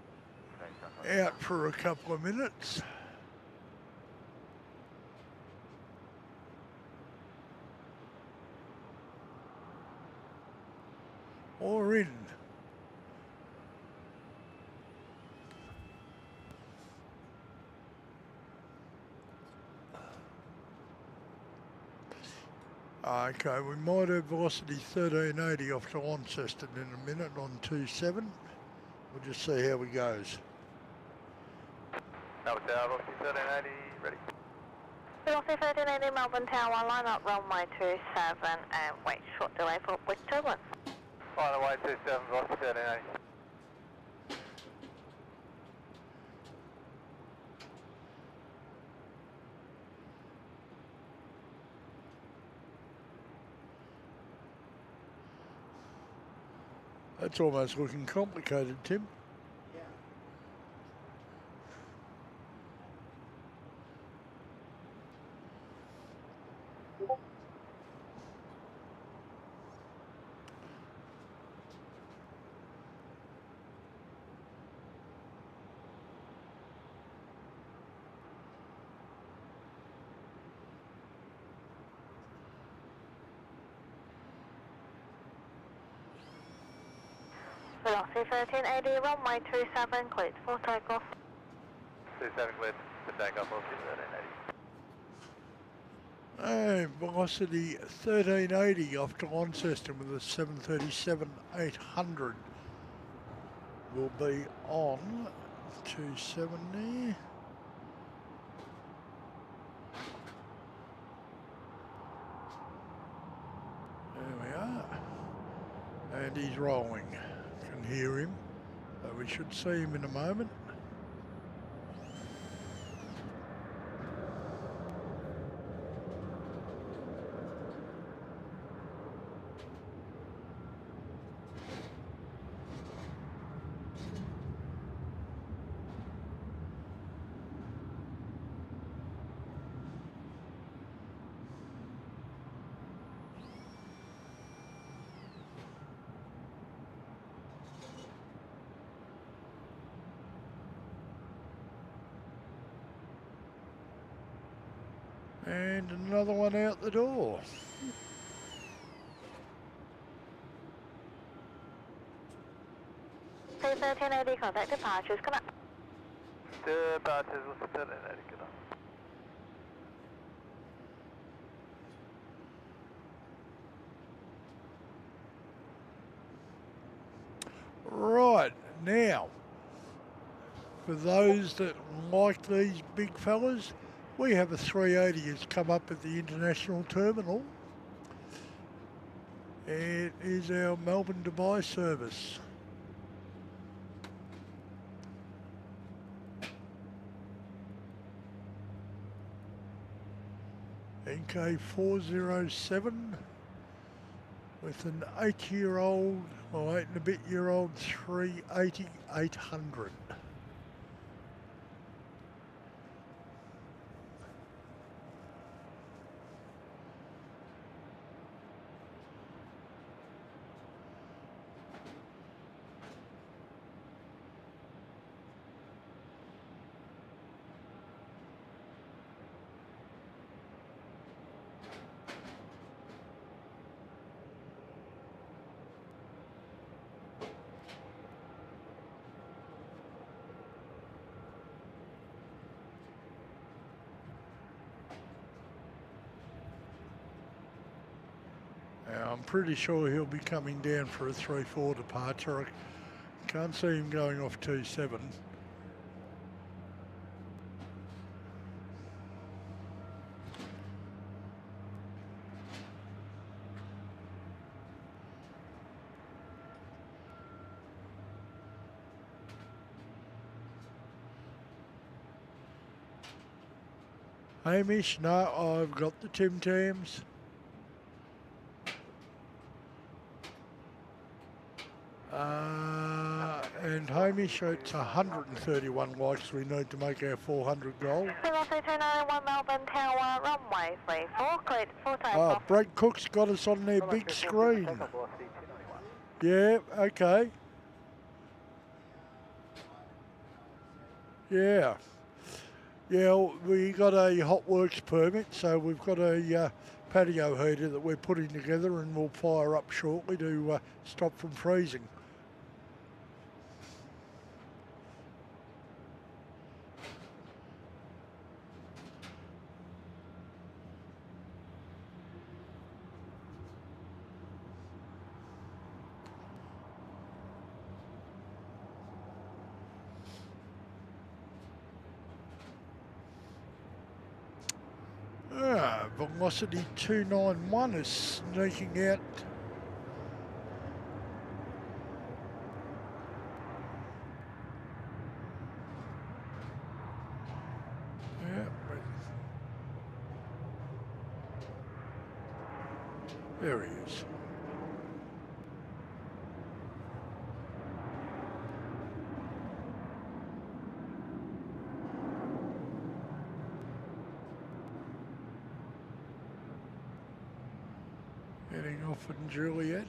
Speaker 4: out for a couple of minutes. Or in. Okay, we might have velocity 1380 off to Launceston in a minute on 27. We'll just see how it goes.
Speaker 8: Melbourne Tower, velocity 1380, ready.
Speaker 9: Velocity 1380 Melbourne Tower, line up runway 27 and wait short delay for upwind turbulence.
Speaker 8: Final way 27, velocity 1380.
Speaker 4: That's almost looking complicated, Tim.
Speaker 9: Velocity 1380 runway 27 cleared for takeoff.
Speaker 8: 27 cleared for takeoff, velocity 1380.
Speaker 4: And velocity 1380 off to Launceston with a 737-800 will be on 270. There we are. And he's rolling. Can hear him. So we should see him in a moment. And another one out the door.
Speaker 9: C1380, contact departures, come up.
Speaker 8: Departures was 1380, good on.
Speaker 4: Right, now, for those that like these big fellas, we have a 380 that's come up at the international terminal. It is our Melbourne Dubai service. NK407 with an 8-year-old, or 8-and-a-bit-year-old 380-800. I'm pretty sure he'll be coming down for a 3-4 departure. I can't see him going off 2-7. Hamish, no, I've got the Tim Tams. And Hamish, it's 131 likes we need to make our 400 goal.
Speaker 9: 0329 Melbourne Tower, runway 34, cleared for takeoff.
Speaker 4: Oh, Brad Cook's got us on their big screen. Yeah, okay. Yeah. Yeah, we got a hot works permit, so we've got a patio heater that we're putting together and we'll fire up shortly to stop from freezing. Velocity 291 is sneaking out. Yeah. There he is. Heading off in Juliet.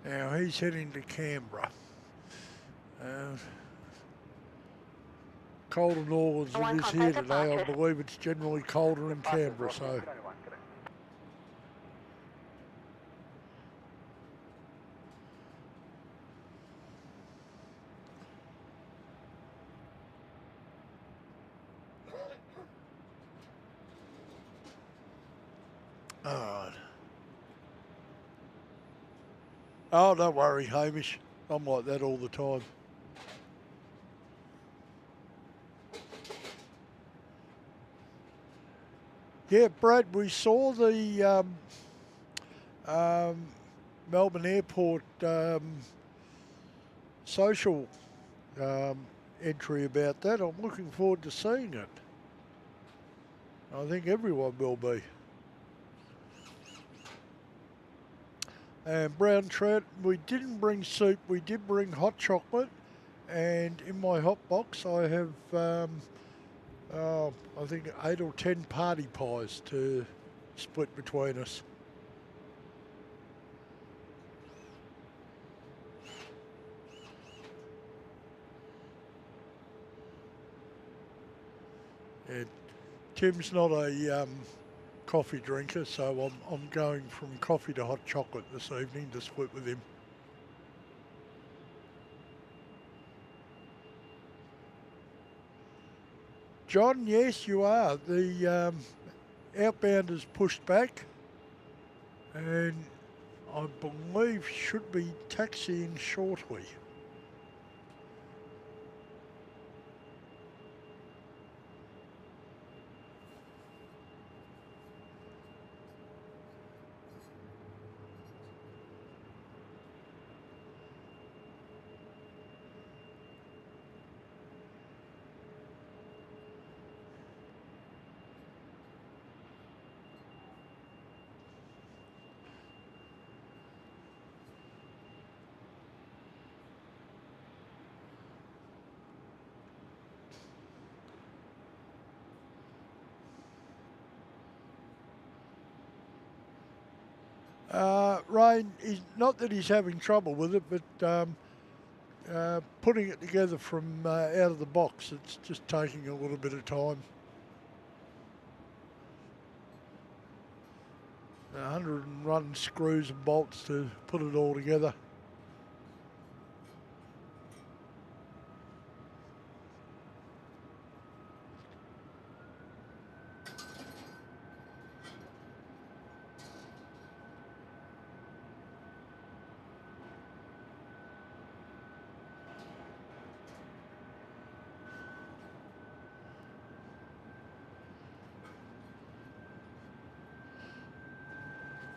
Speaker 4: Now he's heading to Canberra. Cold and all as it is here today. I believe it's generally colder in Canberra, so. Alright. Oh, don't worry, Hamish. I'm like that all the time. Yeah, Brad, we saw the Melbourne Airport social entry about that. I'm looking forward to seeing it. I think everyone will be. And brown trout, we didn't bring soup, we did bring hot chocolate, and in my hot box I have I think 8 or 10 party pies to split between us. Yeah, Tim's not a coffee drinker, so I'm going from coffee to hot chocolate this evening to split with him. John, yes, you are. The outbound is pushed back, and I believe should be taxiing shortly. Rain, not that he's having trouble with it, but putting it together from out of the box, it's just taking a little bit of time. 101 screws and bolts to put it all together.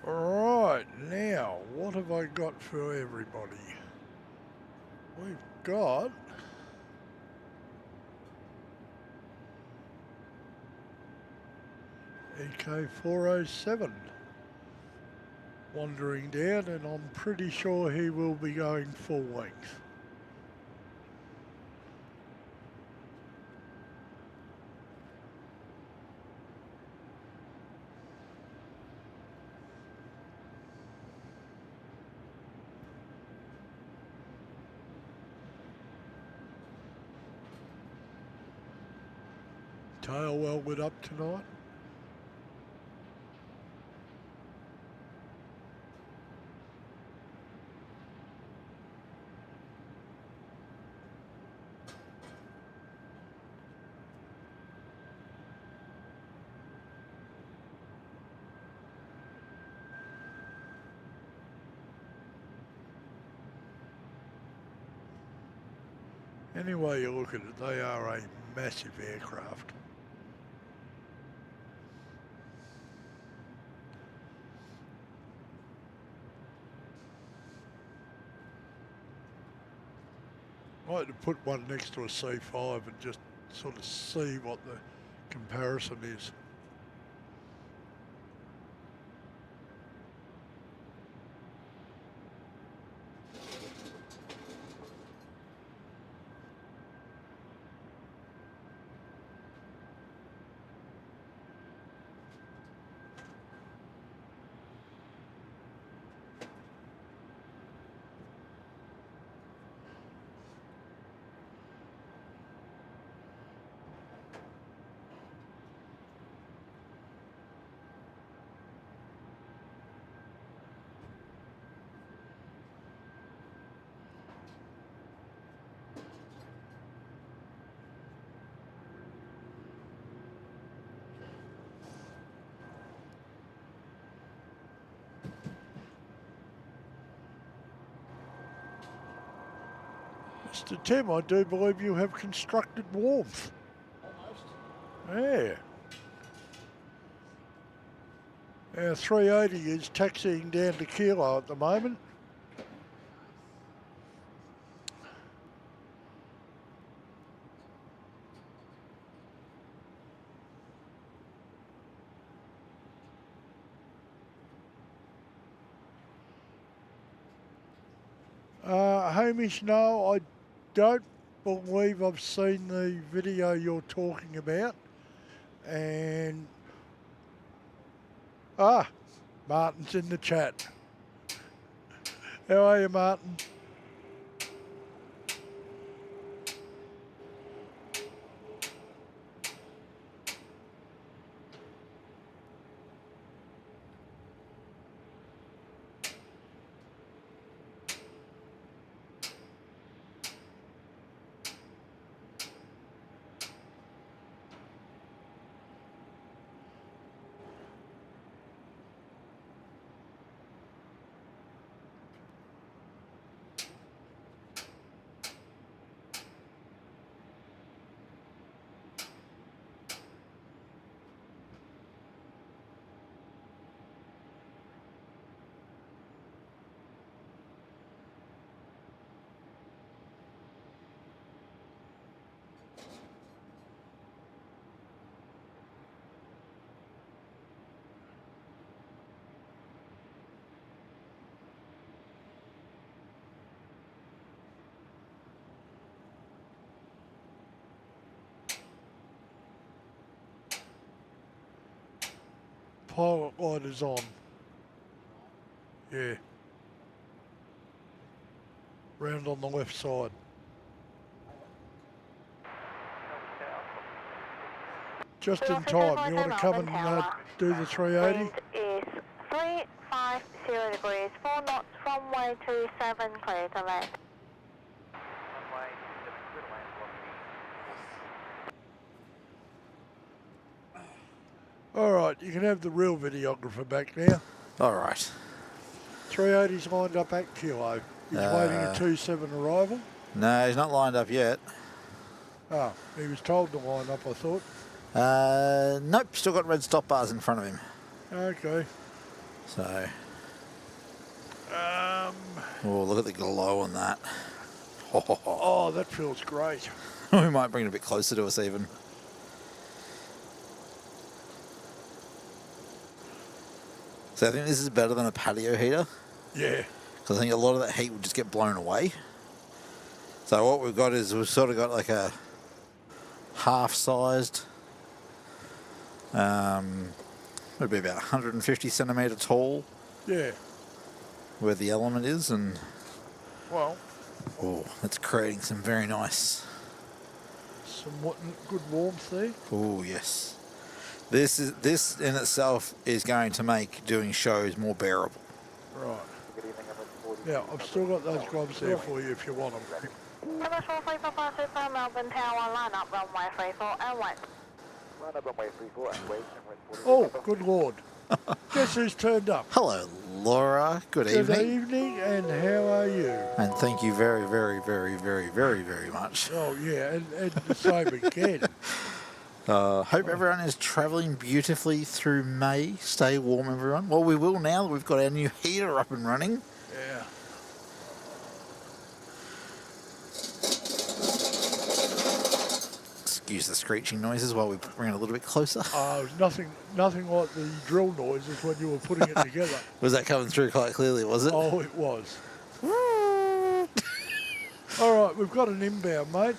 Speaker 4: Right, now, what have I got for everybody? We've got EK407 wandering down, and I'm pretty sure he will be going full length. Tail welded up tonight. Any way you look at it, they are a massive aircraft. I like to put one next to a C5 and just sort of see what the comparison is. Mr. Tim, I do believe you have constructed warmth. Almost. Yeah. Our 380 is taxiing down to Kilo at the moment. Hamish, no, I don't believe I've seen the video you're talking about, and Ah, Martin's in the chat. How are you, Martin? Pilot light is on. Yeah. Round on the left side. Just in time. You want to come and do the 380?
Speaker 9: Wind is 350 degrees, 4 knots, runway 27, clear to land.
Speaker 8: Runway 27, clear to land, velocity.
Speaker 4: All right, you can have the real videographer back now.
Speaker 1: All right.
Speaker 4: 380's lined up at Kilo. He's waiting a 27 arrival.
Speaker 1: No, he's not lined up yet.
Speaker 4: Oh, he was told to line up, I thought.
Speaker 1: Nope, still got red stop bars in front of him.
Speaker 4: Okay.
Speaker 1: So. Oh, look at the glow on that.
Speaker 4: Oh, that feels great.
Speaker 1: We might bring it a bit closer to us even. So I think this is better than a patio heater.
Speaker 4: Yeah.
Speaker 1: Because I think a lot of that heat would just get blown away. So what we've got is we've sort of got like a half-sized, would be about 150 centimetre tall.
Speaker 4: Yeah.
Speaker 1: Where the element is, and
Speaker 4: well,
Speaker 1: oh, that's creating some very nice,
Speaker 4: somewhat good warmth there.
Speaker 1: Oh yes, this in itself is going to make doing shows more bearable.
Speaker 4: Right. Yeah, I've still got those gloves there for you if you want them.
Speaker 9: Melbourne Tower, line up runway 34 and wait.
Speaker 8: Line up runway 34 and wait.
Speaker 4: Oh, good Lord. Guess who's turned up?
Speaker 1: Hello, Laura. Good evening.
Speaker 4: Good evening, and how are you?
Speaker 1: And thank you very, very, very, very, very, very much.
Speaker 4: Oh, yeah, and the same again.
Speaker 1: Hope everyone is travelling beautifully through May. Stay warm, everyone. Well, we will now that we've got our new heater up and running.
Speaker 4: Yeah.
Speaker 1: Excuse the screeching noises while we bring it a little bit closer.
Speaker 4: Nothing like the drill noises when you were putting it together.
Speaker 1: Was that coming through quite clearly, was it?
Speaker 4: Oh, it was. All right, we've got an inbound, mate,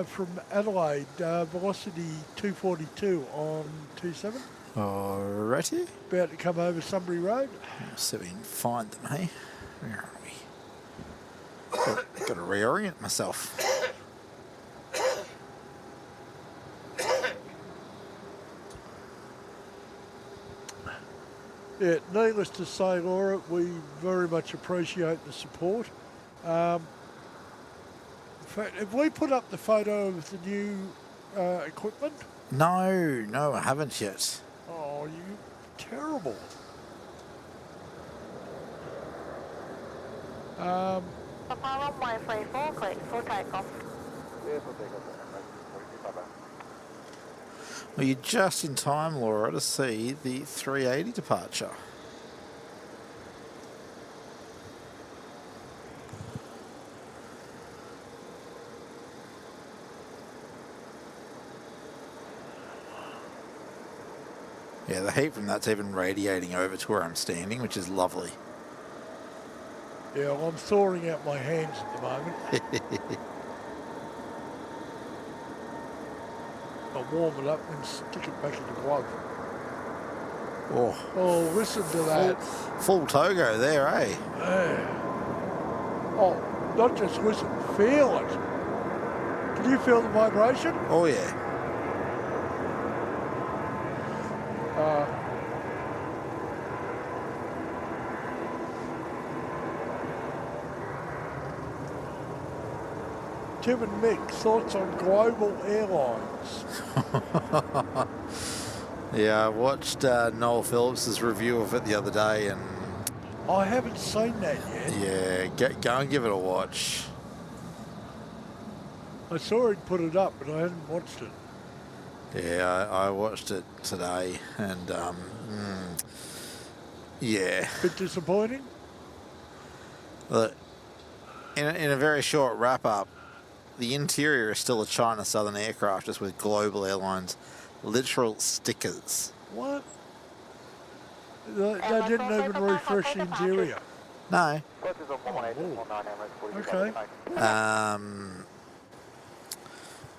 Speaker 4: from Adelaide, velocity 242 on 27.
Speaker 1: Alrighty.
Speaker 4: About to come over Sunbury Road.
Speaker 1: Let's see if we can find them, hey? Where are we? Got to reorient myself.
Speaker 4: Yeah, needless to say, Laura, we very much appreciate the support. In fact, have we put up the photo of the new equipment?
Speaker 1: No, I haven't yet.
Speaker 4: Oh, you terrible.
Speaker 9: Runway 34, clear for takeoff.
Speaker 8: Yeah, for takeoff. Bye-bye.
Speaker 1: Well, you're just in time, Laura, to see the 380 departure. Yeah, the heat from that's even radiating over to where I'm standing, which is lovely.
Speaker 4: Yeah, well, I'm thawing out my hands at the moment. I'll warm it up and stick it back in the glove.
Speaker 1: Oh,
Speaker 4: Oh, listen to that.
Speaker 1: full Togo there, eh?
Speaker 4: Yeah. Oh, not just listen, feel it. Can you feel the vibration?
Speaker 1: Oh, yeah.
Speaker 4: Tim and Mick, thoughts on global airlines?
Speaker 1: Yeah, I watched Noel Phillips's review of it the other day, and
Speaker 4: I haven't seen that yet.
Speaker 1: yeah, go and give it a watch.
Speaker 4: I saw he'd put it up, but I hadn't watched it.
Speaker 1: Yeah, I watched it today, and yeah.
Speaker 4: Bit disappointing?
Speaker 1: Look, in a very short wrap-up, the interior is still a China Southern aircraft, just with global airlines literal stickers.
Speaker 4: What? They didn't even refresh the interior.
Speaker 1: No.
Speaker 4: Okay.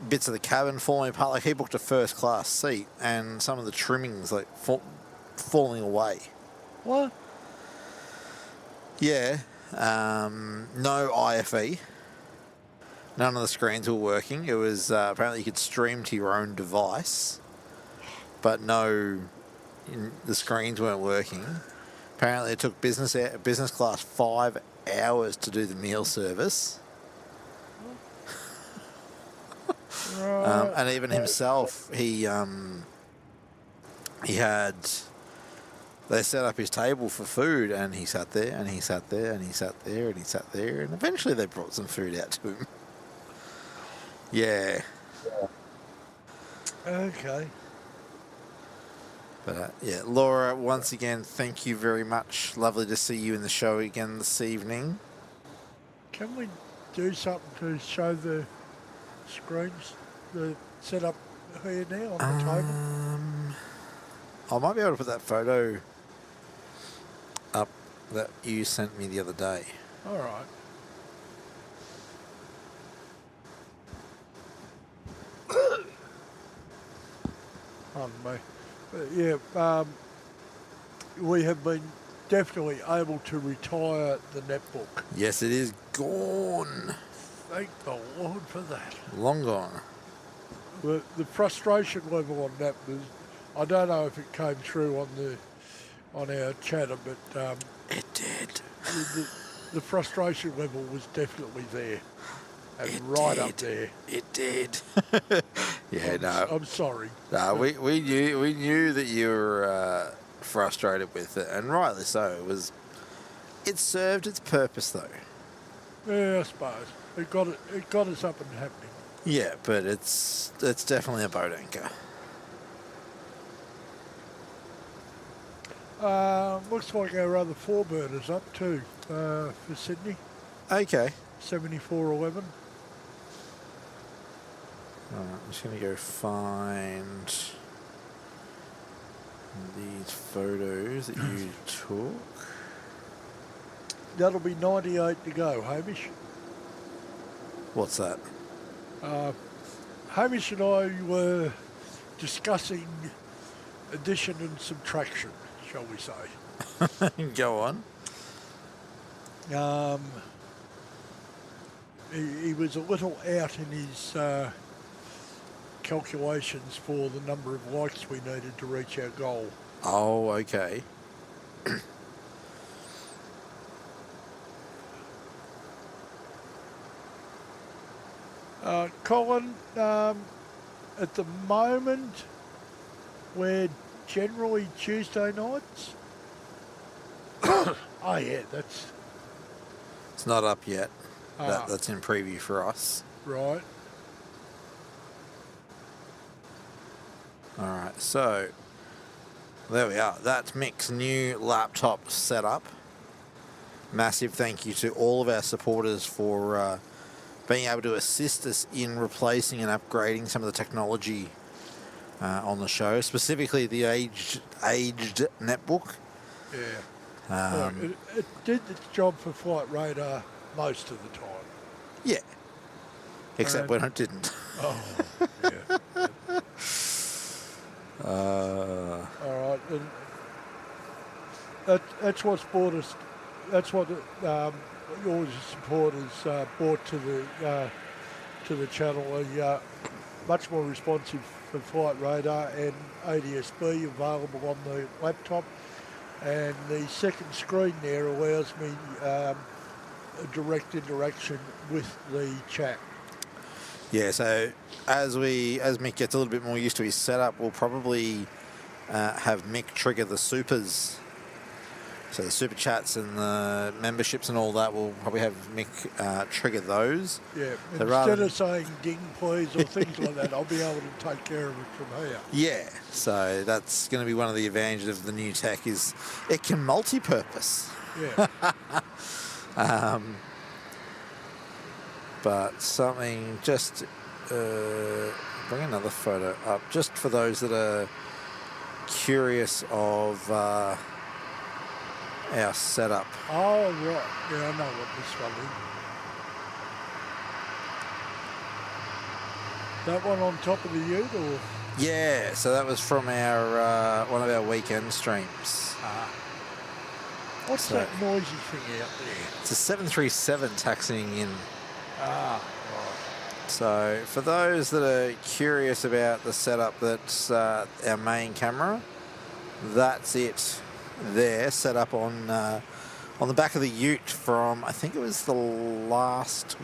Speaker 1: Bits of the cabin falling apart. Like, he booked a first class seat, and some of the trimmings like falling away.
Speaker 4: What?
Speaker 1: Yeah. No IFE. None of the screens were working. It was apparently you could stream to your own device, but the screens weren't working. Apparently, it took business class 5 hours to do the meal service. And even himself, he had. They set up his table for food, and he sat there, and he sat there, and he sat there, and he sat there, and eventually they brought some food out to him. Yeah.
Speaker 4: Okay.
Speaker 1: But yeah, Laura, once again, thank you very much. Lovely to see you in the show again this evening.
Speaker 4: Can we do something to show the screens, the setup here now on the table?
Speaker 1: I might be able to put that photo up that you sent me the other day.
Speaker 4: All right. Pardon me. Yeah, we have been definitely able to retire the netbook.
Speaker 1: Yes, it is gone.
Speaker 4: Thank the Lord for that.
Speaker 1: Long gone.
Speaker 4: The frustration level on that was, I don't know if it came through on our chatter, but
Speaker 1: it did.
Speaker 4: The frustration level was definitely there, and right up there.
Speaker 1: It did. Yeah,
Speaker 4: I'm sorry.
Speaker 1: No, we knew that you were frustrated with it, and rightly so. It served its purpose, though.
Speaker 4: Yeah, I suppose it got us up and happening.
Speaker 1: Yeah, but it's definitely a boat anchor.
Speaker 4: Looks like our other 4-burners up too for Sydney.
Speaker 1: Okay.
Speaker 4: 7411.
Speaker 1: Alright, I'm just going to go find these photos that you took.
Speaker 4: That'll be 98 to go, Hamish.
Speaker 1: What's that?
Speaker 4: Hamish and I were discussing addition and subtraction, shall we say.
Speaker 1: Go on.
Speaker 4: He was a little out in his calculations for the number of likes we needed to reach our goal.
Speaker 1: Oh, okay.
Speaker 4: Colin, at the moment, we're generally Tuesday nights. Oh yeah, that's...
Speaker 1: It's not up yet. That's in preview for us.
Speaker 4: Right.
Speaker 1: Alright, so there we are. That's Mick's new laptop setup. Massive thank you to all of our supporters for being able to assist us in replacing and upgrading some of the technology on the show, specifically the aged netbook.
Speaker 4: Yeah. It did its job for flight radar most of the time.
Speaker 1: Yeah. Except when it didn't.
Speaker 4: Oh, yeah. All right. And That's what's brought us. That's what your supporters brought to the channel. A much more responsive for flight radar and ADS-B available on the laptop, and the second screen there allows me a direct interaction with the chat.
Speaker 1: Yeah, so as Mick gets a little bit more used to his setup, we'll probably have Mick trigger the supers. So the super chats and the memberships and all that, we'll probably have Mick trigger those.
Speaker 4: Yeah,
Speaker 1: so
Speaker 4: instead of saying ding please or things like that, I'll be able to take care of it from here.
Speaker 1: Yeah, so that's going to be one of the advantages of the new tech, is it can multi-purpose.
Speaker 4: Yeah.
Speaker 1: But something, just bring another photo up, just for those that are curious of our setup.
Speaker 4: Oh, right. Yeah, I know what this one is. That one on top of the ute, or?
Speaker 1: Yeah, so that was from our one of our weekend streams.
Speaker 4: What's
Speaker 1: So-
Speaker 4: that noisy thing out there?
Speaker 1: It's a 737 taxiing in.
Speaker 4: Right.
Speaker 1: So for those that are curious about the setup, that's our main camera. That's it there, set up on the back of the ute from, I think it was the last.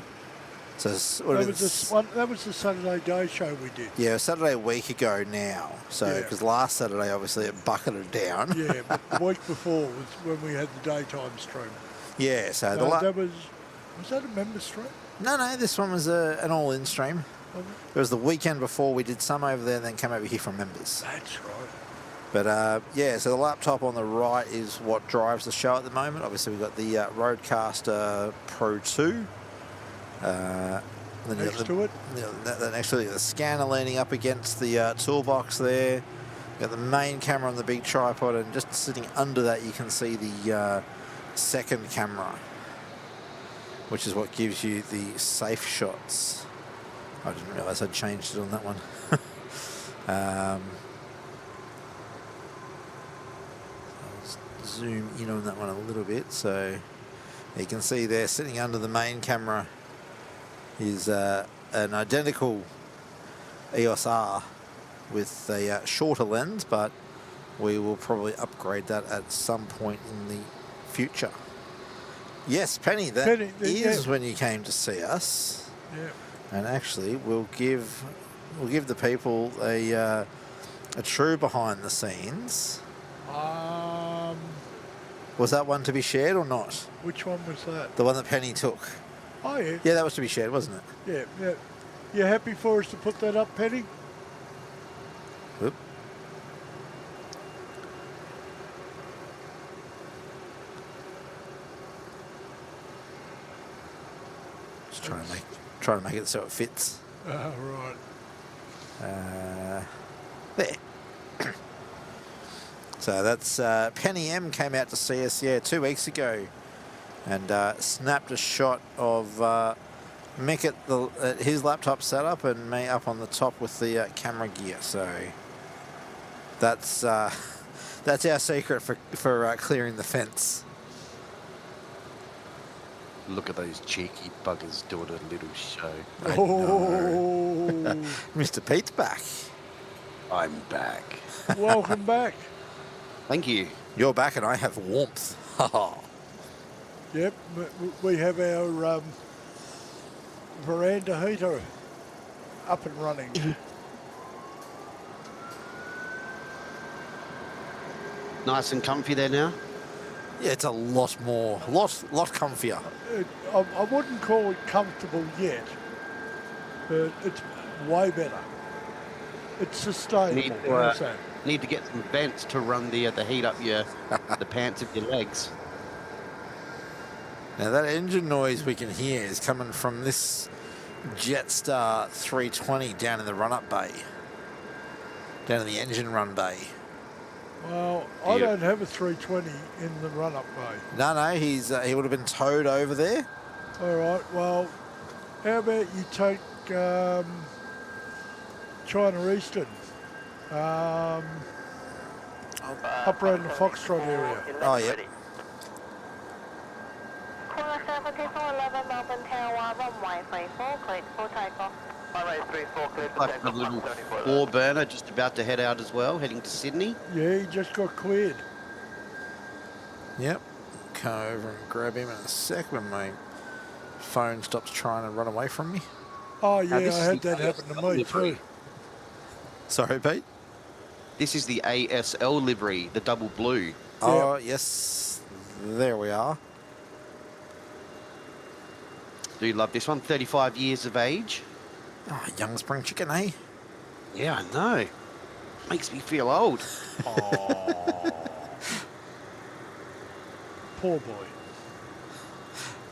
Speaker 1: So
Speaker 4: That was the Saturday day show we did.
Speaker 1: yeah, Saturday a week ago now. So
Speaker 4: Yeah.
Speaker 1: because last Saturday obviously it bucketed down.
Speaker 4: Yeah, but the week before was when we had the daytime stream.
Speaker 1: Yeah, so
Speaker 4: No,
Speaker 1: the
Speaker 4: that was that a member stream?
Speaker 1: no, this one was an all-in stream.
Speaker 4: Was
Speaker 1: It was the weekend before. We did some over there and then came over here from members.
Speaker 4: That's right.
Speaker 1: But yeah, so the laptop on the right is what drives the show at the moment. Obviously, we've got the Rodecaster Pro 2. Then you've got
Speaker 4: Next to it?
Speaker 1: Next to it, the scanner leaning up against the toolbox there. You've got the main camera on the big tripod, and just sitting under that, you can see the second camera, which is what gives you the safe shots. I didn't realise I'd changed it on that one. Zoom in on that one a little bit, so you can see there sitting under the main camera is an identical EOS R with a shorter lens, but we will probably upgrade that at some point in the future. Yes, Penny, that is when you came to see us.
Speaker 4: Yeah.
Speaker 1: And actually, we'll give the people a true behind the scenes. Was that one to be shared or not?
Speaker 4: Which one was that?
Speaker 1: The one that Penny took.
Speaker 4: Oh, yeah.
Speaker 1: Yeah, that was to be shared, wasn't it?
Speaker 4: Yeah, yeah. You happy for us to put that up, Penny?
Speaker 1: Oop. Just trying to make it so it fits.
Speaker 4: Right.
Speaker 1: There. So that's Penny M came out to see us, 2 weeks ago, and snapped a shot of Mick at his laptop setup and me up on the top with the camera gear. So that's our secret for clearing the fence.
Speaker 7: Look at those cheeky buggers doing a little show.
Speaker 4: Oh,
Speaker 1: Mr. Pete's back.
Speaker 7: I'm back.
Speaker 4: welcome back.
Speaker 7: Thank you.
Speaker 1: You're back and I have warmth.
Speaker 4: Yep, we have our veranda heater up and running.
Speaker 7: Nice and comfy there now.
Speaker 1: Yeah, it's a lot comfier.
Speaker 4: I wouldn't call it comfortable yet, but it's way better. It's sustainable.
Speaker 7: Need to get some vents to run the heat up the pants of your legs.
Speaker 1: Now that engine noise we can hear is coming from this Jetstar 320 down in the run-up bay, down in the engine run bay.
Speaker 4: Well, I don't have a 320 in the run-up bay.
Speaker 1: No, he would have been towed over there.
Speaker 4: All right, well, how about you take China Eastern? up around the Foxtrot area.
Speaker 1: Oh, yeah.
Speaker 9: Corner 7411 Melbourne Tower, runway 34, cleared for takeoff.
Speaker 6: Runway 34 cleared for
Speaker 7: Like a
Speaker 6: takeoff.
Speaker 7: little
Speaker 6: 174.
Speaker 7: four burner just about to head out as well, heading to Sydney.
Speaker 4: Yeah, he just got cleared.
Speaker 1: Yep. Come over and grab him in a sec when my phone stops trying to run away from me.
Speaker 4: Oh yeah, I
Speaker 7: this is
Speaker 4: had
Speaker 7: the
Speaker 4: that happen to me
Speaker 7: livery.
Speaker 4: too.
Speaker 1: Sorry, Pete.
Speaker 7: This is the ASL livery, the double blue.
Speaker 1: Oh, yes. There we are.
Speaker 7: Do you love this one? 35 years of age.
Speaker 1: Oh, young spring chicken, eh?
Speaker 7: Yeah, I know. Makes me feel old.
Speaker 4: Poor boy.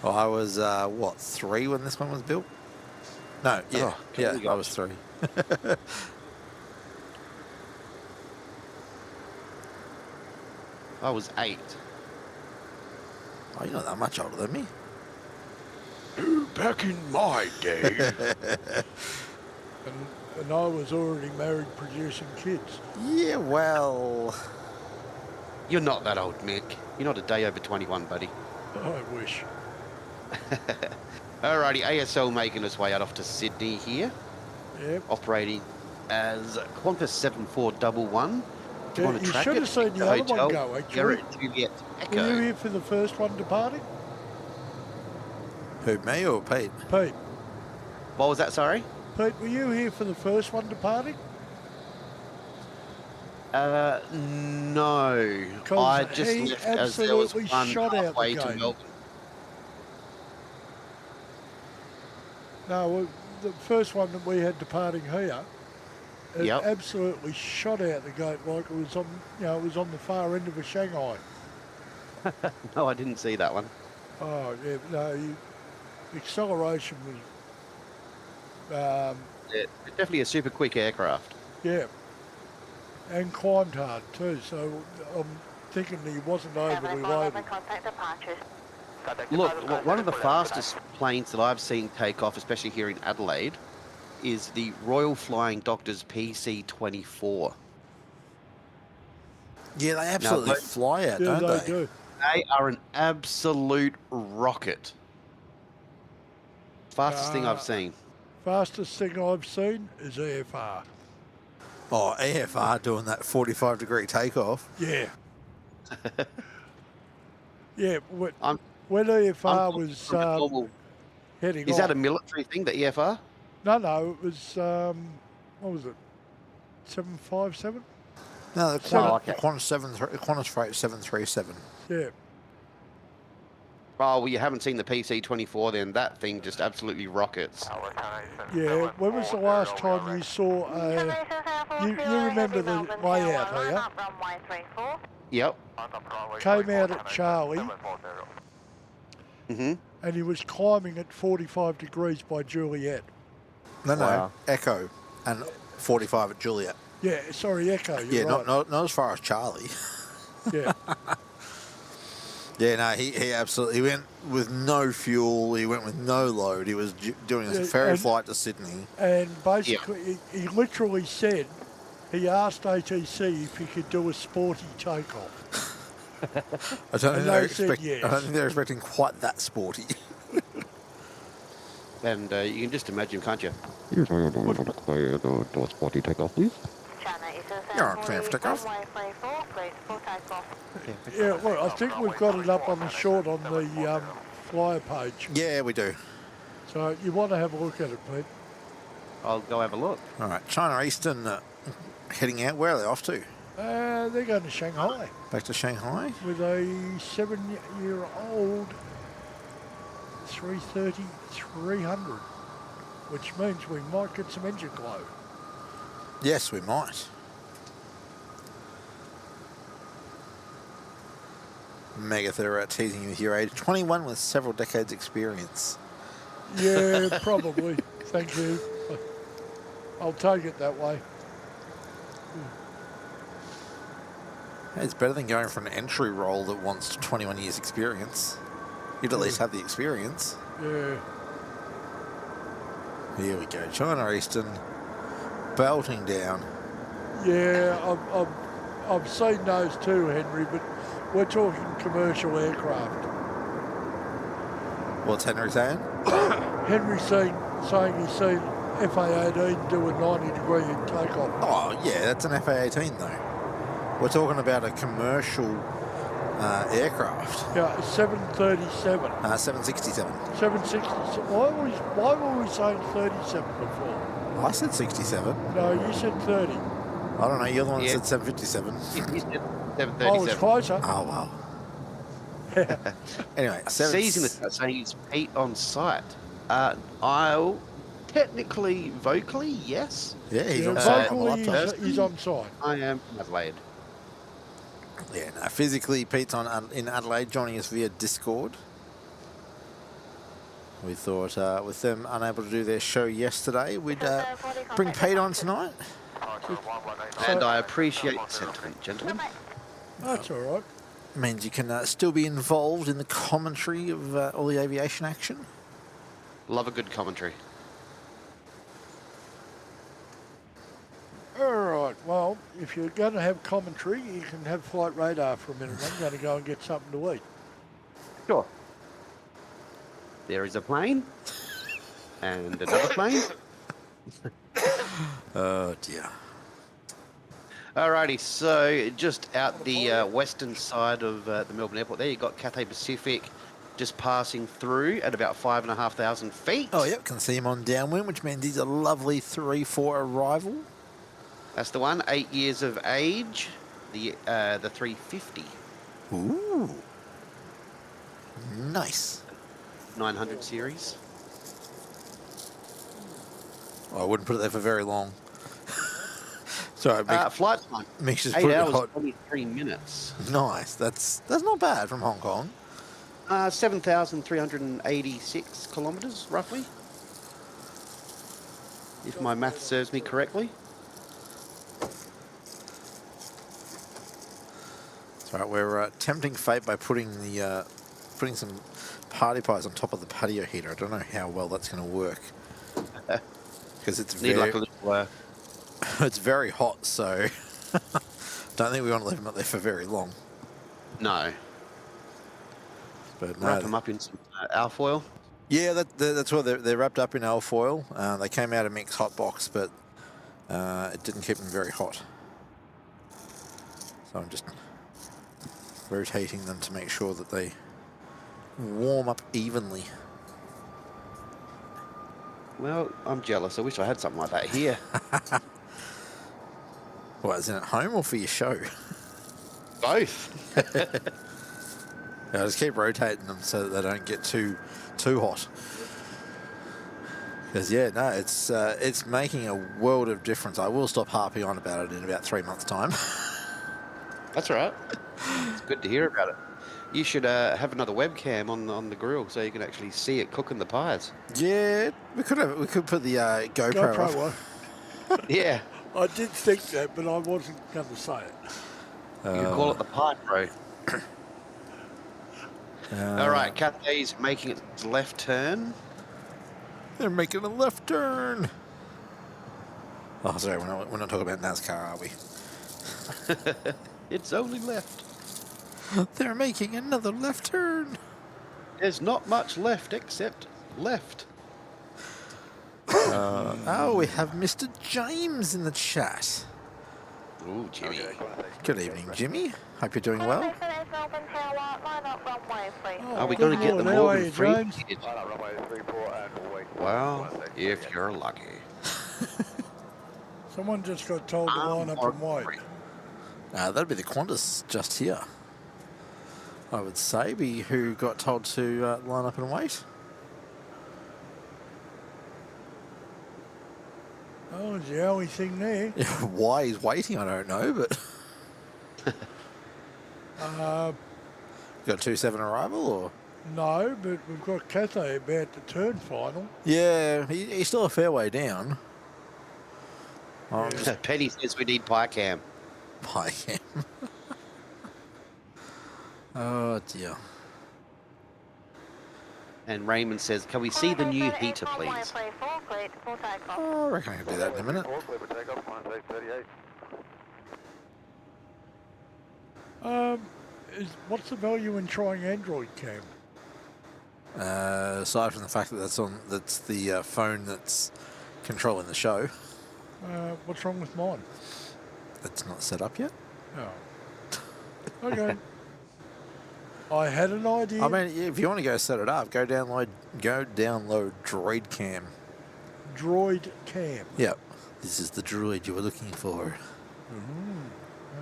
Speaker 1: Well, I was, what, 3 when this one was built? No, yeah.
Speaker 7: Oh,
Speaker 1: yeah,
Speaker 7: God.
Speaker 1: I was 3.
Speaker 7: I was 8.
Speaker 1: Oh, you're not that much older than me.
Speaker 4: Back in my day. and I was already married, producing kids.
Speaker 1: Yeah, well...
Speaker 7: You're not that old, Mick. You're not a day over 21, buddy.
Speaker 4: I wish.
Speaker 7: Alrighty, ASL making its way out off to Sydney here.
Speaker 4: Yep.
Speaker 7: Operating as Qantas 7411. Do you want to
Speaker 4: You
Speaker 7: track
Speaker 4: should
Speaker 7: it?
Speaker 4: have seen the other one go, actually.
Speaker 7: Garrett Juliet
Speaker 4: Were you
Speaker 7: Echo.
Speaker 4: here for the first one departing?
Speaker 1: Who, me or Pete?
Speaker 4: Pete.
Speaker 7: What was that, sorry?
Speaker 4: Pete, were you here for the first one departing?
Speaker 7: No.
Speaker 4: 'Cause
Speaker 7: I just
Speaker 4: he
Speaker 7: left as there was
Speaker 4: absolutely
Speaker 7: one
Speaker 4: shot out the
Speaker 7: halfway to
Speaker 4: game.
Speaker 7: Melbourne.
Speaker 4: No, well, the first one that we had departing here, it
Speaker 7: Yep.
Speaker 4: absolutely shot out the gate like it was on, it was on the far end of a Shanghai.
Speaker 7: No, I didn't see that one.
Speaker 4: Oh yeah, no, acceleration was,
Speaker 7: Yeah, definitely a super quick aircraft.
Speaker 4: yeah, and climbed hard too. So I'm thinking he wasn't overly
Speaker 9: 7411
Speaker 4: loaded.
Speaker 9: contact departures.
Speaker 7: Look, one of the fastest planes that I've seen take off, especially here in Adelaide, is the Royal Flying Doctors PC-24.
Speaker 1: Yeah, they absolutely
Speaker 7: they-
Speaker 1: fly out,
Speaker 4: Yeah,
Speaker 1: don't
Speaker 4: they
Speaker 1: they?
Speaker 4: do.
Speaker 7: They are an absolute rocket. Fastest thing I've seen.
Speaker 4: Fastest thing I've seen is AFR.
Speaker 1: Oh, AFR doing that 45-degree takeoff.
Speaker 4: Yeah. Yeah,
Speaker 7: I'm-
Speaker 4: when AFR
Speaker 7: I'm
Speaker 4: was
Speaker 7: from a normal-
Speaker 4: heading
Speaker 7: Is
Speaker 4: off.
Speaker 7: that a military thing, the EFR?
Speaker 4: No, it was, what was it, 757?
Speaker 1: No, the
Speaker 4: So-
Speaker 1: Qantas Freight 737.
Speaker 4: Yeah.
Speaker 7: Oh, well, you haven't seen the PC-24 then. That thing just absolutely rockets.
Speaker 4: Yeah, when was the last time you saw you remember the layout, do you?
Speaker 9: Runway 34.
Speaker 7: Yep.
Speaker 4: Came out at Charlie
Speaker 7: Mm-hmm.
Speaker 4: and he was climbing at 45 degrees by Juliet.
Speaker 1: No,
Speaker 7: Wow.
Speaker 1: Echo and 45 at Juliet.
Speaker 4: Yeah, sorry, Echo,
Speaker 1: Yeah,
Speaker 4: you're right.
Speaker 1: not as far as Charlie.
Speaker 4: Yeah,
Speaker 1: Yeah, no, he absolutely went with no fuel. He went with no load. He was doing a
Speaker 4: Yeah,
Speaker 1: ferry
Speaker 4: and-
Speaker 1: flight to Sydney.
Speaker 4: and basically he literally said, he asked ATC if he could do a sporty takeoff.
Speaker 1: I don't,
Speaker 4: And
Speaker 1: think they're
Speaker 4: they said
Speaker 1: I don't
Speaker 4: yes.
Speaker 1: think they're expecting quite that sporty.
Speaker 7: And you can just imagine, can't you?
Speaker 10: Spotty takeoff, please.
Speaker 9: China Eastern
Speaker 1: You're on clear for takeoff.
Speaker 9: runway 34, cleared for takeoff.
Speaker 4: Yeah, well, I think we've got it up on the short on the flyer page.
Speaker 1: Yeah, we do.
Speaker 4: So you want to have a look at it, Pete.
Speaker 7: I'll go have a look.
Speaker 1: All right, China Eastern heading out. Where are they off to?
Speaker 4: They're going to Shanghai
Speaker 1: Back to Shanghai?
Speaker 4: with a 7-year-old 330-300, which means we might get some engine glow.
Speaker 1: Yes, we might. Megadeth are teasing you with your age. 21 with several decades experience.
Speaker 4: Yeah, probably. Thank you. I'll take it that way.
Speaker 1: It's better than going for an entry role that wants 21 years experience. You'd at least have the experience.
Speaker 4: Yeah.
Speaker 1: Here we go. China Eastern belting down.
Speaker 4: Yeah, I've seen those too, Henry, but we're talking commercial aircraft.
Speaker 1: What's Henry saying?
Speaker 4: Henry's saying he's seen FA-18 do a 90-degree takeoff.
Speaker 1: Oh, yeah, that's an FA-18 though. We're talking about a commercial aircraft.
Speaker 4: Yeah, 737.
Speaker 1: 767.
Speaker 4: 760. Why were we saying 37 before?
Speaker 1: I said 67.
Speaker 4: No, you said 30.
Speaker 1: I don't know, you're the one that said 757.
Speaker 7: You said
Speaker 4: Oh, it's
Speaker 7: 737.
Speaker 4: closer.
Speaker 1: Oh, wow. Anyway,
Speaker 7: Season is saying it's Pete on site. I'll technically, vocally, yes.
Speaker 1: Yeah, he's on site on the
Speaker 4: vocally,
Speaker 1: laptop.
Speaker 4: he's on site.
Speaker 7: I am from Adelaide.
Speaker 1: Yeah, no, physically, Pete's in Adelaide, joining us via Discord. We thought with them unable to do their show yesterday, we'd bring Pete on tonight.
Speaker 7: And I appreciate the sentiment, gentlemen.
Speaker 4: That's all right.
Speaker 1: Means you can still be involved in the commentary of all the aviation action.
Speaker 7: Love a good commentary.
Speaker 4: All right, well, if you're going to have commentary, you can have flight radar for a minute. I'm going to go and get something to eat.
Speaker 7: Sure. There is a plane. And another plane.
Speaker 1: Oh, dear.
Speaker 7: Alrighty, so just out the western side of the Melbourne Airport there, you've got Cathay Pacific just passing through at about 5,500 feet.
Speaker 1: Oh, yep, can see him on downwind, which means he's a lovely 3-4 arrival.
Speaker 7: That's the one, 8 years of age, the 350.
Speaker 1: Ooh. Nice.
Speaker 7: 900 series.
Speaker 1: Oh, I wouldn't put it there for very long. Sorry,
Speaker 7: Flight time,
Speaker 1: Mick's just
Speaker 7: 8
Speaker 1: put it
Speaker 7: hours,
Speaker 1: hot.
Speaker 7: 23 minutes.
Speaker 1: Nice. That's not bad from Hong Kong.
Speaker 7: 7,386 kilometres, roughly. If my math serves me correctly.
Speaker 1: That's right. We're tempting fate by putting some party pies on top of the patio heater. I don't know how well that's going to work because it's
Speaker 7: Need
Speaker 1: very
Speaker 7: like a little...
Speaker 1: it's very hot. So don't think we want to leave them up there for very long.
Speaker 7: no.
Speaker 1: But no,
Speaker 7: Wrap them up in some alfoil.
Speaker 1: yeah, that's why they're wrapped up in alfoil. They came out of Mick's hot box, but it didn't keep them very hot. So I'm just rotating them to make sure that they warm up evenly.
Speaker 7: Well, I'm jealous. I wish I had something like that here.
Speaker 1: What, is it at home or for your show?
Speaker 7: Both.
Speaker 1: Yeah, just keep rotating them so that they don't get too hot. Because yeah, no, it's making a world of difference. I will stop harping on about it in about 3 months' time.
Speaker 7: That's all right. It's good to hear about it. You should have another webcam on the grill so you can actually see it cooking the pies.
Speaker 1: Yeah, we could put the GoPro off.
Speaker 4: one.
Speaker 7: Yeah.
Speaker 4: I did think that, but I wasn't going to say it.
Speaker 7: You can call it the pie pro. All right, Cathay's making its left turn.
Speaker 1: They're making a left turn. Oh, sorry, we're not talking about NASCAR, are we?
Speaker 7: It's only left.
Speaker 1: They're making another left turn.
Speaker 7: There's not much left except left.
Speaker 1: Oh, we have Mr. James in the chat.
Speaker 7: Ooh, Jimmy.
Speaker 1: Good evening, Jimmy. Hope you're doing well.
Speaker 9: Melbourne Tower, line up runway 34.
Speaker 7: Are we
Speaker 4: good
Speaker 7: going to get the
Speaker 4: morning, how are
Speaker 7: Morgan
Speaker 4: you,
Speaker 7: free?
Speaker 4: James?
Speaker 8: Runway 34 and wait.
Speaker 7: Well, if you're lucky.
Speaker 4: Someone just got told to line up and wait.
Speaker 1: That'd be the Qantas just here. I would say, who got told to line up and wait.
Speaker 4: Oh, it's the only thing there.
Speaker 1: Why he's waiting, I don't know, but got 2-7 arrival, or?
Speaker 4: No, but we've got Cathay about to turn final.
Speaker 1: Yeah, he's still a fair way down. Oh,
Speaker 7: Penny says we need pie cam.
Speaker 1: pie cam. Oh dear.
Speaker 7: And Raymond says, can we see the new heater, please?
Speaker 9: Runway 34, cleared for takeoff.
Speaker 1: Oh, I reckon I can do that in a minute.
Speaker 8: Clear for takeoff, 38.
Speaker 4: What's the value in trying Android cam?
Speaker 1: Aside from the fact that that's the phone that's controlling the show.
Speaker 4: What's wrong with mine?
Speaker 1: It's not set up yet.
Speaker 4: Oh. Okay. I had an idea.
Speaker 1: I mean, if you want to go set it up, go download Droid Cam.
Speaker 4: Droid cam.
Speaker 1: Yep. This is the droid you were looking for.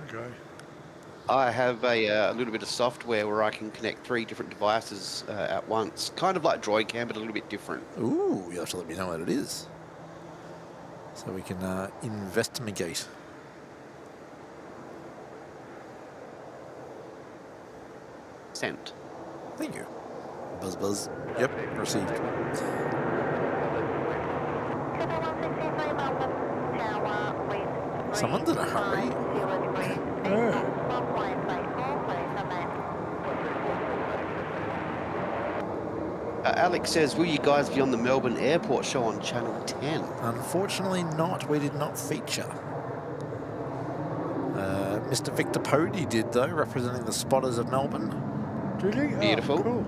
Speaker 4: Okay.
Speaker 7: I have a little bit of software where I can connect 3 different devices at once. Kind of like Droid Cam, but a little bit different.
Speaker 1: Ooh, you'll have to let me know what it is. So we can investigate.
Speaker 7: Sent.
Speaker 1: Thank you. Buzz buzz. Yep, received. Someone's in a hurry.
Speaker 7: Alex says, will you guys be on the Melbourne Airport show on Channel 10?
Speaker 1: Unfortunately not. We did not feature. Mr. Victor Pody did, though, representing the spotters of Melbourne.
Speaker 4: Did he?
Speaker 7: Beautiful.
Speaker 4: Oh, cool.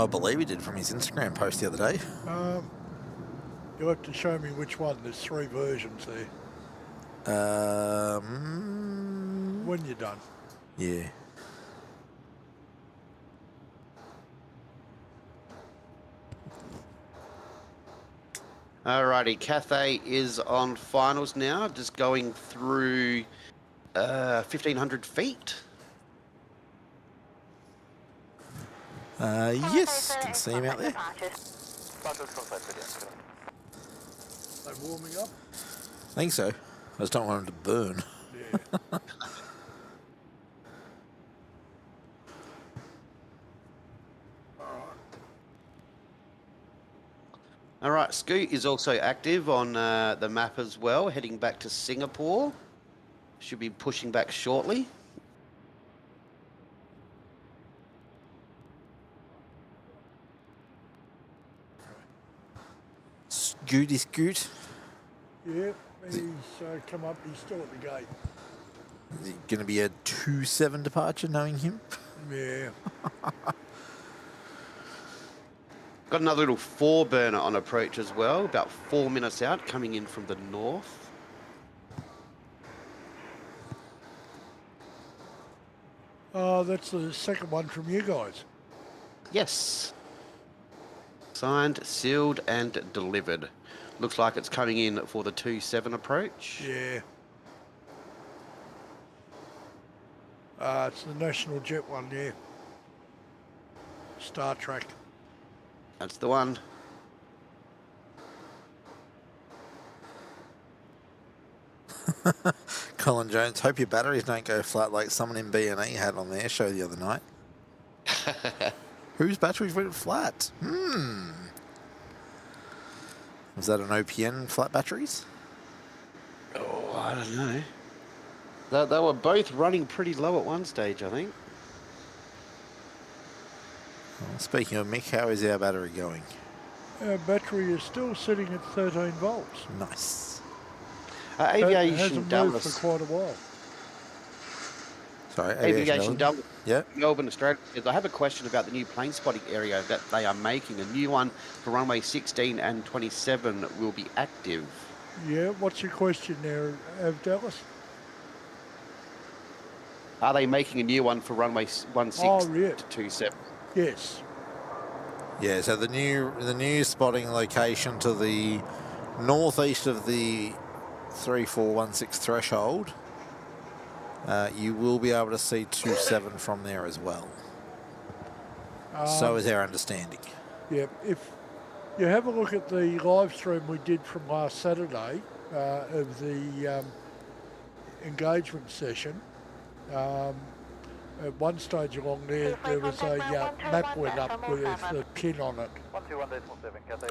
Speaker 1: I believe he did from his Instagram post the other day.
Speaker 4: You'll have to show me which one. There's 3 versions there. When you're done.
Speaker 1: Yeah.
Speaker 7: Alrighty, Cathay is on finals now, just going through 1,500 feet.
Speaker 1: Yes, can see him out there.
Speaker 4: They warming up?
Speaker 1: I think so. I just don't want him to burn.
Speaker 4: Yeah.
Speaker 7: All right, Scoot is also active on the map as well, heading back to Singapore. Should be pushing back shortly.
Speaker 1: Scoot is Scoot.
Speaker 4: Yeah, he's come up. He's still at the gate.
Speaker 1: Is it going to be a 2-7 departure, knowing him?
Speaker 4: Yeah.
Speaker 7: Got another little 4-burner on approach as well, about 4 minutes out, coming in from the north.
Speaker 4: Oh, that's the second one from you guys.
Speaker 7: Yes. Signed, sealed, and delivered. Looks like it's coming in for the 2-7 approach.
Speaker 4: Yeah. It's the National Jet one, yeah. Star Trek.
Speaker 7: That's the one.
Speaker 1: Colin Jones, hope your batteries don't go flat like someone in B&E had on their show the other night. Whose batteries went flat? Was that an OPN flat batteries?
Speaker 7: Oh, I don't know. They were both running pretty low at one stage, I think.
Speaker 1: Well, speaking of Mick, how is our battery going?
Speaker 4: Our battery is still sitting at 13 volts.
Speaker 1: Nice.
Speaker 7: Aviation
Speaker 4: hasn't moved
Speaker 7: Dallas.
Speaker 4: for quite a while.
Speaker 1: Sorry,
Speaker 7: Aviation Dallas.
Speaker 1: Yep.
Speaker 7: Melbourne, Australia. I have a question about the new plane spotting area that they are making. A new one for runway 16 and 27 will be active.
Speaker 4: Yeah, what's your question there, Dallas?
Speaker 7: Are they making a new one for runway 16 to 27?
Speaker 4: Yes.
Speaker 1: Yeah, so the new spotting location to the northeast of the 3416 threshold, you will be able to see 27 from there as well. So is our understanding.
Speaker 4: Yeah, if you have a look at the live stream we did from last Saturday of the engagement session, at one stage along there, there was a map went up with the pin on it.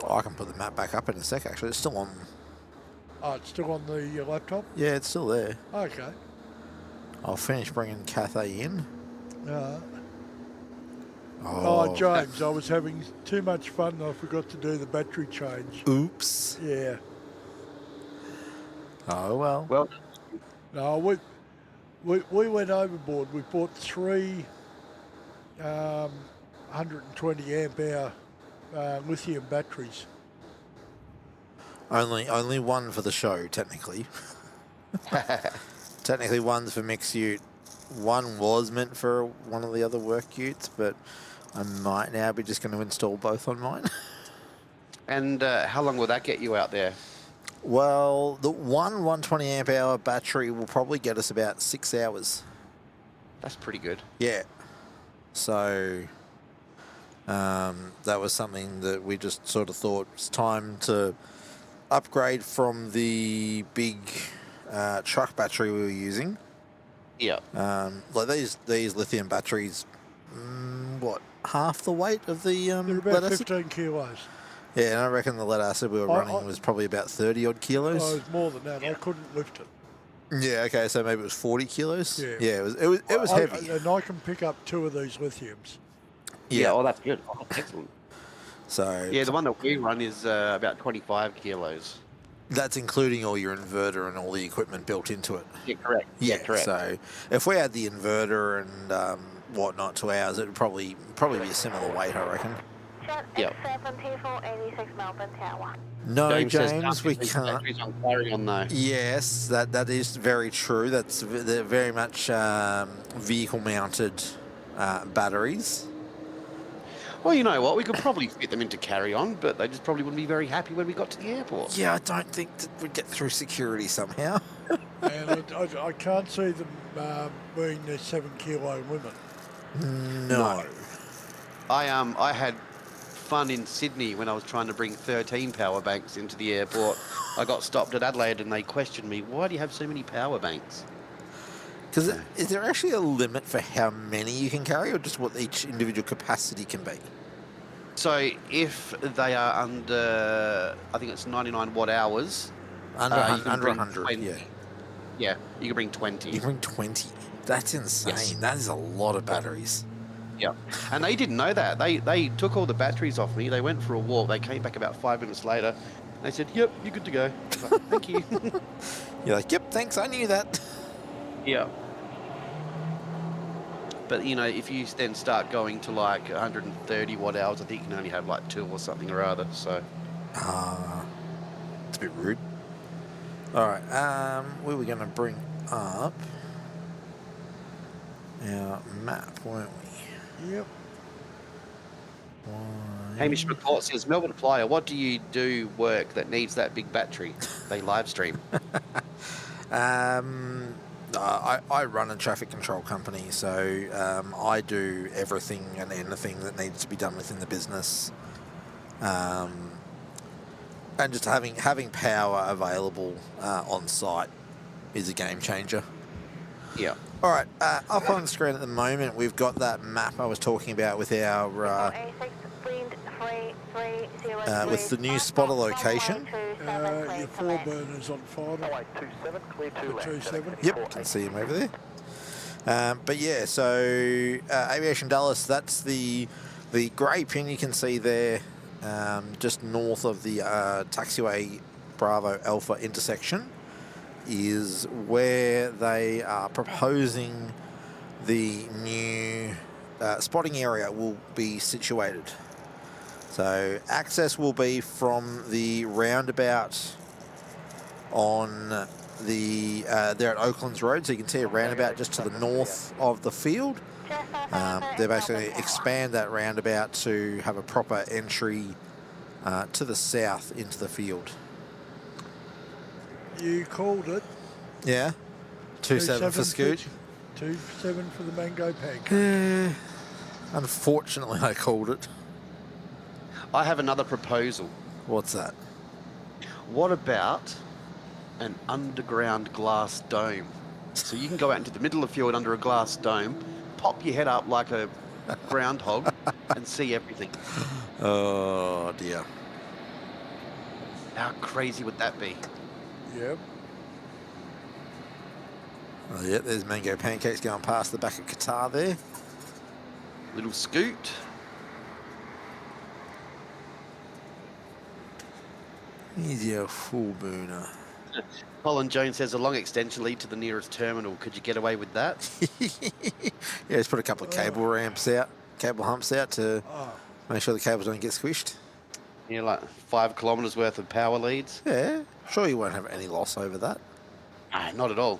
Speaker 1: Oh, I can put the map back up in a sec, actually. It's still on.
Speaker 4: Oh, it's still on the laptop?
Speaker 1: Yeah, it's still there.
Speaker 4: Okay.
Speaker 1: I'll finish bringing Cathay in.
Speaker 4: Oh, James, I was having too much fun and I forgot to do the battery change.
Speaker 1: Oops.
Speaker 4: Yeah.
Speaker 1: Oh, well.
Speaker 7: Well,
Speaker 4: No, We went overboard. We bought 3 120 amp hour lithium batteries.
Speaker 1: Only one for the show, technically. Technically, one's for mixed ute. One was meant for one of the other work utes, but I might now be just going to install both on mine.
Speaker 7: And how long will that get you out there?
Speaker 1: Well, the one 120 amp hour battery will probably get us about 6 hours.
Speaker 7: That's pretty good.
Speaker 1: Yeah. So that was something that we just sort of thought it's time to upgrade from the big truck battery we were using.
Speaker 7: Yeah.
Speaker 1: Like these lithium batteries, what, half the weight of the
Speaker 4: They're
Speaker 1: lead
Speaker 4: about
Speaker 1: acid?
Speaker 4: 15 kilos.
Speaker 1: Yeah, and I reckon the lead acid we were running was probably about 30 odd kilos.
Speaker 4: Oh, it was more than that. I couldn't lift it.
Speaker 1: Yeah, okay, so maybe it was 40 kilos.
Speaker 4: Yeah.
Speaker 1: It was heavy.
Speaker 4: And I can pick up 2 of these lithiums.
Speaker 7: Yeah, oh, that's good. Oh, excellent.
Speaker 1: So
Speaker 7: Yeah, the one that we run is about 25 kilos.
Speaker 1: that's including all your inverter and all the equipment built into it.
Speaker 7: Yeah, correct.
Speaker 1: Yeah,
Speaker 7: correct.
Speaker 1: So if we had the inverter and whatnot to ours, it would probably be a similar weight, I reckon.
Speaker 9: Jet
Speaker 7: Yep.
Speaker 9: X7486 Melbourne Tower.
Speaker 1: No,
Speaker 7: says
Speaker 1: James, we
Speaker 7: these
Speaker 1: can't.
Speaker 7: batteries on carry on though.
Speaker 1: Yes, that is very true. They're very much vehicle-mounted batteries.
Speaker 7: Well, you know what? We could probably fit them into carry-on, but they just probably wouldn't be very happy when we got to the airport.
Speaker 1: Yeah, I don't think that we'd get through security somehow.
Speaker 4: And I can't see them being the 7 kilo limit.
Speaker 1: No.
Speaker 7: I had fun in Sydney when I was trying to bring 13 power banks into the airport. I got stopped at Adelaide and they questioned me, why do you have so many power banks?
Speaker 1: Because is there actually a limit for how many you can carry, or just what each individual capacity can be?
Speaker 7: So if they are under, I think it's 99 watt hours.
Speaker 1: Under,
Speaker 7: you can
Speaker 1: under
Speaker 7: bring
Speaker 1: 100,
Speaker 7: 20.
Speaker 1: yeah.
Speaker 7: Yeah, you can bring 20.
Speaker 1: You can bring 20. That's insane.
Speaker 7: Yes.
Speaker 1: That is a lot of batteries.
Speaker 7: Yeah, and they didn't know that. They took all the batteries off me. They went for a walk. They came back about 5 minutes later. And they said, "Yep, you're good to go." Like, thank you.
Speaker 1: You're like, "Yep, thanks. I knew that."
Speaker 7: Yeah. But you know, if you then start going to like 130 watt hours, I think you can only have like 2 or something or other. So.
Speaker 1: It's a bit rude. All right. We were going to bring up our map, weren't we?
Speaker 4: Yep.
Speaker 7: Hamish McCourt says, Melbourne Flyer, what do you do work that needs that big battery? They live stream.
Speaker 1: I run a traffic control company, so I do everything and anything that needs to be done within the business. And just having power available on site is a game changer.
Speaker 7: Yeah.
Speaker 1: All right, up on the screen at the moment, we've got that map I was talking about with our with the new spotter location.
Speaker 4: Your 4 burners on final. 27.
Speaker 1: Yep, can see him over there. But yeah, so Aviation Dallas, that's the grey pin you can see there, just north of the taxiway Bravo Alpha intersection, is where they are proposing the new spotting area will be situated. So access will be from the roundabout on the there at Oaklands Road, so you can see a roundabout just to the north of the field. They basically expand that roundabout to have a proper entry to the south into the field.
Speaker 4: You called it.
Speaker 1: Yeah, 2-7 for Scoot.
Speaker 4: 2-7 for the mango pancake.
Speaker 1: Unfortunately, I called it.
Speaker 7: I have another proposal.
Speaker 1: What's that?
Speaker 7: What about an underground glass dome? So you can go out into the middle of the field under a glass dome, pop your head up like a groundhog and see everything.
Speaker 1: Oh dear.
Speaker 7: How crazy would that be?
Speaker 4: Yep.
Speaker 1: Oh, yeah, there's Mango Pancakes going past the back of Qatar there.
Speaker 7: Little Scoot.
Speaker 1: Here's your full booner.
Speaker 7: Colin Jones says a long extension lead to the nearest terminal. Could you get away with that?
Speaker 1: Yeah, just put a couple of cable humps out to make sure the cables don't get squished.
Speaker 7: Yeah, like 5 kilometres worth of power leads.
Speaker 1: Yeah, sure you won't have any loss over that.
Speaker 7: Ah, not at all.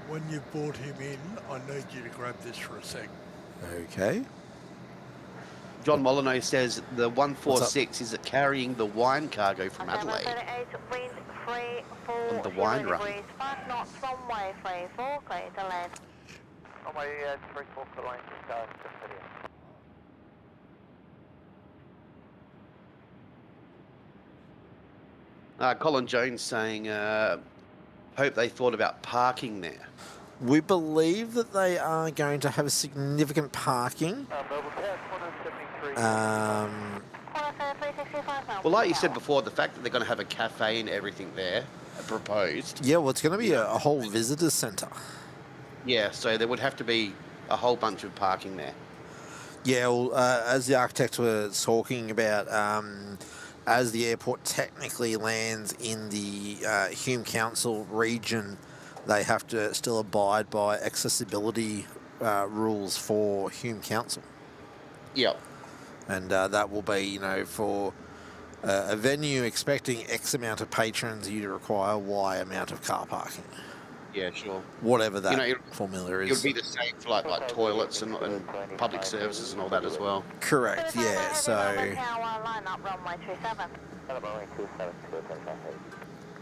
Speaker 4: When you brought him in, I need you to grab this for a sec.
Speaker 1: Okay.
Speaker 7: John Molyneux says the 146 is it carrying the wine cargo from Adelaide?
Speaker 9: Wind 340
Speaker 7: On the wine run.
Speaker 9: degrees, 5 knots, runway 34, clear to land.
Speaker 8: Runway 34 for line, just video.
Speaker 7: Colin Jones saying, hope they thought about parking there.
Speaker 1: We believe that they are going to have significant parking.
Speaker 8: Melbourne Tower, corner 73.
Speaker 9: Corner 365 now.
Speaker 7: Well, like you said before, the fact that they're going to have a cafe and everything there, proposed.
Speaker 1: Yeah, well, it's going to be a whole visitor centre.
Speaker 7: Yeah, so there would have to be a whole bunch of parking there.
Speaker 1: Yeah, well, as the architects were talking about, as the airport technically lands in the Hume Council region, they have to still abide by accessibility rules for Hume Council.
Speaker 7: Yep.
Speaker 1: And that will be, you know, for a venue expecting X amount of patrons, you'd require Y amount of car parking.
Speaker 7: Yeah, sure.
Speaker 1: Whatever that
Speaker 7: You know,
Speaker 1: formula
Speaker 7: It
Speaker 1: is.
Speaker 7: would be the same for like toilets and public services and all that as well.
Speaker 1: Correct, yeah, so...
Speaker 9: Line up runway 27.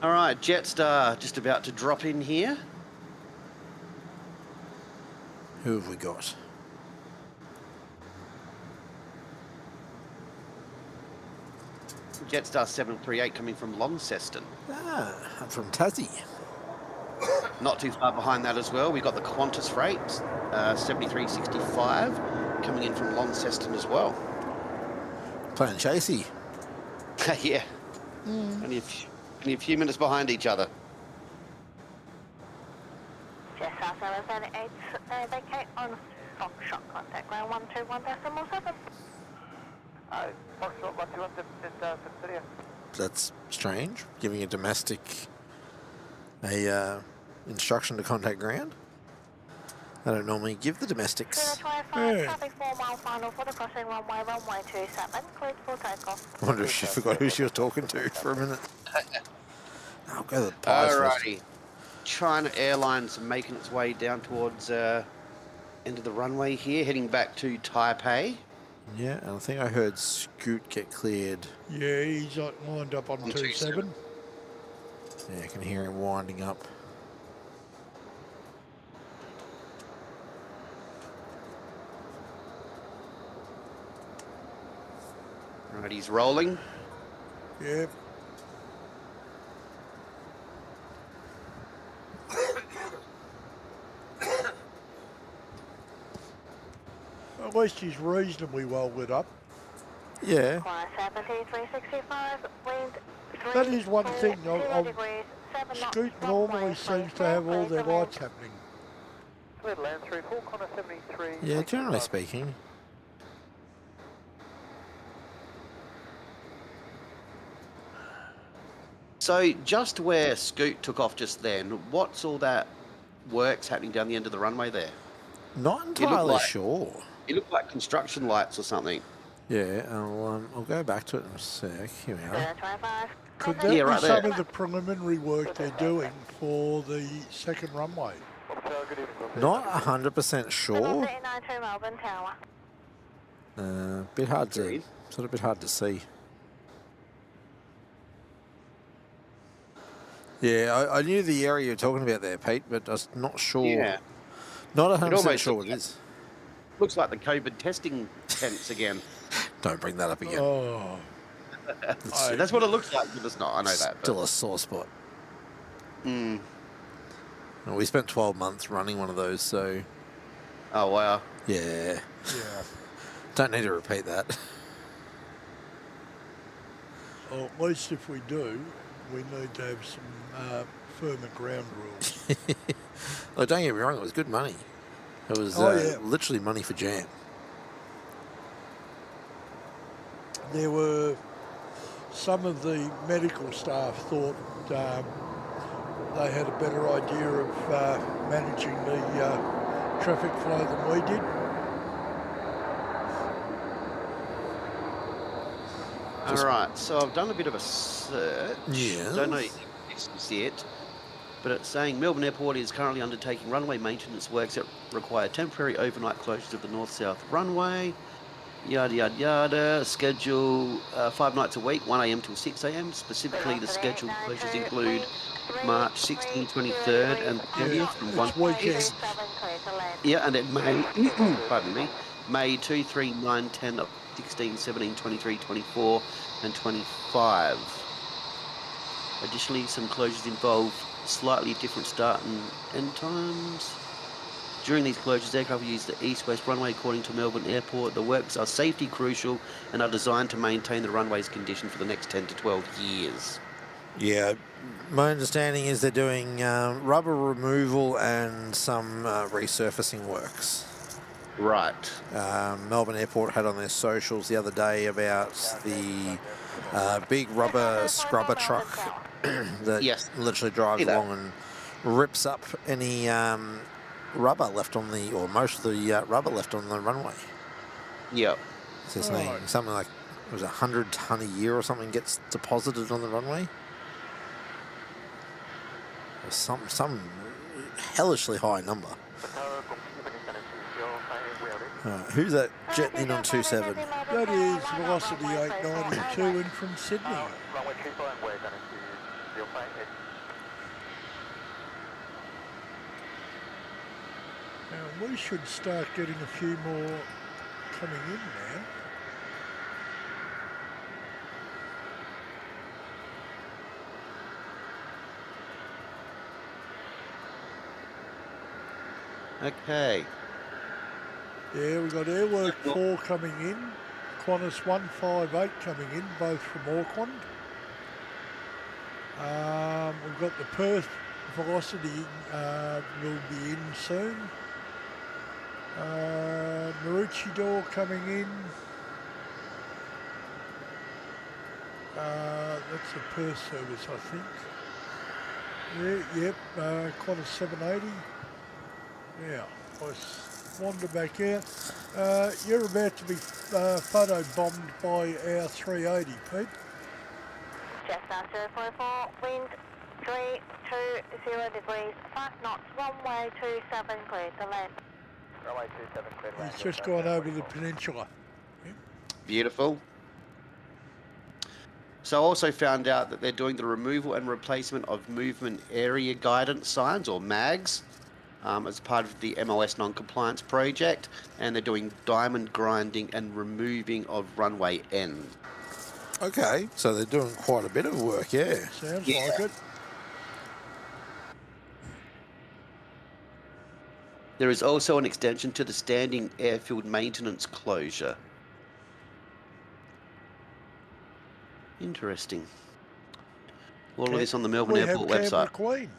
Speaker 7: All right, Jetstar just about to drop in here.
Speaker 1: Who have we got?
Speaker 7: Jetstar 738 coming from Launceston.
Speaker 1: Ah, I'm from Tassie.
Speaker 7: Not too far behind that as well. We've got the Qantas freight, 7365, coming in from Launceston as well.
Speaker 1: Playing chasey.
Speaker 7: Yeah. Only a few minutes behind each other.
Speaker 9: Jetstar 738, vacate on Foxtrot, contact ground 121.7.
Speaker 8: Foxtrot 121, video.
Speaker 1: That's strange, giving a domestic instruction to contact ground. I don't normally give the domestics.
Speaker 9: 025, traffic 4 mile final for the crossing runway 27, cleared for takeoff.
Speaker 1: I wonder if she forgot who she was talking to for a minute. I'll go to the pies first.
Speaker 7: Alrighty. China Airlines making its way down towards end of the runway here, heading back to Taipei.
Speaker 1: Yeah, and I think I heard Scoot get cleared.
Speaker 4: Yeah, he's lined up on 27.
Speaker 1: Yeah, I can hear him winding up.
Speaker 7: Right, he's rolling.
Speaker 4: Yep. At least he's reasonably well lit up.
Speaker 1: Yeah.
Speaker 9: Corner 7365, wind 3.
Speaker 4: That is one thing.
Speaker 9: 0 degrees, 7 knots,
Speaker 4: Scoot
Speaker 9: runway
Speaker 4: normally seems to
Speaker 9: 34,
Speaker 4: have all
Speaker 9: cleared
Speaker 4: their
Speaker 9: to land.
Speaker 4: lights happening.
Speaker 8: Cleared land through full corner 73.
Speaker 1: Yeah, generally speaking.
Speaker 7: So just where Scoot took off just then, what's all that works happening down the end of the runway there?
Speaker 1: Not entirely
Speaker 7: like-
Speaker 1: sure.
Speaker 7: It looked like construction lights or something.
Speaker 1: Yeah, I'll go back to it in a sec. Here we are.
Speaker 9: 025.
Speaker 4: Could that
Speaker 7: Yeah,
Speaker 4: be
Speaker 7: right
Speaker 4: some
Speaker 7: there.
Speaker 4: of the preliminary work they're doing for the second runway?
Speaker 1: Not 100% sure.
Speaker 9: 739 to Melbourne Tower.
Speaker 1: Bit hard to, sort of bit hard to see. Yeah, I knew the area you're talking about there, Pete, but I was not sure.
Speaker 7: Yeah.
Speaker 1: Not 100%
Speaker 7: almost
Speaker 1: sure
Speaker 7: looks
Speaker 1: what it is.
Speaker 7: Looks like the COVID testing tents again.
Speaker 1: Don't bring that up again.
Speaker 4: Oh,
Speaker 7: That's what it looks like, but it's not. I know that.
Speaker 1: Still a sore spot.
Speaker 7: Mm.
Speaker 1: Well, we spent 12 months running one of those, so
Speaker 7: Oh, wow.
Speaker 1: yeah.
Speaker 4: yeah.
Speaker 1: Don't need to repeat that.
Speaker 4: Well, at least if we do, we need to have some firmer ground rules.
Speaker 1: Look, don't get me wrong, it was good money. It was
Speaker 4: Oh, yeah.
Speaker 1: literally money for jam.
Speaker 4: There were some of the medical staff thought they had a better idea of managing the traffic flow than we did.
Speaker 7: All right, so I've done a bit of a search.
Speaker 1: Yes.
Speaker 7: Don't know if this is it, but it's saying Melbourne Airport is currently undertaking runway maintenance works that require temporary overnight closures of the north-south runway. Yada, yada, yada. Schedule 5 nights a week, 1 a.m. till 6 a.m. Specifically, the scheduled closures include March 16th, 23rd, and 30th from 1
Speaker 4: It's weekend.
Speaker 7: Yeah, and then May, pardon me, May 2, 3, 9, 10, 16, 17, 23, 24, and 25. Additionally, some closures involve slightly different start and end times. During these closures, aircraft will use the east-west runway according to Melbourne Airport. The works are safety crucial and are designed to maintain the runway's condition for the next 10 to 12 years.
Speaker 1: Yeah, my understanding is they're doing rubber removal and some resurfacing works.
Speaker 7: Right.
Speaker 1: Melbourne Airport had on their socials the other day about the big rubber scrubber truck that
Speaker 7: Yes.
Speaker 1: literally drives
Speaker 7: See that?
Speaker 1: along and rips up any rubber left on the, or most of the rubber left on the runway.
Speaker 7: Yep.
Speaker 1: So saying something like, it was 100 ton a year or something gets deposited on the runway. Or some hellishly high number. Who's that jet in on 27?
Speaker 4: That is Velocity 892 in from Sydney.
Speaker 8: Runway 25, we're going to 05.
Speaker 4: Now, we should start getting a few more coming in now.
Speaker 7: Okay.
Speaker 4: Yeah, we've got Airwork 4 coming in, Qantas 158 coming in, both from Auckland. We've got the Perth Velocity will be in soon. Maroochydore coming in. That's a Perth service, I think. Yeah, yep, Qantas 780. Yeah, let's wander back out. You're about to be photo bombed by our 380, Pete.
Speaker 9: Jetstar 044, wind 320 degrees, 5 knots, runway 27, clear to land.
Speaker 8: Runway 27, clear to land.
Speaker 4: He's just gone over the peninsula.
Speaker 7: Beautiful. So I also found out that they're doing the removal and replacement of movement area guidance signs, or MAGs, as part of the MOS non-compliance project, and they're doing diamond grinding and removing of runway N.
Speaker 1: Okay, so they're doing quite a bit of work, yeah.
Speaker 4: Sounds like it.
Speaker 7: There is also an extension to the standing airfield maintenance closure. Interesting. All of this on the Melbourne
Speaker 4: We
Speaker 7: Airport
Speaker 4: have
Speaker 7: website.
Speaker 4: Canberra Queen.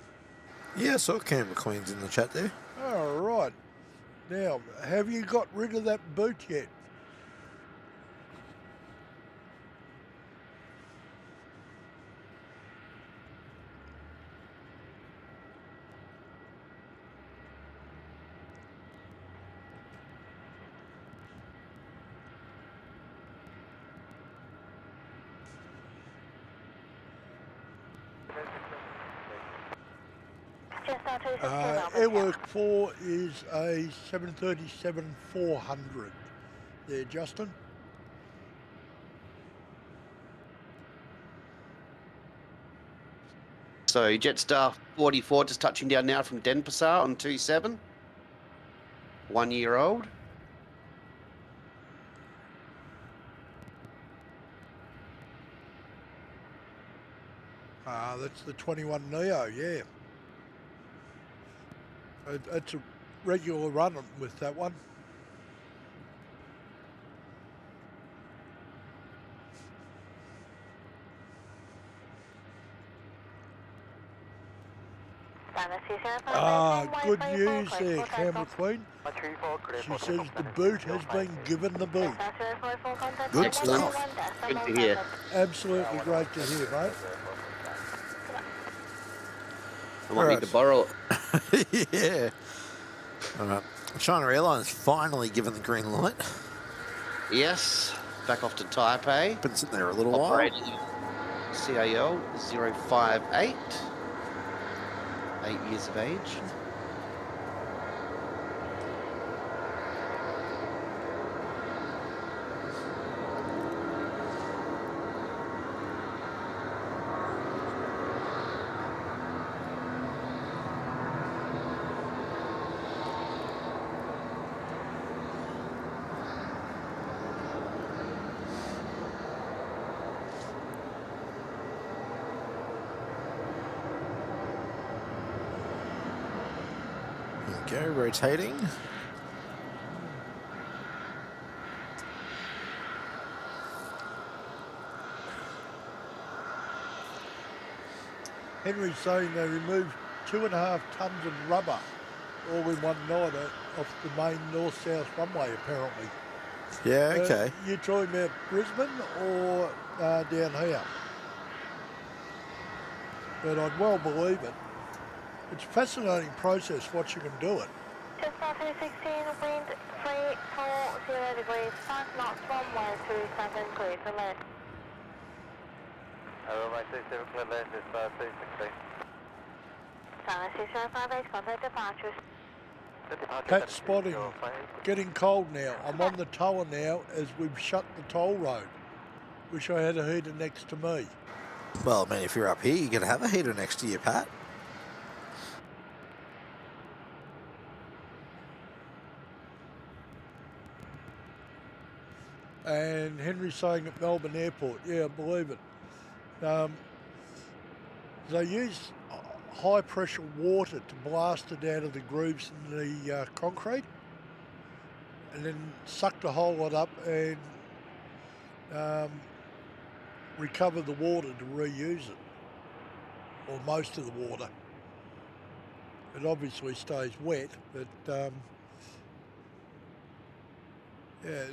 Speaker 1: Yeah, I saw Canberra Queen's in the chat there.
Speaker 4: All right. Now, have you got rid of that boot yet?
Speaker 9: Jetstar 262, Melbourne.
Speaker 4: Airwork 4 is a 737-400 there, Justin.
Speaker 7: So Jetstar 44 just touching down now from Denpasar on 27. 1 year old.
Speaker 4: That's the 21 Neo, yeah. It's a regular run with that one.
Speaker 9: Runway 20,
Speaker 4: Good
Speaker 9: runway
Speaker 4: news
Speaker 9: 34,
Speaker 4: there,
Speaker 9: clear for
Speaker 4: Canberra
Speaker 9: takeoff.
Speaker 4: Queen. She says the boot has been given the boot.
Speaker 1: Good stuff.
Speaker 7: Good to hear.
Speaker 4: Absolutely great to hear, mate.
Speaker 7: I might need to borrow it.
Speaker 1: Yeah. All right. China Airlines finally given the green light.
Speaker 7: Yes, back off to Taipei.
Speaker 1: Been sitting there a little while.
Speaker 7: Operating CAL 058. 8 years of age.
Speaker 1: Go, rotating.
Speaker 4: Henry's saying they removed 2.5 tons of rubber all in one night off the main north-south runway, apparently.
Speaker 1: Yeah, okay.
Speaker 4: You talking about Brisbane or down here? But I'd well believe it. It's a fascinating process watching them do it.
Speaker 9: Just 316, wind 340 degrees, 5 knots, runway 27, clear to land.
Speaker 8: Runway 27, clear land is 316.
Speaker 9: China 6058, contact departures.
Speaker 4: Pat spotting, getting cold now. I'm on the tower now as we've shut the toll road. Wish I had a heater next to me.
Speaker 1: Well, I mean, if you're up here, you're going to have a heater next to you, Pat.
Speaker 4: And Henry's saying at Melbourne Airport, yeah, I believe it. They use high pressure water to blast it out of the grooves in the concrete and then suck the whole lot up and recover the water to reuse it, or most of the water. It obviously stays wet, but yeah,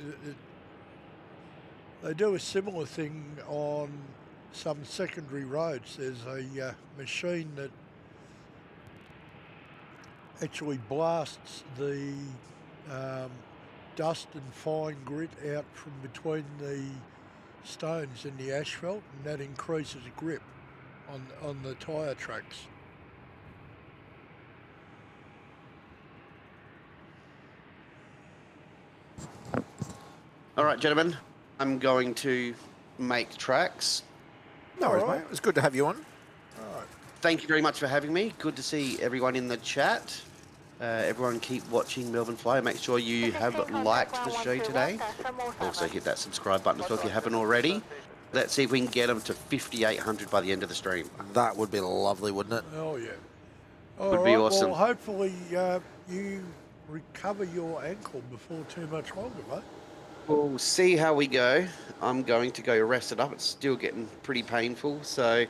Speaker 4: they do a similar thing on some secondary roads. There's a machine that actually blasts the dust and fine grit out from between the stones in the asphalt, and that increases grip on the tyre tracks.
Speaker 7: All right, gentlemen, I'm going to make tracks.
Speaker 1: No worries,
Speaker 4: Alright.
Speaker 1: mate. It was good to have you on.
Speaker 7: Thank you very much for having me. Good to see everyone in the chat. Everyone keep watching Melbourne Fly. Make sure you have liked the show today. Also hit that subscribe button as well if you haven't already. Let's see if we can get them to 5,800 by the end of the stream.
Speaker 1: That would be lovely, wouldn't it?
Speaker 4: Oh yeah.
Speaker 7: Would be awesome.
Speaker 4: Well, hopefully you recover your ankle before too much longer, mate.
Speaker 7: We'll see how we go. I'm going to go rest it up. It's still getting pretty painful, so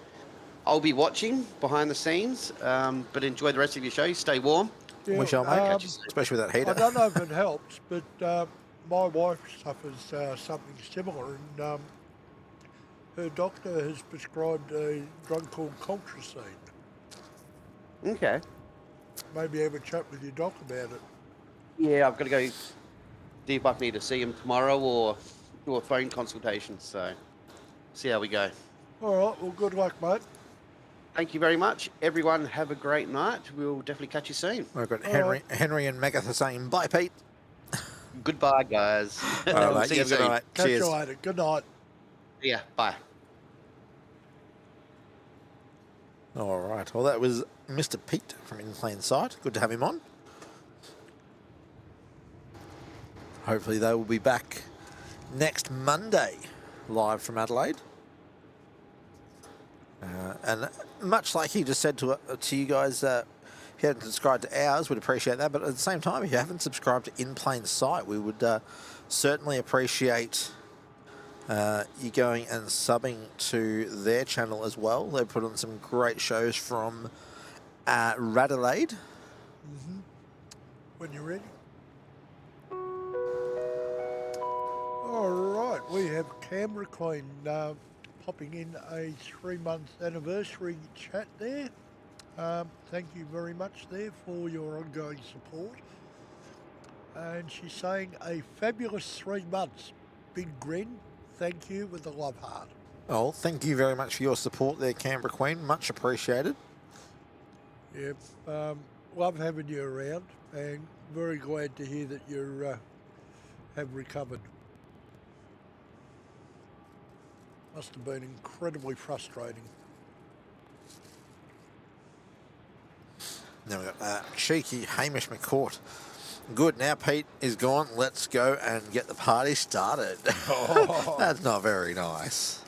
Speaker 7: I'll be watching behind the scenes. But enjoy the rest of your show. Stay warm.
Speaker 4: Yeah,
Speaker 1: We shall, mate. Especially with that heater.
Speaker 4: I don't know if it helps, but my wife suffers something similar, and her doctor has prescribed a drug called colchicine.
Speaker 7: Okay.
Speaker 4: Maybe have a chat with your doc about it.
Speaker 7: Yeah, I've got to go see if I need to see him tomorrow or do a phone consultation. So see how we go.
Speaker 4: All right, well, good luck, mate.
Speaker 7: Thank you very much. Everyone have a great night. We'll definitely catch you soon.
Speaker 1: We've got Henry and Megatha saying, bye, Pete.
Speaker 7: Goodbye, guys.
Speaker 1: All right, mate.
Speaker 7: See
Speaker 1: You
Speaker 7: you
Speaker 1: have a good
Speaker 7: soon.
Speaker 1: night.
Speaker 4: Catch
Speaker 1: Cheers.
Speaker 4: you later. Good night.
Speaker 7: Yeah, bye.
Speaker 1: All right. Well, that was Mr. Pete from In Plain Sight. Good to have him on. Hopefully they will be back next Monday, live from Adelaide. And much like he just said to you guys, if you hadn't subscribed to ours, we'd appreciate that. But at the same time, if you haven't subscribed to In Plain Sight, we would certainly appreciate you going and subbing to their channel as well. They put on some great shows from Radelaide.
Speaker 4: When you're ready. All right, we have Canberra Queen popping in a 3-month anniversary chat there. Thank you very much there for your ongoing support. And she's saying a fabulous 3 months. Big grin. Thank you with a love heart.
Speaker 1: Oh, thank you very much for your support there, Canberra Queen. Much appreciated.
Speaker 4: Yep, love having you around and very glad to hear that you have recovered. Must have been incredibly frustrating.
Speaker 1: Now we've got cheeky Hamish McCourt. Good, now Pete is gone. Let's go and get the party started. That's not very nice.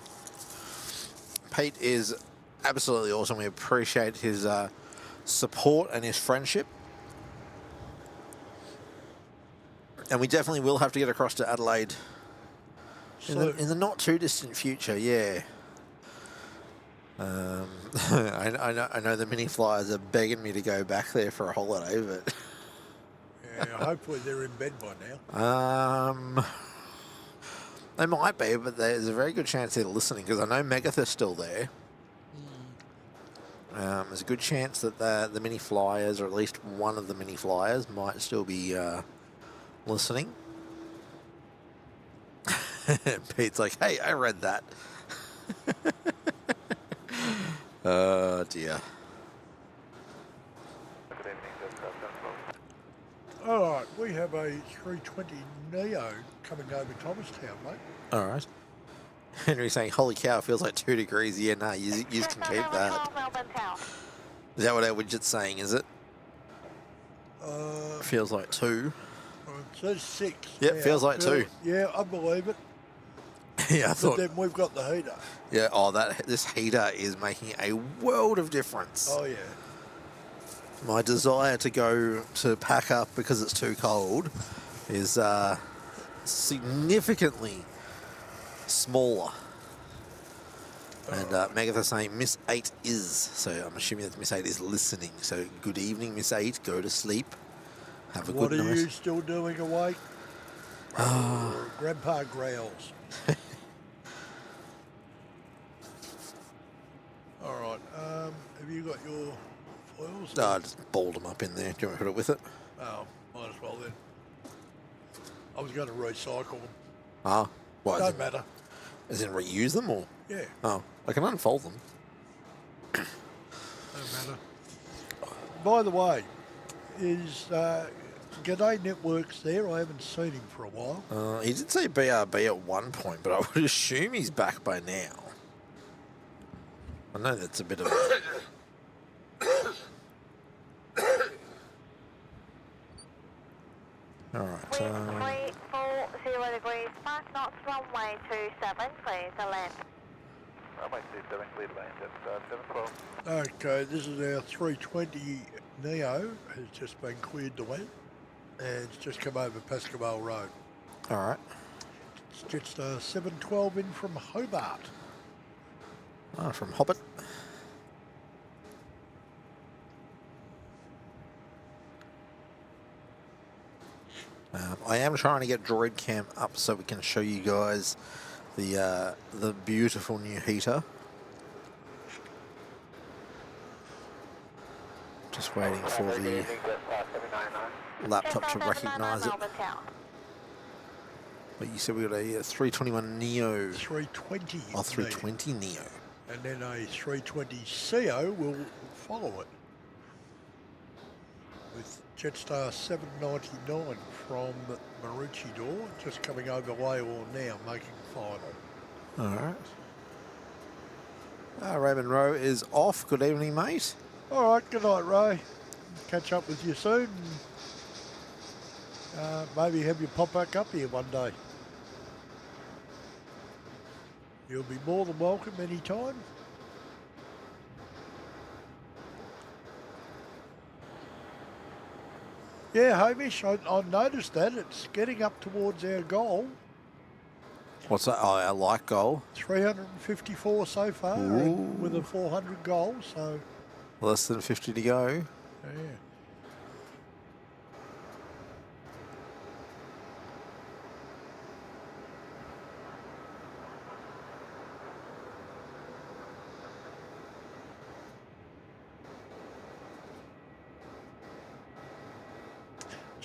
Speaker 1: Pete is absolutely awesome. We appreciate his support and his friendship. And we definitely will have to get across to Adelaide in the not too distant future, yeah. I know the mini flyers are begging me to go back there for a holiday, but
Speaker 4: yeah, hopefully they're in bed by now.
Speaker 1: They might be, but there's a very good chance they're listening because I know Megadeth's still there. There's a good chance that the mini flyers, or at least one of the mini flyers, might still be listening. Pete's like, hey, I read that. Oh, dear.
Speaker 4: All right, we have a 320 Neo coming over Thomastown, mate.
Speaker 1: All right. Henry's saying, holy cow, it feels like 2 degrees. Yeah, no, you can keep that. Is that what our widget's saying, is it? Feels like 2.
Speaker 4: It says 6.
Speaker 1: Yep,
Speaker 4: now.
Speaker 1: feels like 2.
Speaker 4: Yeah, I believe it.
Speaker 1: Yeah, I thought.
Speaker 4: But then we've got the heater.
Speaker 1: Yeah, oh, this heater is making a world of difference.
Speaker 4: Oh, yeah.
Speaker 1: My desire to go to pack up because it's too cold is significantly smaller. And Megatha's saying Miss 8 is, so I'm assuming that Miss 8 is listening. So good evening, Miss 8. Go to sleep. Have a good night.
Speaker 4: What are you still doing awake? Grandpa growls. All right. Have you got your foils?
Speaker 1: No, I just balled them up in there. Do you want me to put it with it?
Speaker 4: Oh, might as well then. I was going to recycle them.
Speaker 1: Ah, what?
Speaker 4: Don't matter.
Speaker 1: As in reuse them, or?
Speaker 4: Yeah.
Speaker 1: Oh, I can unfold them.
Speaker 4: Don't matter. By the way, is G'day Networks there? I haven't seen him for a while.
Speaker 1: He did say BRB at one point, but I would assume he's back by now. I know that's a bit of a... Alright,
Speaker 9: 340 degrees, 5 knots, runway 27, clear to land.
Speaker 8: Runway 27, clear to land at 712.
Speaker 4: Okay, this is our 320 Neo. Has just been cleared to land. And it's just come over Pascoe Road.
Speaker 1: Alright.
Speaker 4: It's just 712 in from Hobart.
Speaker 1: Oh, from Hobbit. I am trying to get Droid Cam up so we can show you guys the beautiful new heater. Just waiting for the laptop to recognise it. But you said we got a 321 Neo.
Speaker 4: 320.
Speaker 1: Oh, 320 Neo.
Speaker 4: And then a 320 CO will follow it. With Jetstar 799 from Maroochydore, just coming over Wales now, making final.
Speaker 1: Alright. Raymond Rowe is off. Good evening, mate.
Speaker 4: All right, good night, Ray. Catch up with you soon. Maybe have you pop back up here one day. You'll be more than welcome anytime. Yeah, Hamish, I noticed that. It's getting up towards our goal.
Speaker 1: What's that? Oh, our like goal.
Speaker 4: 354 so far, and with a 400 goal, so...
Speaker 1: Less than 50 to go.
Speaker 4: Yeah.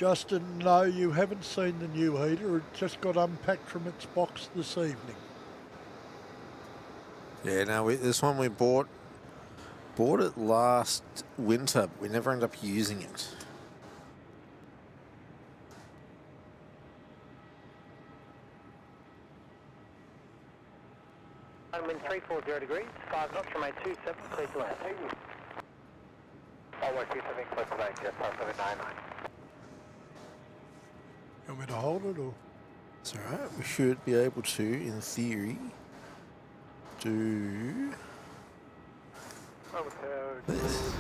Speaker 4: Justin, no, you haven't seen the new heater. It just got unpacked from its box this evening.
Speaker 1: Yeah, no, this one we bought it last winter, but we never ended up using it.
Speaker 6: Wind 340 degrees, 5 knots, runway 27, clear to land. Runway 27, clear to land, jet 5799.
Speaker 4: You want me to hold it or?
Speaker 1: It's alright, we should be able to, in theory, do this.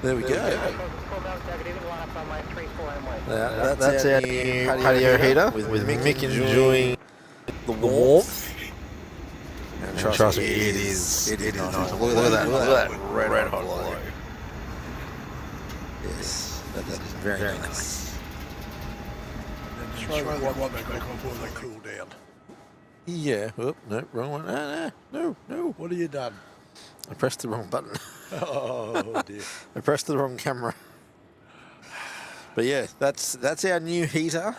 Speaker 1: There we go. That's our new patio heater with Mick enjoying the warmth. And trust me, it is nice. Look at that red hot glow. Yes, that is very nice.
Speaker 4: And throw one back on before they cool down.
Speaker 1: Yeah, oh, no, wrong one. No.
Speaker 4: What have you done?
Speaker 1: I pressed the wrong button.
Speaker 4: Oh dear.
Speaker 1: I pressed the wrong camera. But yeah, that's our new heater.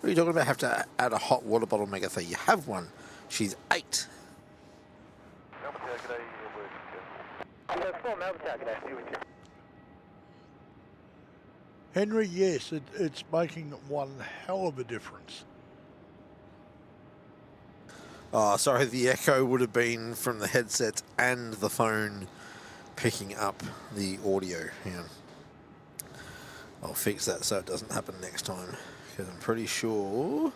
Speaker 1: What are you talking about? Have to add a hot water bottle, Megatha? You have one. She's 8.
Speaker 4: Henry, yes, it's making one hell of a difference.
Speaker 1: Oh, sorry, the echo would have been from the headset and the phone picking up the audio. Hang on. I'll fix that so it doesn't happen next time, because I'm pretty sure...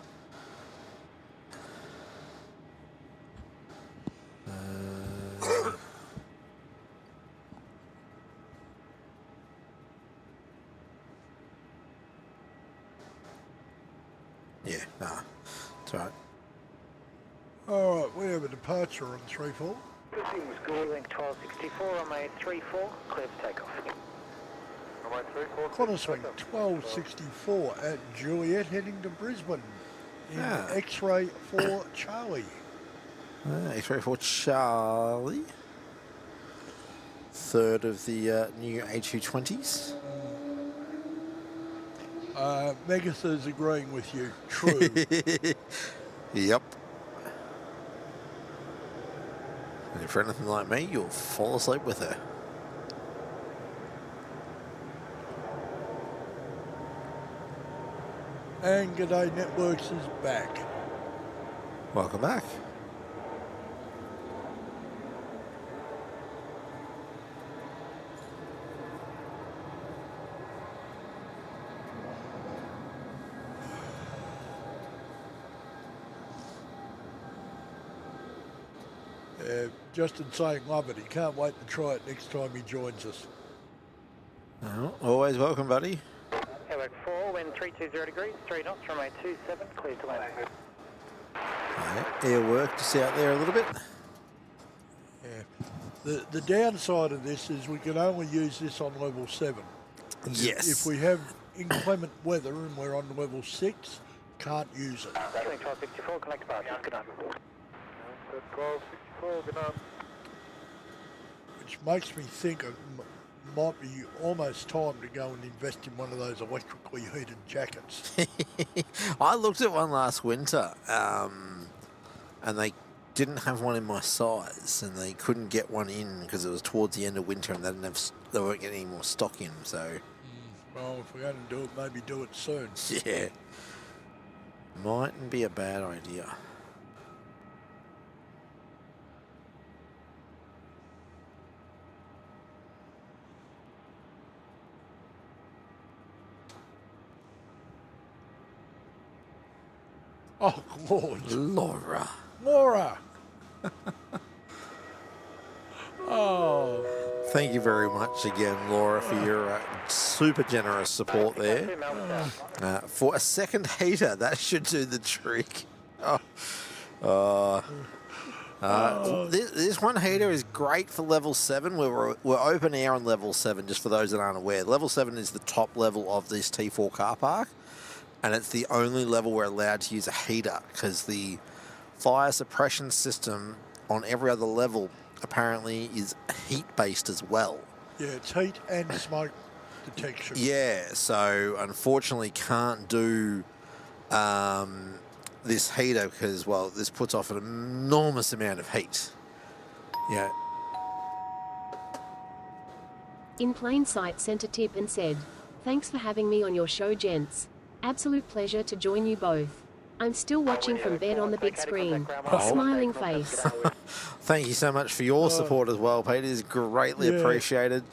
Speaker 1: yeah, nah, it's alright.
Speaker 4: Alright, we have a departure on 3-4.
Speaker 6: School link 1264, runway 34, clear for takeoff. Runway 34.
Speaker 4: Qantas swing 1264 at Juliet, heading to Brisbane in X-ray for Charlie.
Speaker 1: X-ray for Charlie. Third of the new A220s.
Speaker 4: Megatha's agreeing with you. True.
Speaker 1: Yep. And for anything like me, you'll fall asleep with her.
Speaker 4: And G'day Networks is back.
Speaker 1: Welcome back.
Speaker 4: Justin saying love it. He can't wait to try it next time he joins us.
Speaker 1: Oh, always welcome, buddy.
Speaker 6: Airwork 4, wind 320 degrees, 3 knots, runway 27, clear to land.
Speaker 1: Air work just out there a little bit.
Speaker 4: Yeah. The downside of this is we can only use this on level 7.
Speaker 1: Yes.
Speaker 4: If we have inclement weather and we're on level 6, can't use it.
Speaker 6: 1264, connect departures, good night. 1264, good night.
Speaker 4: Which makes me think it might be almost time to go and invest in one of those electrically heated jackets.
Speaker 1: I looked at one last winter, and they didn't have one in my size, and they couldn't get one in because it was towards the end of winter, and they weren't getting any more stock in. So,
Speaker 4: well, if we're going to do it, maybe do it soon.
Speaker 1: Yeah, mightn't be a bad idea.
Speaker 4: Oh, Lord.
Speaker 1: Laura.
Speaker 4: Laura. Oh.
Speaker 1: Thank you very much again, Laura, for your super generous support there. For a second heater, that should do the trick. This one heater is great for level 7. We're open air on level 7, just for those that aren't aware. Level 7 is the top level of this T4 car park. and it's the only level we're allowed to use a heater because the fire suppression system on every other level apparently is heat-based as well.
Speaker 4: Yeah, it's heat and smoke detection.
Speaker 1: Yeah, so unfortunately can't do this heater because, well, this puts off an enormous amount of heat. Yeah.
Speaker 5: In plain sight sent a tip and said, "Thanks for having me on your show, gents. Absolute pleasure to join you both. I'm still watching from bed on the big screen. Smiling face."
Speaker 1: Thank you so much for your support as well, Pete. It is greatly appreciated.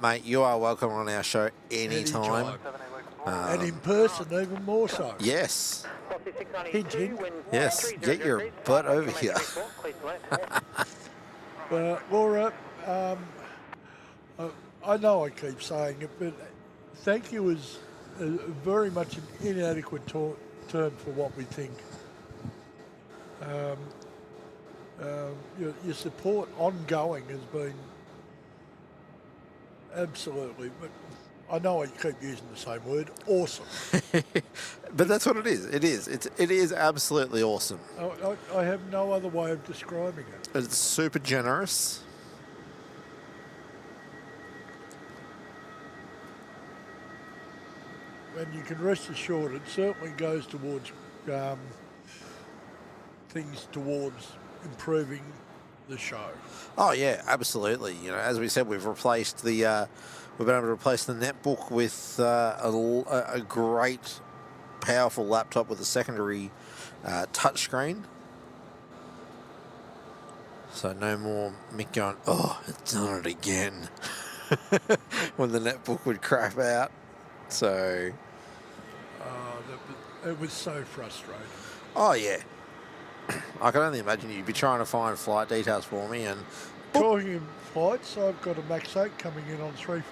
Speaker 1: Mate, you are welcome on our show anytime.
Speaker 4: And in person, even more so.
Speaker 1: Yes.
Speaker 4: Hint, hint.
Speaker 1: Yes, get your butt over here.
Speaker 4: Laura, I know I keep saying it, but thank you is very much an inadequate term for what we think. Your support ongoing has been absolutely, but I know I keep using the same word, awesome.
Speaker 1: But that's what it is. It is absolutely awesome.
Speaker 4: I have no other way of describing it.
Speaker 1: It's super generous.
Speaker 4: And you can rest assured it certainly goes towards things towards improving the show.
Speaker 1: Oh yeah, absolutely. You know, as we said, we've replaced the we've been able to replace the netbook with a great, powerful laptop with a secondary touchscreen. So no more Mick going, "Oh, it's done it again," when the netbook would crap out. So
Speaker 4: it was so frustrating.
Speaker 1: Oh yeah, I can only imagine you'd be trying to find flight details for me, and
Speaker 4: talking of flights, I've got a Max 8 coming in on 3-4.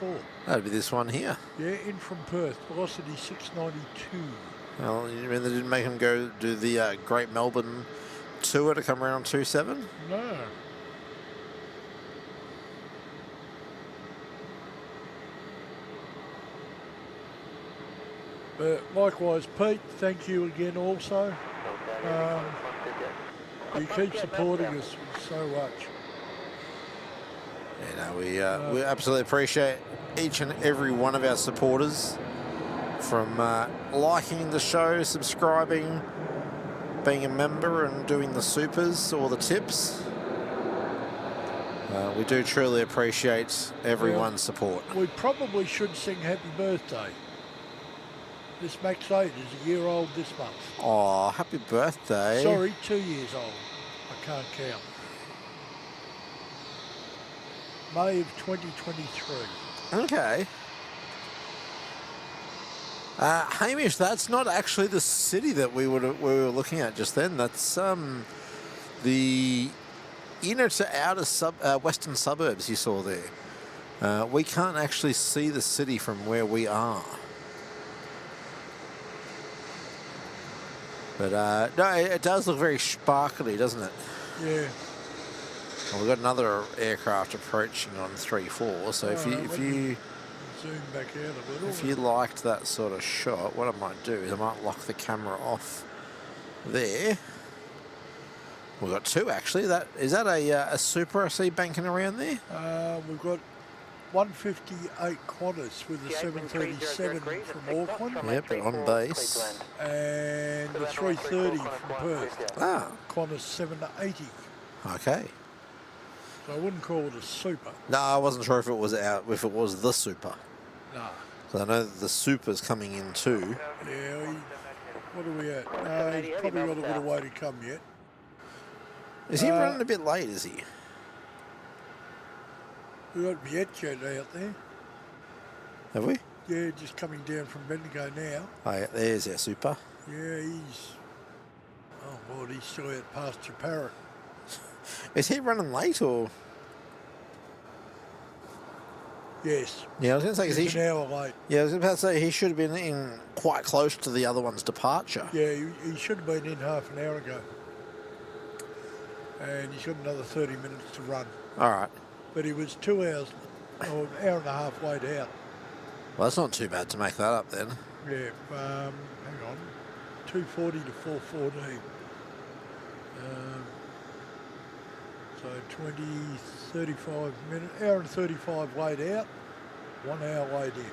Speaker 1: That'd be this one here.
Speaker 4: Yeah, in from Perth, velocity 692.
Speaker 1: Well, you mean they didn't make him go do the Great Melbourne tour to come around on 27?
Speaker 4: No. But likewise, Pete, thank you again also. You keep supporting us so much.
Speaker 1: You know, we absolutely appreciate each and every one of our supporters, from liking the show, subscribing, being a member and doing the supers or the tips. We do truly appreciate everyone's support.
Speaker 4: We probably should sing happy birthday. This Max 8 is a year old this month.
Speaker 1: Oh, happy birthday.
Speaker 4: Sorry, 2 years old. I can't count. May of 2023.
Speaker 1: Okay. Hamish, that's not actually the city that we were looking at just then. That's the inner to outer western suburbs you saw there. We can't actually see the city from where we are. But no, it does look very sparkly, doesn't it?
Speaker 4: Yeah.
Speaker 1: Well, we've got another aircraft approaching on 3-4. So if you
Speaker 4: zoom back out a little.
Speaker 1: If you liked that sort of shot, what I might do is I might lock the camera off there. We've got two actually. Is that a Super I see banking around there?
Speaker 4: We've got 158 Qantas with a 737 from Auckland.
Speaker 1: Yep, on base.
Speaker 4: And the 330 from Perth.
Speaker 1: Ah.
Speaker 4: Qantas 780.
Speaker 1: Okay.
Speaker 4: So I wouldn't call it a Super.
Speaker 1: No, I wasn't sure if it was the Super.
Speaker 4: No.
Speaker 1: So I know that the Super's coming in too.
Speaker 4: Yeah, what are we at? He's probably got a little way to come yet.
Speaker 1: Is he running a bit late, is he?
Speaker 4: We've got Vietjet out there.
Speaker 1: Have we?
Speaker 4: Yeah, just coming down from Bendigo now.
Speaker 1: Oh, yeah, there's our Super.
Speaker 4: Yeah, he's... Oh, Lord, he's still out past your Parrot.
Speaker 1: Is he running late or...?
Speaker 4: Yes.
Speaker 1: Yeah, I was going to say...
Speaker 4: He's an hour late.
Speaker 1: Yeah, I was about to say he should have been in quite close to the other one's departure.
Speaker 4: Yeah, he should have been in half an hour ago. And he's got another 30 minutes to run.
Speaker 1: All right.
Speaker 4: But he was 2 hours, or an hour and a half late out.
Speaker 1: Well, that's not too bad to make that up then.
Speaker 4: Yeah, hang on. 240 to 414. So 20, 35 minutes, hour and 35 weighed out, 1 hour weighed in.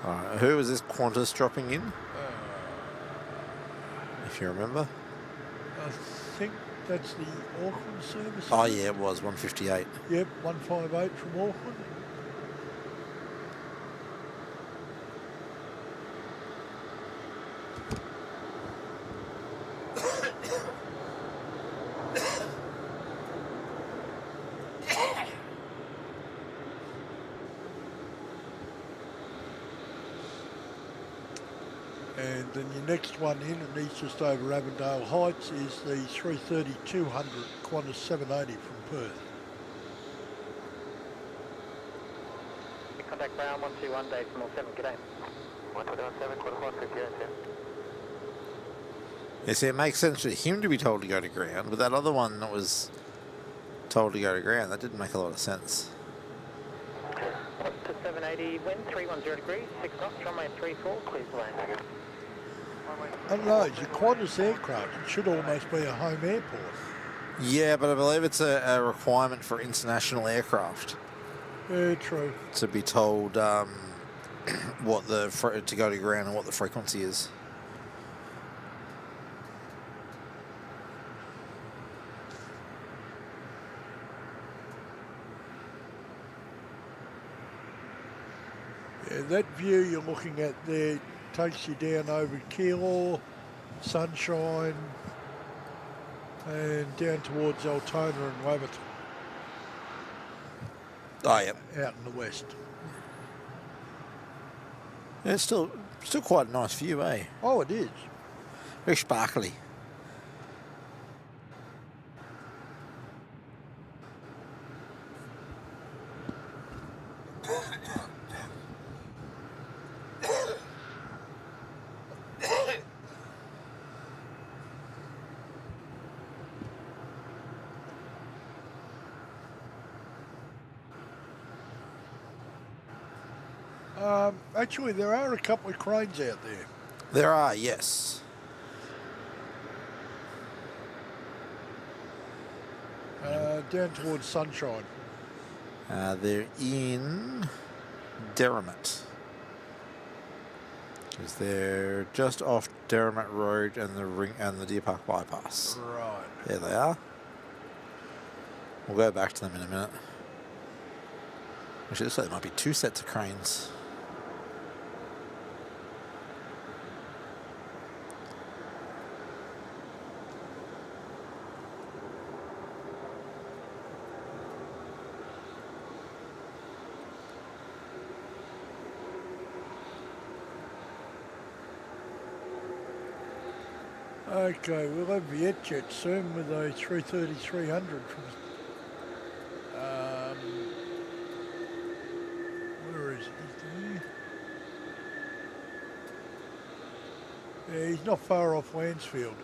Speaker 1: All right, who was this Qantas dropping in, if you remember?
Speaker 4: I think that's the Auckland service.
Speaker 1: Oh, yeah, it was 158.
Speaker 4: Yep, 158 from Auckland. And then your next one in, and he's just over Avondale Heights, is the 330-200 Qantas 780 from Perth.
Speaker 6: Contact Brown 121 Dave from 07, g'day. 121.7, quarter 150,
Speaker 1: Yeah, see, it makes sense for him to be told to go to ground, but that other one that was told to go to ground, that didn't make a lot of sense.
Speaker 6: To 780, wind 310 degrees, 6 knots, runway 34, clear to land.
Speaker 4: I don't know, it's a Qantas aircraft. It should almost be a home airport.
Speaker 1: Yeah, but I believe it's a requirement for international aircraft
Speaker 4: Yeah, true.
Speaker 1: to be told what to go to ground and what the frequency is.
Speaker 4: Yeah, that view you're looking at there takes you down over Keilor, Sunshine, and down towards Altona and Waverton,
Speaker 1: Oh, yeah.
Speaker 4: out in the west.
Speaker 1: Yeah, it's still quite a nice view, eh?
Speaker 4: Oh, it is.
Speaker 1: Very sparkly.
Speaker 4: Actually, there are a couple of cranes out there.
Speaker 1: There are, yes.
Speaker 4: Down towards Sunshine.
Speaker 1: They're in Derrimut. Because they're just off Derrimut Road and the Deer Park bypass.
Speaker 4: Right.
Speaker 1: There they are. We'll go back to them in a minute. Actually, looks like there might be two sets of cranes.
Speaker 4: Okay, we'll have Vietjet soon with a 330-300 from... where is he? Yeah, he's not far off Lansfield.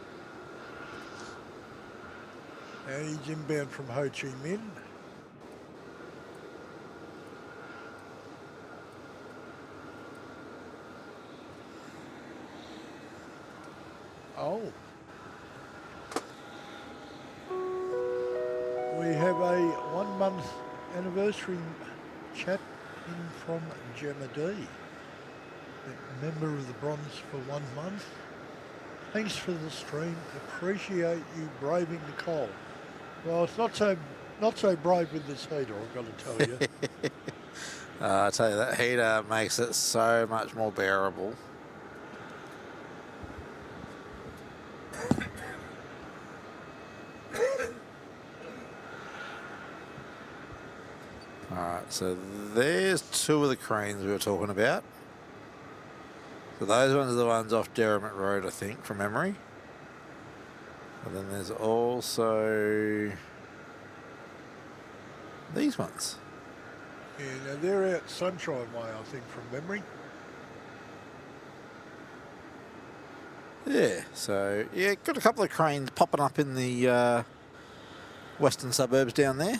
Speaker 4: And he's inbound from Ho Chi Minh. Oh. We have a 1 month anniversary chat in from Gemma D, a member of the Bronze for 1 month. Thanks for the stream. Appreciate you braving the cold. Well, it's not so brave with this heater, I've got to tell you.
Speaker 1: I tell you, that heater makes it so much more bearable. Alright, so there's two of the cranes we were talking about. So those ones are the ones off Derrimut Road, I think, from memory. And then there's also these ones.
Speaker 4: Yeah, now they're out Sunshine Way, I think, from memory.
Speaker 1: Yeah, so yeah, got a couple of cranes popping up in the western suburbs down there.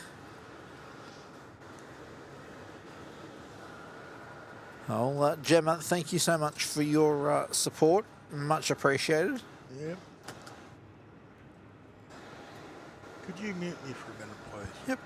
Speaker 1: Well, Gemma, thank you so much for your support. Much appreciated.
Speaker 4: Yep. Could you mute me for a minute, please?
Speaker 1: Yep.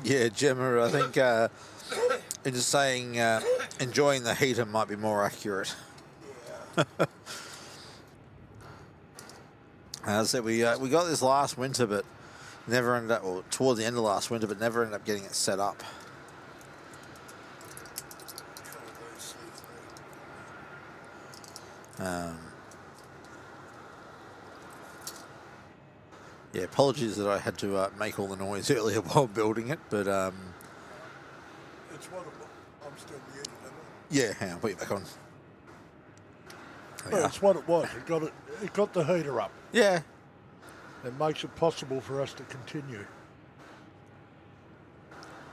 Speaker 1: Yeah, Gemma, I think in just saying enjoying the heater might be more accurate. As I said, we got this last winter, but never ended up, or towards the end of last winter, but never ended up getting it set up. Yeah, apologies that I had to make all the noise earlier while building it, but
Speaker 4: It's what I'm still muted, am
Speaker 1: yeah, hang on, put you back on.
Speaker 4: I? That's what it was. It got the heater up.
Speaker 1: Yeah.
Speaker 4: It makes it possible for us to continue.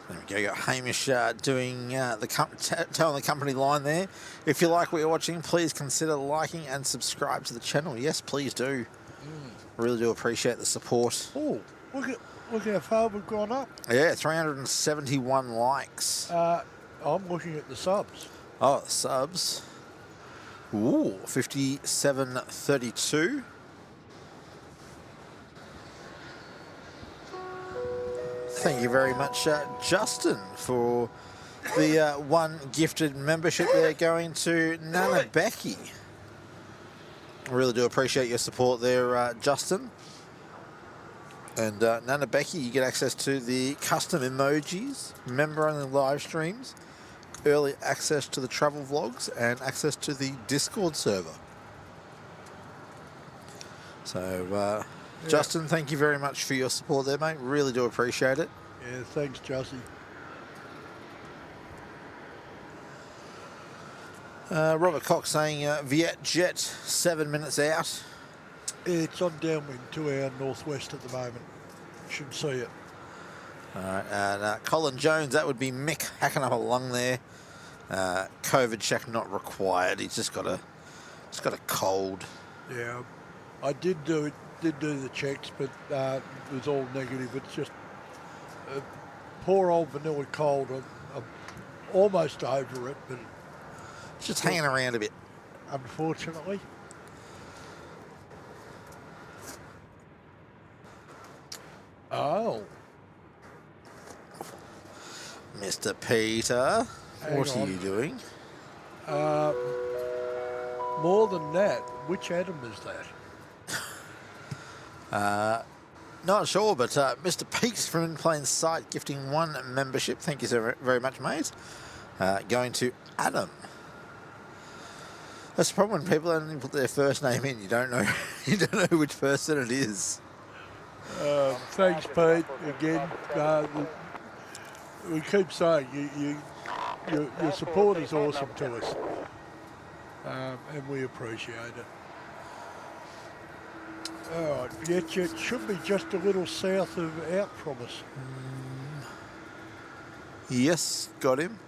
Speaker 1: There we go. You got Hamish doing telling the company line there. If you like what you're watching, please consider liking and subscribe to the channel. Yes, please do. Really do appreciate the support.
Speaker 4: Oh, look how far we've gone up.
Speaker 1: Yeah, 371 likes.
Speaker 4: I'm looking at the subs.
Speaker 1: Oh, subs. Ooh, 5732. Thank you very much, Justin, for the one gifted membership there going to Nana Becky. I really do appreciate your support there, Justin. And Nana Becky, you get access to the custom emojis, member-only live streams, early access to the travel vlogs, and access to the Discord server. So, Justin, thank you very much for your support there, mate. Really do appreciate it.
Speaker 4: Yeah, thanks, Jussie.
Speaker 1: Robert Cox saying Viet Jet 7 minutes out.
Speaker 4: It's on downwind to our northwest at the moment. Should see it.
Speaker 1: All right, and Colin Jones, that would be Mick hacking up a lung there. COVID check not required. He's just got a cold.
Speaker 4: Yeah, I did do the checks, but it was all negative. It's just a poor old vanilla cold. I'm almost over it, but
Speaker 1: It's just hanging around a bit.
Speaker 4: Unfortunately. Oh.
Speaker 1: Mr. Peter, what are you doing?
Speaker 4: More than that, which atom is that?
Speaker 1: Not sure, but Mr. Peaks from In Plain Sight gifting one membership. Thank you so very much, mate. Going to Adam. That's the problem when people only put their first name in. You don't know. You don't know which person it is.
Speaker 4: Thanks, Pete. Again, we keep saying your support is awesome to us, and we appreciate it. All right, Vietjet should be just a little south of out from us.
Speaker 1: Yes, got him.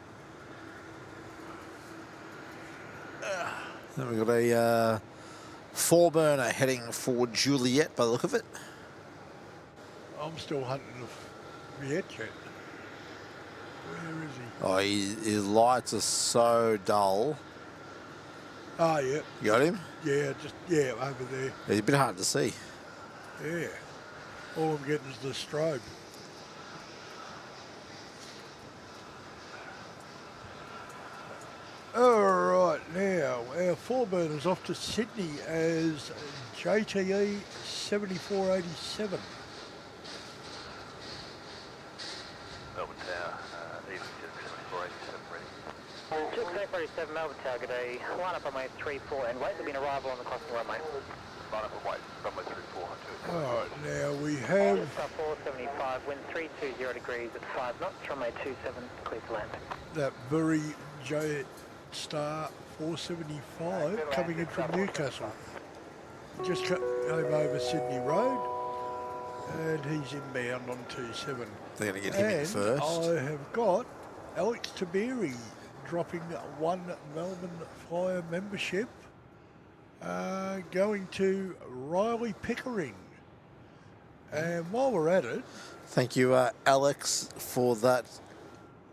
Speaker 1: Then we've got a 4-burner heading for Juliet by the look of it.
Speaker 4: I'm still hunting a Vietjet. Where is he?
Speaker 1: Oh, his lights are so dull.
Speaker 4: Oh, yeah.
Speaker 1: You got him?
Speaker 4: Yeah, over there.
Speaker 1: He's a bit hard to see.
Speaker 4: Yeah. All I'm getting is the strobe. All right, Now, our 4-burners off to Sydney as JTE 7487.
Speaker 8: Melbourne Tower, Evening 7487 ready.
Speaker 10: Check 747 Melbourne Tower, good day. Line up runway 34 and wait, there'll be an arrival on the crossing runway.
Speaker 8: Line up and wait, runway 34 on 2.
Speaker 4: Alright, now we have
Speaker 10: Star 475, wind 320 degrees at 5 knots, runway 27, clear to land.
Speaker 4: that very Star 475 coming in from Newcastle. Just came over Sydney Road and he's inbound on 27.
Speaker 1: They're going to get him in
Speaker 4: And
Speaker 1: first.
Speaker 4: I have got Alex Tabiri dropping one Melbourne Flyer membership going to Riley Pickering. And while we're at it,
Speaker 1: Thank you, Alex, for that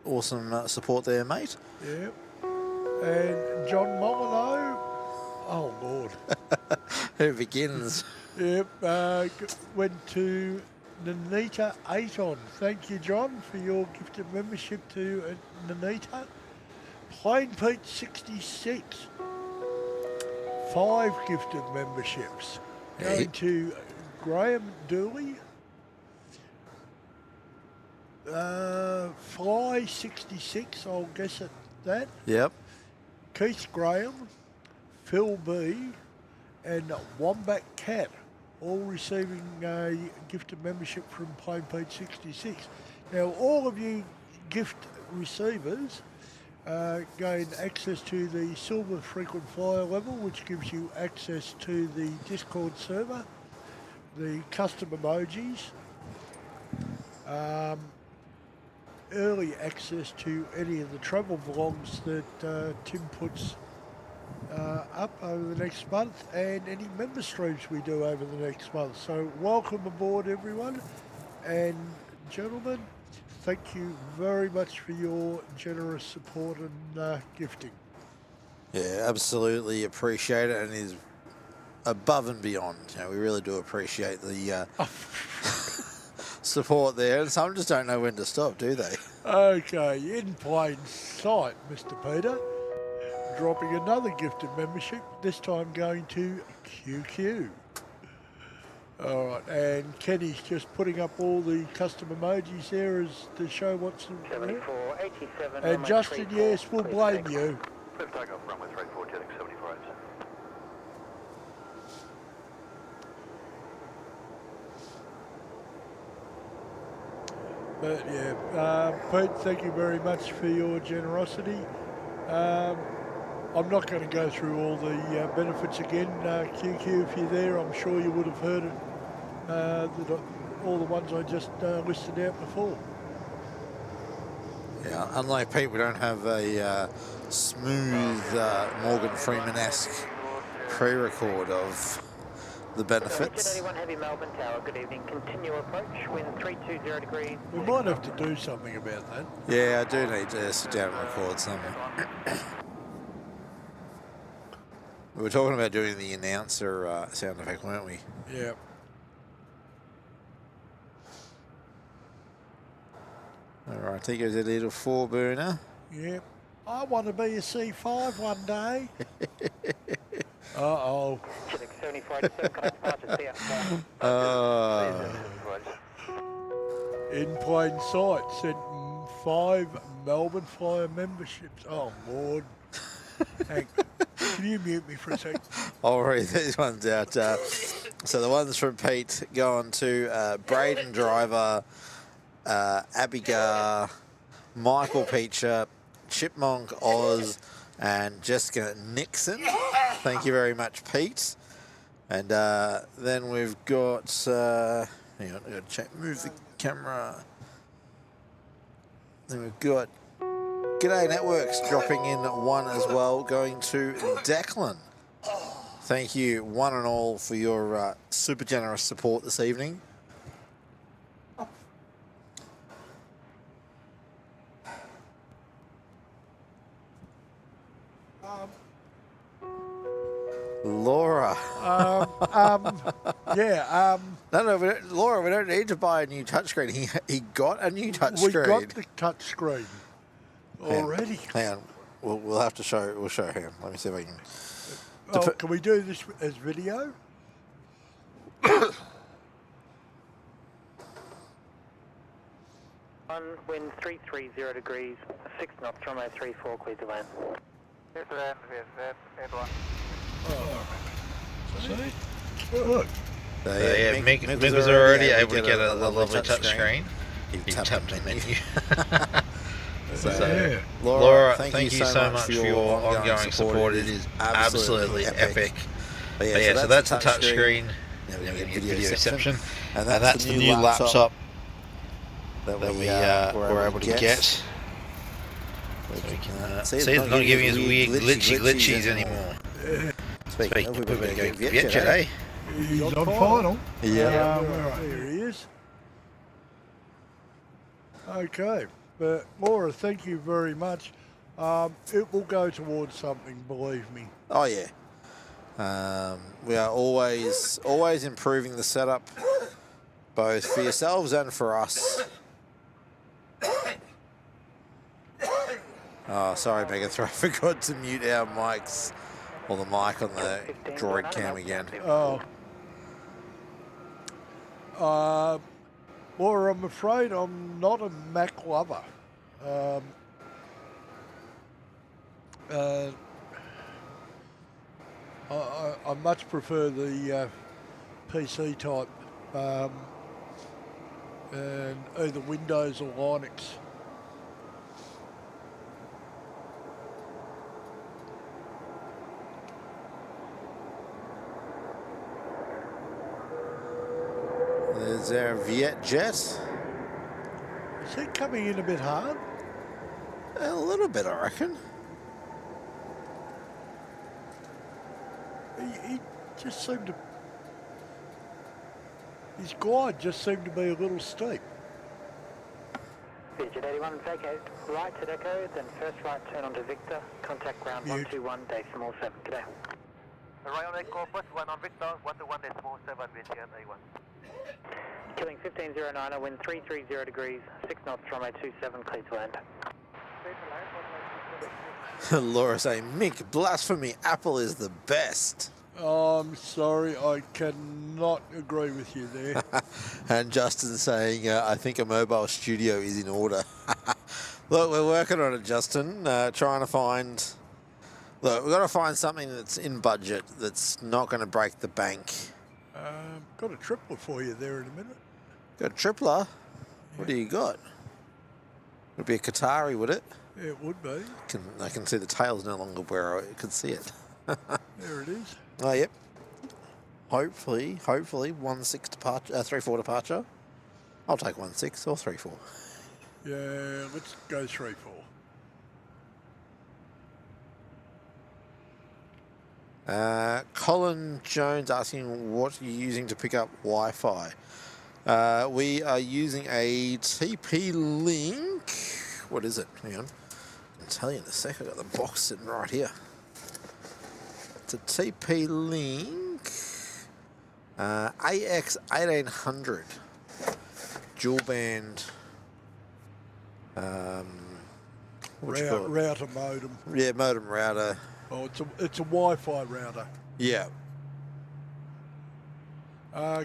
Speaker 1: awesome support there, mate.
Speaker 4: yeah, and John Molyneux, oh Lord,
Speaker 1: Who begins?
Speaker 4: yep, went to Nanita Aton. Thank you, John, for your gifted membership to Nanita. Plain Pete 66, 5 gifted memberships. Going to Graham Dooley, Fly 66, I'll guess at that.
Speaker 1: Yep.
Speaker 4: Keith Graham, Phil B, and Wombat Cat, all receiving a gifted membership from Plain Pete 66. Now, all of you gift receivers gain access to the Silver Frequent Flyer level, which gives you access to the Discord server, the custom emojis, early access to any of the travel vlogs that Tim puts up over the next month, and any member streams we do over the next month. So welcome aboard, everyone, and gentlemen, thank you very much for your generous support and gifting.
Speaker 1: Yeah, absolutely appreciate it, and is above and beyond. You know, we really do appreciate the support there, and some just don't know when to stop, do they?
Speaker 4: Okay, in plain sight, Mr. Peter, dropping another gifted membership, this time going to QQ. All right, and Kenny's just putting up all the custom emojis there as to show what's in there.
Speaker 10: 7487.
Speaker 4: And Justin, yes, we'll blame you.
Speaker 8: Clear for takeoff, runway 34, jetting 7487.
Speaker 4: But yeah, Pete, thank you very much for your generosity. I'm not going to go through all the benefits again. QQ, if you're there, I'm sure you would have heard it, all the ones I just listed out before.
Speaker 1: Yeah, unlike Pete, we don't have a smooth Morgan Freeman-esque pre-record of the benefits.
Speaker 10: 81 Heavy Melbourne Tower, good evening. Continue approach, wind 320 degrees.
Speaker 4: We might have to do something about that.
Speaker 1: Yeah, I do need to sit down and record something. We were talking about doing the announcer sound effect, weren't we?
Speaker 4: Yeah.
Speaker 1: All right, I think it was a little 4-burner.
Speaker 4: Yep. I want to be a C5 one day. Uh-oh.
Speaker 10: 7487,
Speaker 4: In plain sight, sent 5 Melbourne Flyer memberships. Oh, Lord. Hank, can you mute me for a sec?
Speaker 1: I'll read these ones out. So the ones from Pete go on to Braden Driver, Abigail, Michael Peacher, Chipmunk Oz, and Jessica Nixon. Thank you very much, Pete. And then we've got, hang on, I've got to check, move the camera. Then we've got G'day Networks dropping in one as well, going to Declan. Thank you, one and all, for your super generous support this evening. Laura.
Speaker 4: Yeah.
Speaker 1: No, Laura, we don't need to buy a new touchscreen. He got a new touchscreen.
Speaker 4: We got the touch screen already.
Speaker 1: Hang on. we'll have to show. We'll show him. Let me see if I can.
Speaker 4: Oh, can we do this as video?
Speaker 10: Wind 330 degrees, 6 knots, runway 34, clear to land.
Speaker 8: Here's the land, head one.
Speaker 4: See? Look.
Speaker 1: So,
Speaker 11: Yeah, Mick was already able to get a lovely touch screen. He tapped the menu.
Speaker 1: So,
Speaker 11: Laura, thank you so much for your ongoing support. It is absolutely epic. But yeah, so that's the touch screen. Now we're going to get video reception. And that's the new laptop that we were able to get. So we can see it's not giving us weird glitchies anymore. Speaking of, we're going to go Vietjet, eh?
Speaker 4: He's on final.
Speaker 1: Yeah.
Speaker 4: There he is. Okay. But Laura, thank you very much. It will go towards something, believe me.
Speaker 1: Oh yeah. We are always improving the setup, both for yourselves and for us. Oh, sorry, Megathra, I forgot to mute our mics, or the mic on the droid cam again.
Speaker 4: Oh. Laura, I'm afraid I'm not a Mac lover. I much prefer the PC type, and either Windows or Linux.
Speaker 1: Is there a Vietjet?
Speaker 4: Is he coming in a bit hard?
Speaker 1: A little bit, I reckon.
Speaker 4: He just seemed to... His glide just seemed to be a little steep.
Speaker 10: Vietjet 81, vacate right to Echo, then first right turn onto Victor, contact ground 121.7. G'day.
Speaker 8: Right on Echo, first one on Victor, 121.7, Vietjet 81.
Speaker 10: Killing 1509, wind 330 degrees, 6 knots, runway 27, clear to land.
Speaker 1: Laura saying, Mick, blasphemy, Apple is the best.
Speaker 4: Oh, I'm sorry, I cannot agree with you there.
Speaker 1: And Justin saying, I think a mobile studio is in order. Look, we're working on it, Justin, trying to find... Look, we've got to find something that's in budget, that's not going to break the bank.
Speaker 4: Got a tripler for you there in a minute.
Speaker 1: Got a tripler? What do you got? Would be a Qatari, would it?
Speaker 4: Yeah, it would be.
Speaker 1: I can see the tail's no longer where I could see it.
Speaker 4: There it is.
Speaker 1: Oh, yep. Hopefully, 1-6 departure, 3-4 departure. I'll take 1-6 or 3-4.
Speaker 4: Yeah, let's go 3-4.
Speaker 1: Colin Jones asking what you're using to pick up Wi-Fi. We are using a TP-Link. What is it? Hang on. I'll tell you in a sec. I've got the box sitting right here. It's a TP-Link AX1800 dual band. What you call it?
Speaker 4: Router modem.
Speaker 1: Yeah, modem router.
Speaker 4: Oh, it's a Wi-Fi router.
Speaker 1: Yeah.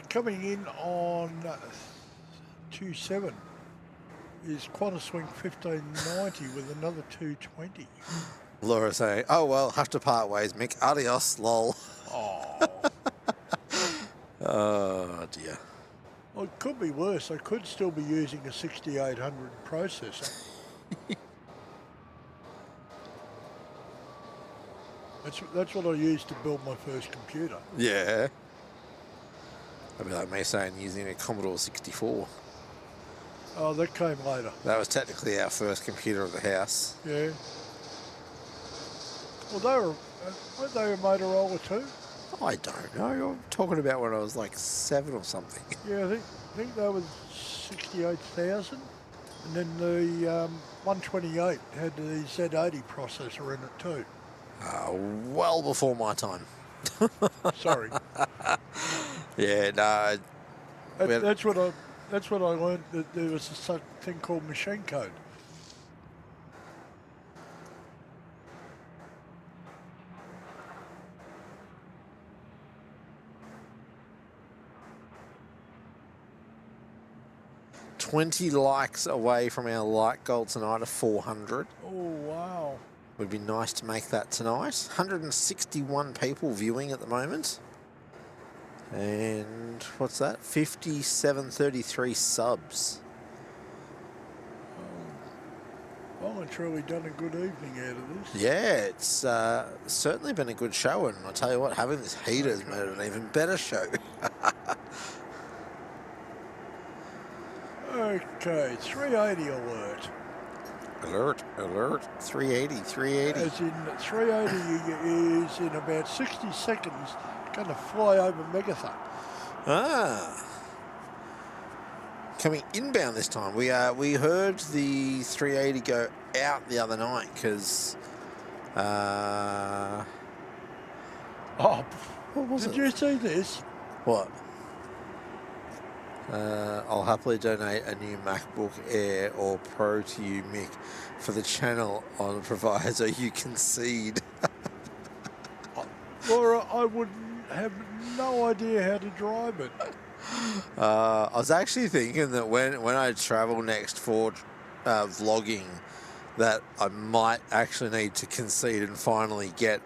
Speaker 4: Coming in on 27 is QantaSwing 1590 with another 220.
Speaker 1: Laura saying, oh, well, have to part ways, Mick. Adios, lol.
Speaker 4: Oh.
Speaker 1: Oh, dear.
Speaker 4: Well, it could be worse. I could still be using a 6800 processor. That's what I used to build my first computer.
Speaker 1: Yeah. That'd be like me saying using a Commodore 64.
Speaker 4: Oh, that came later.
Speaker 1: That was technically our first computer of the house.
Speaker 4: Yeah. Well, weren't they a Motorola too?
Speaker 1: I don't know. I'm talking about when I was like 7 or something.
Speaker 4: Yeah, I think they were 68,000. And then the 128 had the Z80 processor in it too.
Speaker 1: Well before my time.
Speaker 4: Sorry.
Speaker 1: Yeah, no.
Speaker 4: That's what I learned, that there was such thing called machine code.
Speaker 1: 20 likes away from our like goal tonight of 400.
Speaker 4: Oh, wow.
Speaker 1: Would be nice to make that tonight. 161 people viewing at the moment. And what's that? 5733 subs.
Speaker 4: Well, it's really done a good evening out of this.
Speaker 1: Yeah, it's certainly been a good show, and I'll tell you what, having this heater has made it an even better show.
Speaker 4: Okay, 380 alert.
Speaker 1: Alert, alert, 380, 380.
Speaker 4: As in 380 is in about 60 seconds going to fly over Megathon.
Speaker 1: Ah. Coming inbound this time. We heard the 380 go out the other night because
Speaker 4: Oh,
Speaker 1: what was
Speaker 4: did
Speaker 1: it?
Speaker 4: you see this?
Speaker 1: What? I'll happily donate a new MacBook Air or Pro to you, Mick, for the channel on proviso you concede.
Speaker 4: Laura, I would have no idea how to drive it.
Speaker 1: I was actually thinking that when I travel next for vlogging, that I might actually need to concede and finally get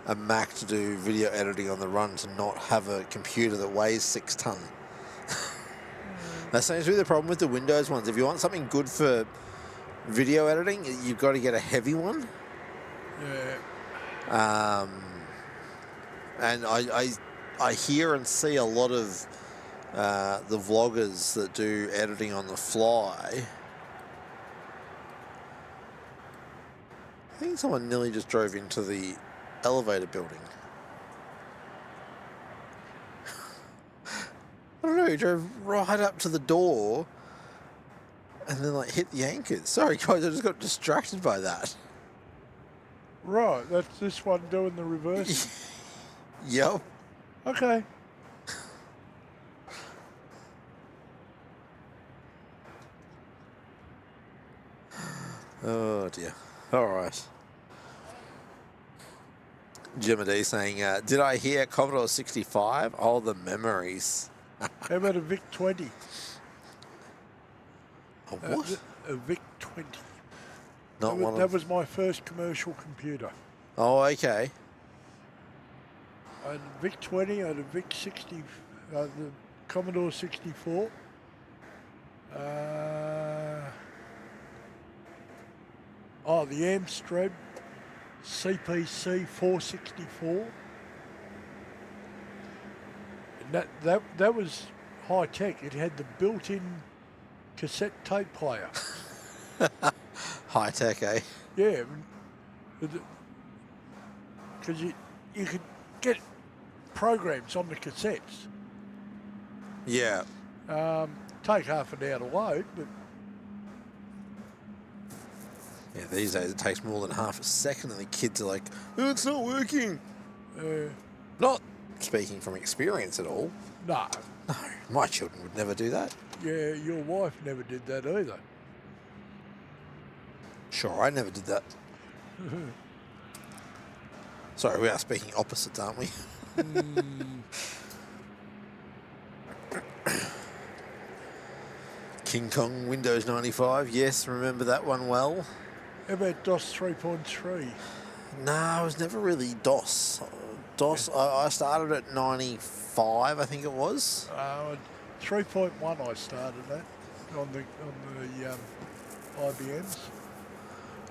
Speaker 1: a Mac to do video editing on the run, to not have a computer that weighs 6 ton. That seems to be the problem with the Windows ones. If you want something good for video editing, you've got to get a heavy one.
Speaker 4: Yeah.
Speaker 1: And I hear and see a lot of the vloggers that do editing on the fly. I think someone nearly just drove into the elevator building. I don't know, he drove right up to the door and then like hit the anchors. Sorry guys, I just got distracted by that.
Speaker 4: Right, that's this one doing the reverse.
Speaker 1: Yep.
Speaker 4: Okay.
Speaker 1: Oh dear. All right. Jim D saying, did I hear Commodore 65? Oh, the memories.
Speaker 4: How about a VIC 20?
Speaker 1: A what?
Speaker 4: A VIC 20.
Speaker 1: Not one
Speaker 4: That
Speaker 1: of...
Speaker 4: was my first commercial computer.
Speaker 1: Oh, okay.
Speaker 4: I had a VIC 20, I had a VIC 60, the Commodore 64. The Amstrad CPC 464. And that was high tech. It had the built-in cassette tape player.
Speaker 1: High tech, eh?
Speaker 4: Yeah, because you could get programs on the cassettes.
Speaker 1: Yeah.
Speaker 4: Take half an hour to load, but
Speaker 1: Yeah, these days it takes more than half a second and the kids are like, oh, it's not working. Not speaking from experience at all.
Speaker 4: no.
Speaker 1: No, my children would never do that.
Speaker 4: Yeah, your wife never did that either.
Speaker 1: Sure, I never did that. Sorry, we are speaking opposites, aren't we? King Kong, Windows 95. Yes, remember that one well.
Speaker 4: How about DOS 3.3?
Speaker 1: No, I was never really DOS. DOS, I started at 95, I think it was.
Speaker 4: 3.1 I started at on the IBMs.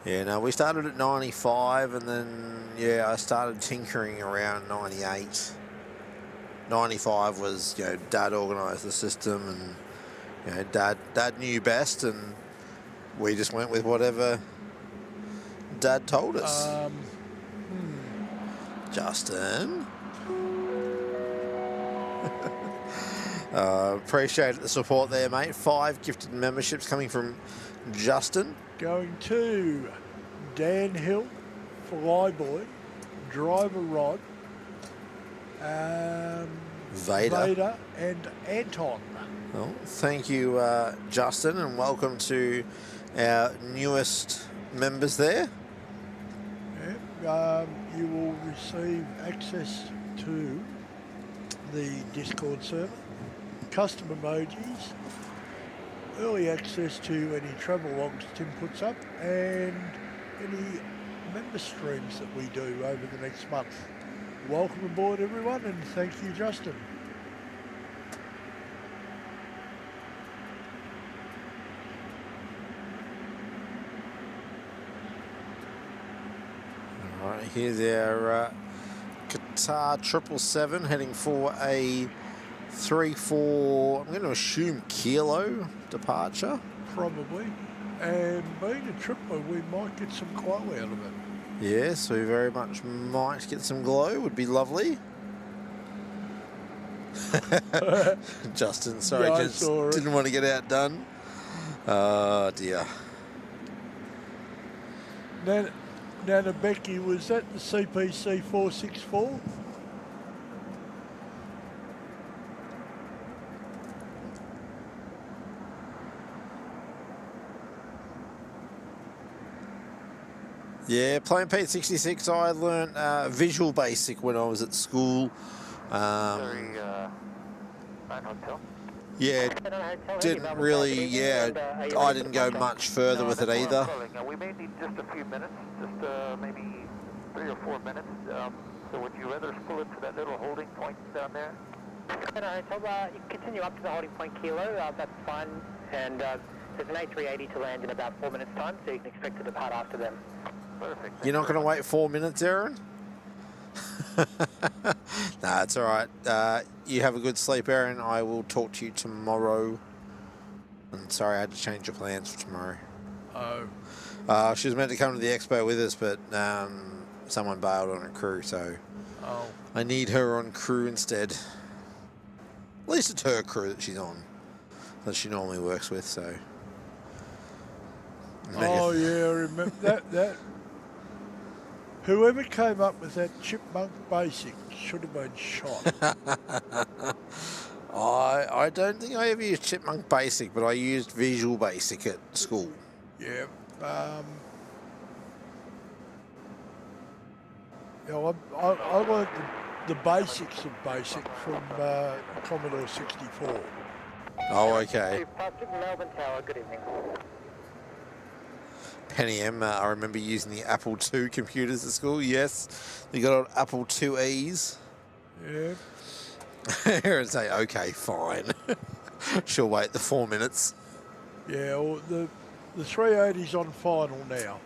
Speaker 1: Yeah, no, we started at 95 and then, yeah, I started tinkering around 98. 95 was, you know, Dad organised the system and, you know, Dad knew best and we just went with whatever Dad told us. Justin. Appreciate the support there, mate. 5 gifted memberships coming from Justin.
Speaker 4: Going to Dan Hill, Flyboy, Driver Rod, Vader and Anton.
Speaker 1: Well, thank you, Justin, and welcome to our newest members there.
Speaker 4: Yeah, you will receive access to the Discord server, custom emojis, early access to any travel logs Tim puts up and any member streams that we do over the next month. Welcome aboard everyone, and thank you, Justin.
Speaker 1: All right, here's our Qatar 777 heading for a 3-4, I'm going to assume kilo departure.
Speaker 4: Probably. And being a tripler, we might get some glow out of it.
Speaker 1: Yes, we very much might get some glow. Would be lovely. Justin, sorry,
Speaker 4: Yeah,
Speaker 1: gents, didn't want to get outdone. Oh, dear.
Speaker 4: Nana Becky, was that the CPC 464?
Speaker 1: Yeah, Plane Pete 66, I learnt Visual Basic when I was at school. Yeah, didn't really, I didn't go much further with it either.
Speaker 8: We may need just a few minutes, just maybe 3 or 4 minutes. So would you rather pull into that little holding point down there?
Speaker 10: You continue up to the holding point Kilo, that's fine. And there's an A380 to land in about 4 minutes time, so you can expect to depart after them.
Speaker 8: Perfect.
Speaker 1: You're not going to wait 4 minutes, Aaron? Nah, it's all right. You have a good sleep, Aaron. I will talk to you tomorrow. And sorry, I had to change your plans for tomorrow.
Speaker 4: Oh.
Speaker 1: She was meant to come to the expo with us, but someone bailed on her crew, so I need her on crew instead. At least it's her crew that she's on, that she normally works with, so.
Speaker 4: Oh, yeah, I remember that. Whoever came up with that chipmunk basic should have been shot.
Speaker 1: I don't think I ever used Chipmunk Basic, but I used Visual Basic at school.
Speaker 4: Yeah. I learned the basics of basic from Commodore 64.
Speaker 1: Oh, okay.
Speaker 10: Melbourne Tower, good evening.
Speaker 1: Penny M, I remember using the Apple II computers at school, yes. They got on Apple IIes.
Speaker 4: Yeah.
Speaker 1: And say, okay, fine. She'll wait the 4 minutes.
Speaker 4: Yeah, well, the 380's on final now.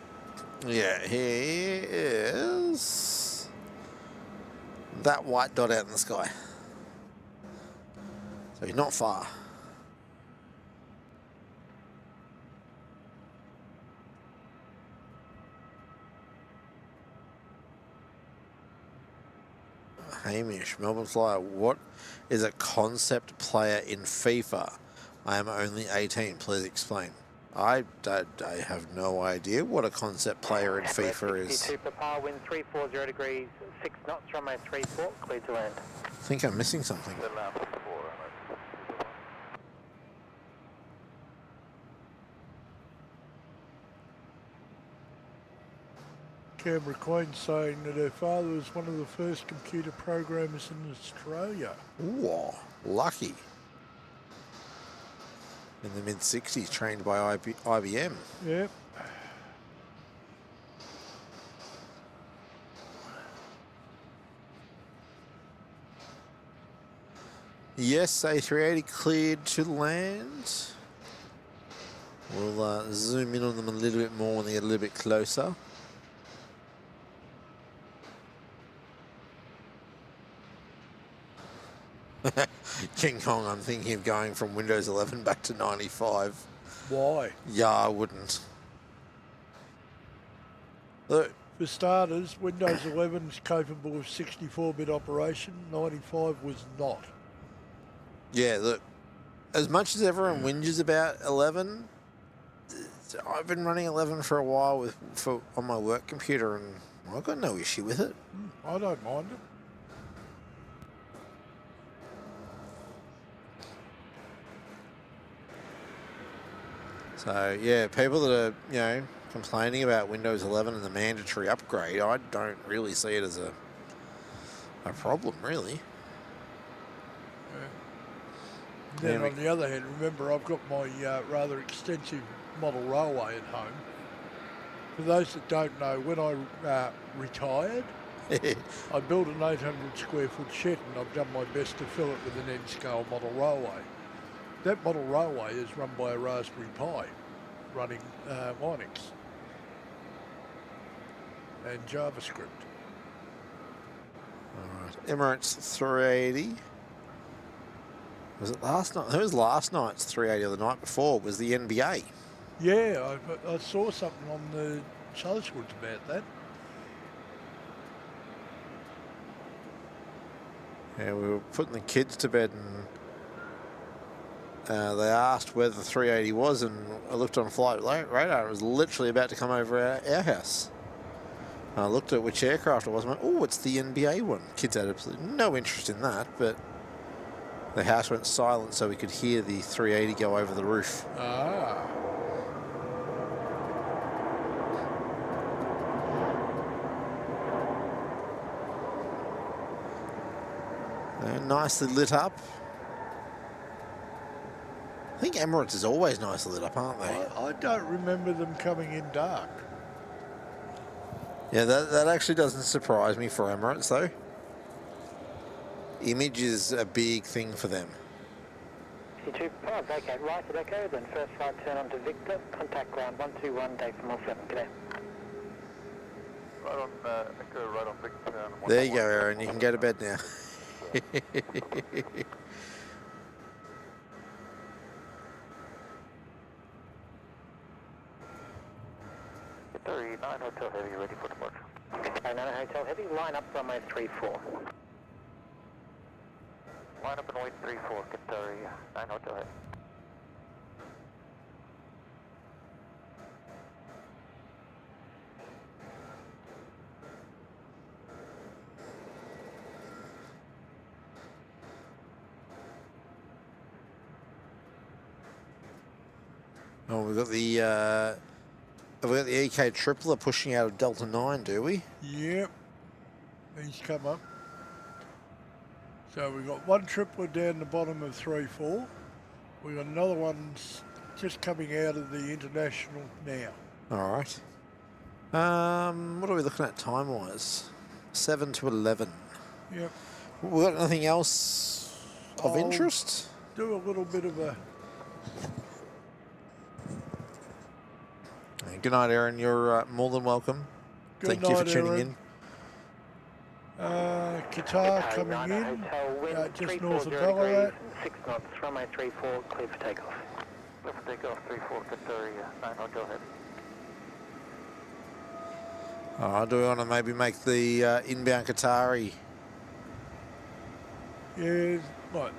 Speaker 1: Yeah, here is that white dot out in the sky. So he's not far. Hamish, Melbourne Flyer, what is a concept player in FIFA? I am only 18, please explain. I have no idea what a concept player in FIFA is.
Speaker 10: 62 Papa, wind 340 degrees, 6 knots, runway 34, clear to land.
Speaker 1: I think I'm missing something.
Speaker 4: Canberra Queen saying that her father was one of the first computer programmers in Australia.
Speaker 1: Ooh, lucky. In the mid-60s, trained by IBM.
Speaker 4: Yep.
Speaker 1: Yes, A380 cleared to land. We'll zoom in on them a little bit more when they get a little bit closer. King Kong, I'm thinking of going from Windows 11 back to 95.
Speaker 4: Why?
Speaker 1: Yeah, I wouldn't. Look.
Speaker 4: For starters, Windows 11 is capable of 64-bit operation, 95 was not.
Speaker 1: Yeah, look, as much as everyone whinges about 11, I've been running 11 for a while on my work computer, and I've got no issue with it.
Speaker 4: I don't mind it.
Speaker 1: So, yeah, people that are, complaining about Windows 11 and the mandatory upgrade, I don't really see it as a problem, really.
Speaker 4: Then on the other hand, remember I've got my rather extensive model railway at home. For those that don't know, when I retired, I built an 800 square foot shed and I've done my best to fill it with an N-scale model railway. That model railway is run by a Raspberry Pi running Linux and JavaScript.
Speaker 1: All right, Emirates 380. Was it last night? Who was last night's 380 or the night before? Was the NBA?
Speaker 4: Yeah, I saw something on the Sotherswoods about that.
Speaker 1: Yeah, we were putting the kids to bed and they asked where the 380 was, and I looked on flight radar. It was literally about to come over our house. I looked at which aircraft it was and went, oh, it's the NBA one. Kids had absolutely no interest in that, but the house went silent so we could hear the 380 go over the roof.
Speaker 4: Ah.
Speaker 1: Nicely lit up. I think Emirates is always nicely lit up, aren't they?
Speaker 4: I don't remember them coming in dark.
Speaker 1: Yeah, that actually doesn't surprise me for Emirates, though. Image is a big thing for them.
Speaker 10: C25, vacate right at Echo, then first right turn on to Victor, contact ground 121, Decimal 7, good day.
Speaker 8: Right on Echo, right on Victor.
Speaker 1: There you go, Aaron, you can go to bed now.
Speaker 8: 39 Hotel Heavy, ready for departure.
Speaker 10: 39 Hotel Heavy, line up runway 34.
Speaker 8: Line up and wait 34, Qatar 9 Hotel Heavy.
Speaker 1: Oh, we've got the EK tripler pushing out of Delta 9, do we?
Speaker 4: Yep. He's come up. So we've got one tripler down the bottom of 3-4. We've got another one just coming out of the international now.
Speaker 1: All right. What are we looking at time-wise? 7 to 11.
Speaker 4: Yep.
Speaker 1: We got anything else of interest?
Speaker 4: Do a little bit of a...
Speaker 1: Good night, Aaron. You're more than welcome. Thank you for tuning in.
Speaker 4: Qatar coming in, just north of Ballarat.
Speaker 10: 6 knots, runway 34, clear for takeoff.
Speaker 8: Clear for takeoff, 34, Qatar 9 Hotel Heavy.
Speaker 1: Do we want to maybe make the inbound Qatari?
Speaker 4: Yeah, right.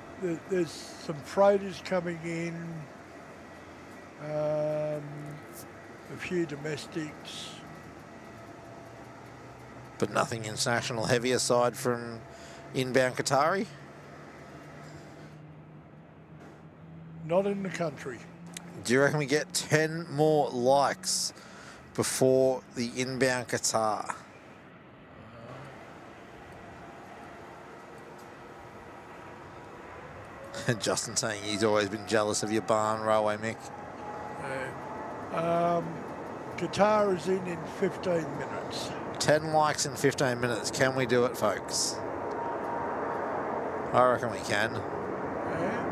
Speaker 4: There's some freighters coming in. A few domestics.
Speaker 1: But nothing international heavy aside from inbound Qatari?
Speaker 4: Not in the country.
Speaker 1: Do you reckon we get 10 more likes before the inbound Qatar? Justin saying he's always been jealous of your barn railway, Mick.
Speaker 4: Qatar is in 15 minutes.
Speaker 1: 10 likes in 15 minutes. Can we do it, folks? I reckon we can.
Speaker 4: Yeah.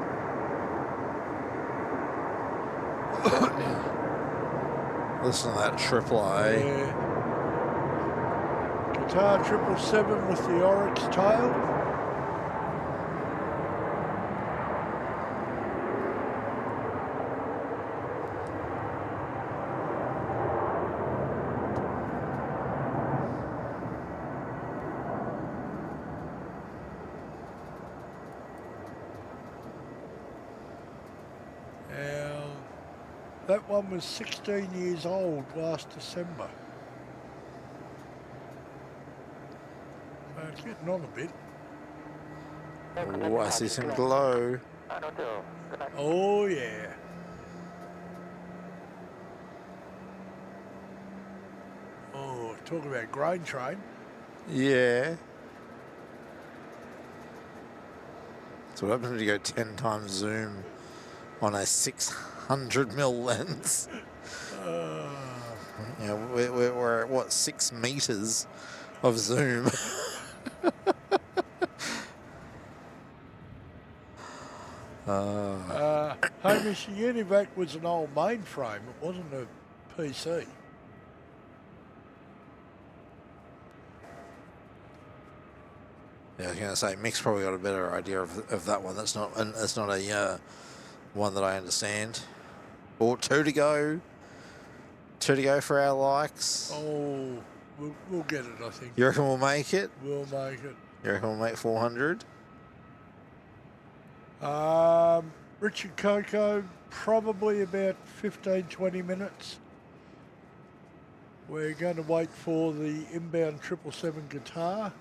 Speaker 1: Listen to that triple A.
Speaker 4: Yeah. Qatar 777 with the oryx tail. That one was 16 years old last December. So it's getting on a bit.
Speaker 1: Oh, I see some glow.
Speaker 4: Oh, yeah. Oh, talk about grain train.
Speaker 1: Yeah. So what happens when you go 10 times zoom on a 600mm lens? You know, we're at what, 6 meters of zoom?
Speaker 4: Hamish, the Univac was an old mainframe. It wasn't a PC.
Speaker 1: Yeah, I was going to say Mick's probably got a better idea of that one. That's not a one that I understand. Or 2 to go. 2 to go for our likes.
Speaker 4: Oh, we'll get it, I think.
Speaker 1: You reckon we'll make it?
Speaker 4: We'll make it.
Speaker 1: You reckon we'll make 400?
Speaker 4: Richard Coco, probably about 15, 20 minutes. We're going to wait for the inbound 777 guitar.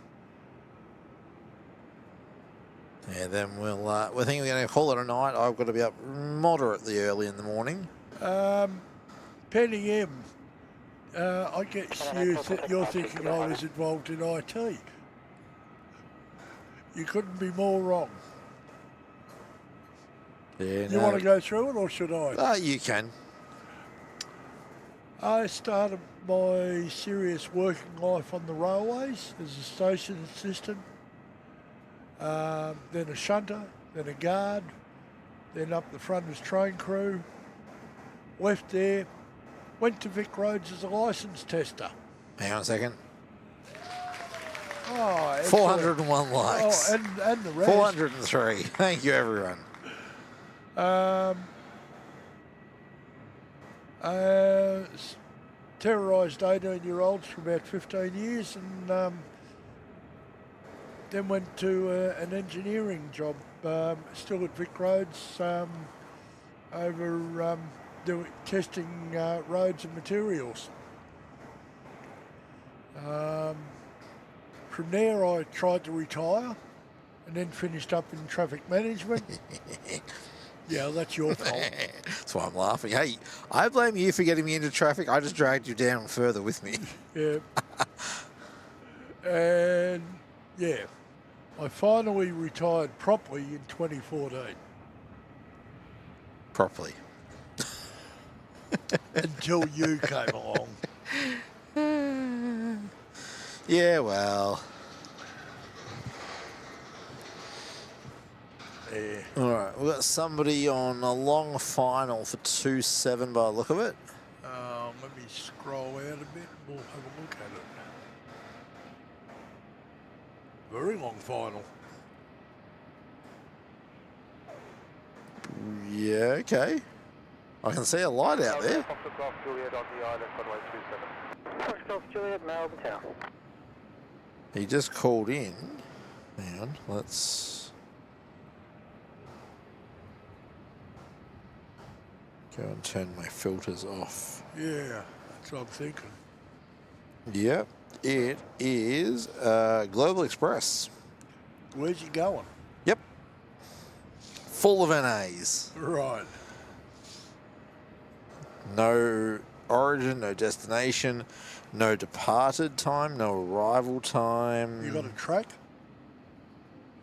Speaker 1: Yeah, then we'll. We think we're going to call it a night. I've got to be up moderately early in the morning.
Speaker 4: Penny M, I guess you're thinking I was involved in IT. You couldn't be more wrong.
Speaker 1: Yeah,
Speaker 4: you want to go through it, or should I?
Speaker 1: You can.
Speaker 4: I started my serious working life on the railways as a station assistant, then a shunter, then a guard, then up the front as train crew. Left there, went to Vic Roads as a licence tester.
Speaker 1: Hang on a second.
Speaker 4: Oh,
Speaker 1: 401 likes.
Speaker 4: Oh, and the rest.
Speaker 1: 403. Thank you, everyone.
Speaker 4: Terrorised 18-year-olds for about 15 years, and then went to an engineering job, still at Vic Roads, over testing roads and materials. From there I tried to retire and then finished up in traffic management. Yeah, that's your fault.
Speaker 1: That's why I'm laughing. Hey, I blame you for getting me into traffic. I just dragged you down further with me.
Speaker 4: Yeah. And yeah, I finally retired properly in 2014.
Speaker 1: Properly.
Speaker 4: Until you came along.
Speaker 1: Yeah, well.
Speaker 4: Yeah.
Speaker 1: All right, we've got somebody on a long final for 2.7 by the look of it.
Speaker 4: Let me scroll out a bit. We'll have a look at it. Very long final.
Speaker 1: Yeah, okay. I can see a light out there.
Speaker 8: Golf Juliet on the island, runway 27.
Speaker 10: Golf Juliet, Melbourne Tower.
Speaker 1: He just called in. Hang on, let's go and turn my filters off.
Speaker 4: Yeah, that's what I'm thinking.
Speaker 1: Yep, it is Global Express.
Speaker 4: Where's he going?
Speaker 1: Yep. Full of NAs.
Speaker 4: Right.
Speaker 1: No origin, no destination, no departed time, no arrival time.
Speaker 4: You got a track?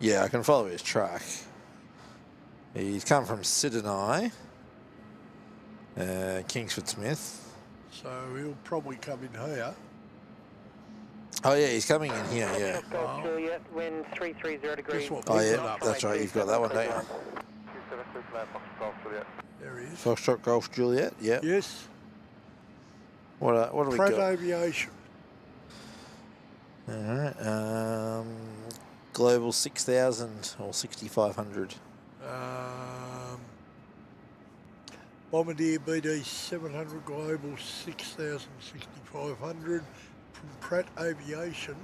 Speaker 1: Yeah, I can follow his track. He's come from Sydney, Kingsford Smith.
Speaker 4: So he'll probably come in here.
Speaker 1: Oh yeah, he's coming in here, yeah.
Speaker 10: Golf Juliet, wind 330 degrees.
Speaker 1: Oh yeah, that's right, you've got that one, don't you?
Speaker 8: 27, please land Golf Juliet.
Speaker 4: There he is.
Speaker 1: Foxtrot Golf Juliet, yeah.
Speaker 4: Yes.
Speaker 1: What do we
Speaker 4: Pratt
Speaker 1: got?
Speaker 4: Aviation.
Speaker 1: Alright, Global 6,000 or 6,500.
Speaker 4: Bombardier BD 700 Global 6,000, 6,500 from Pratt Aviation.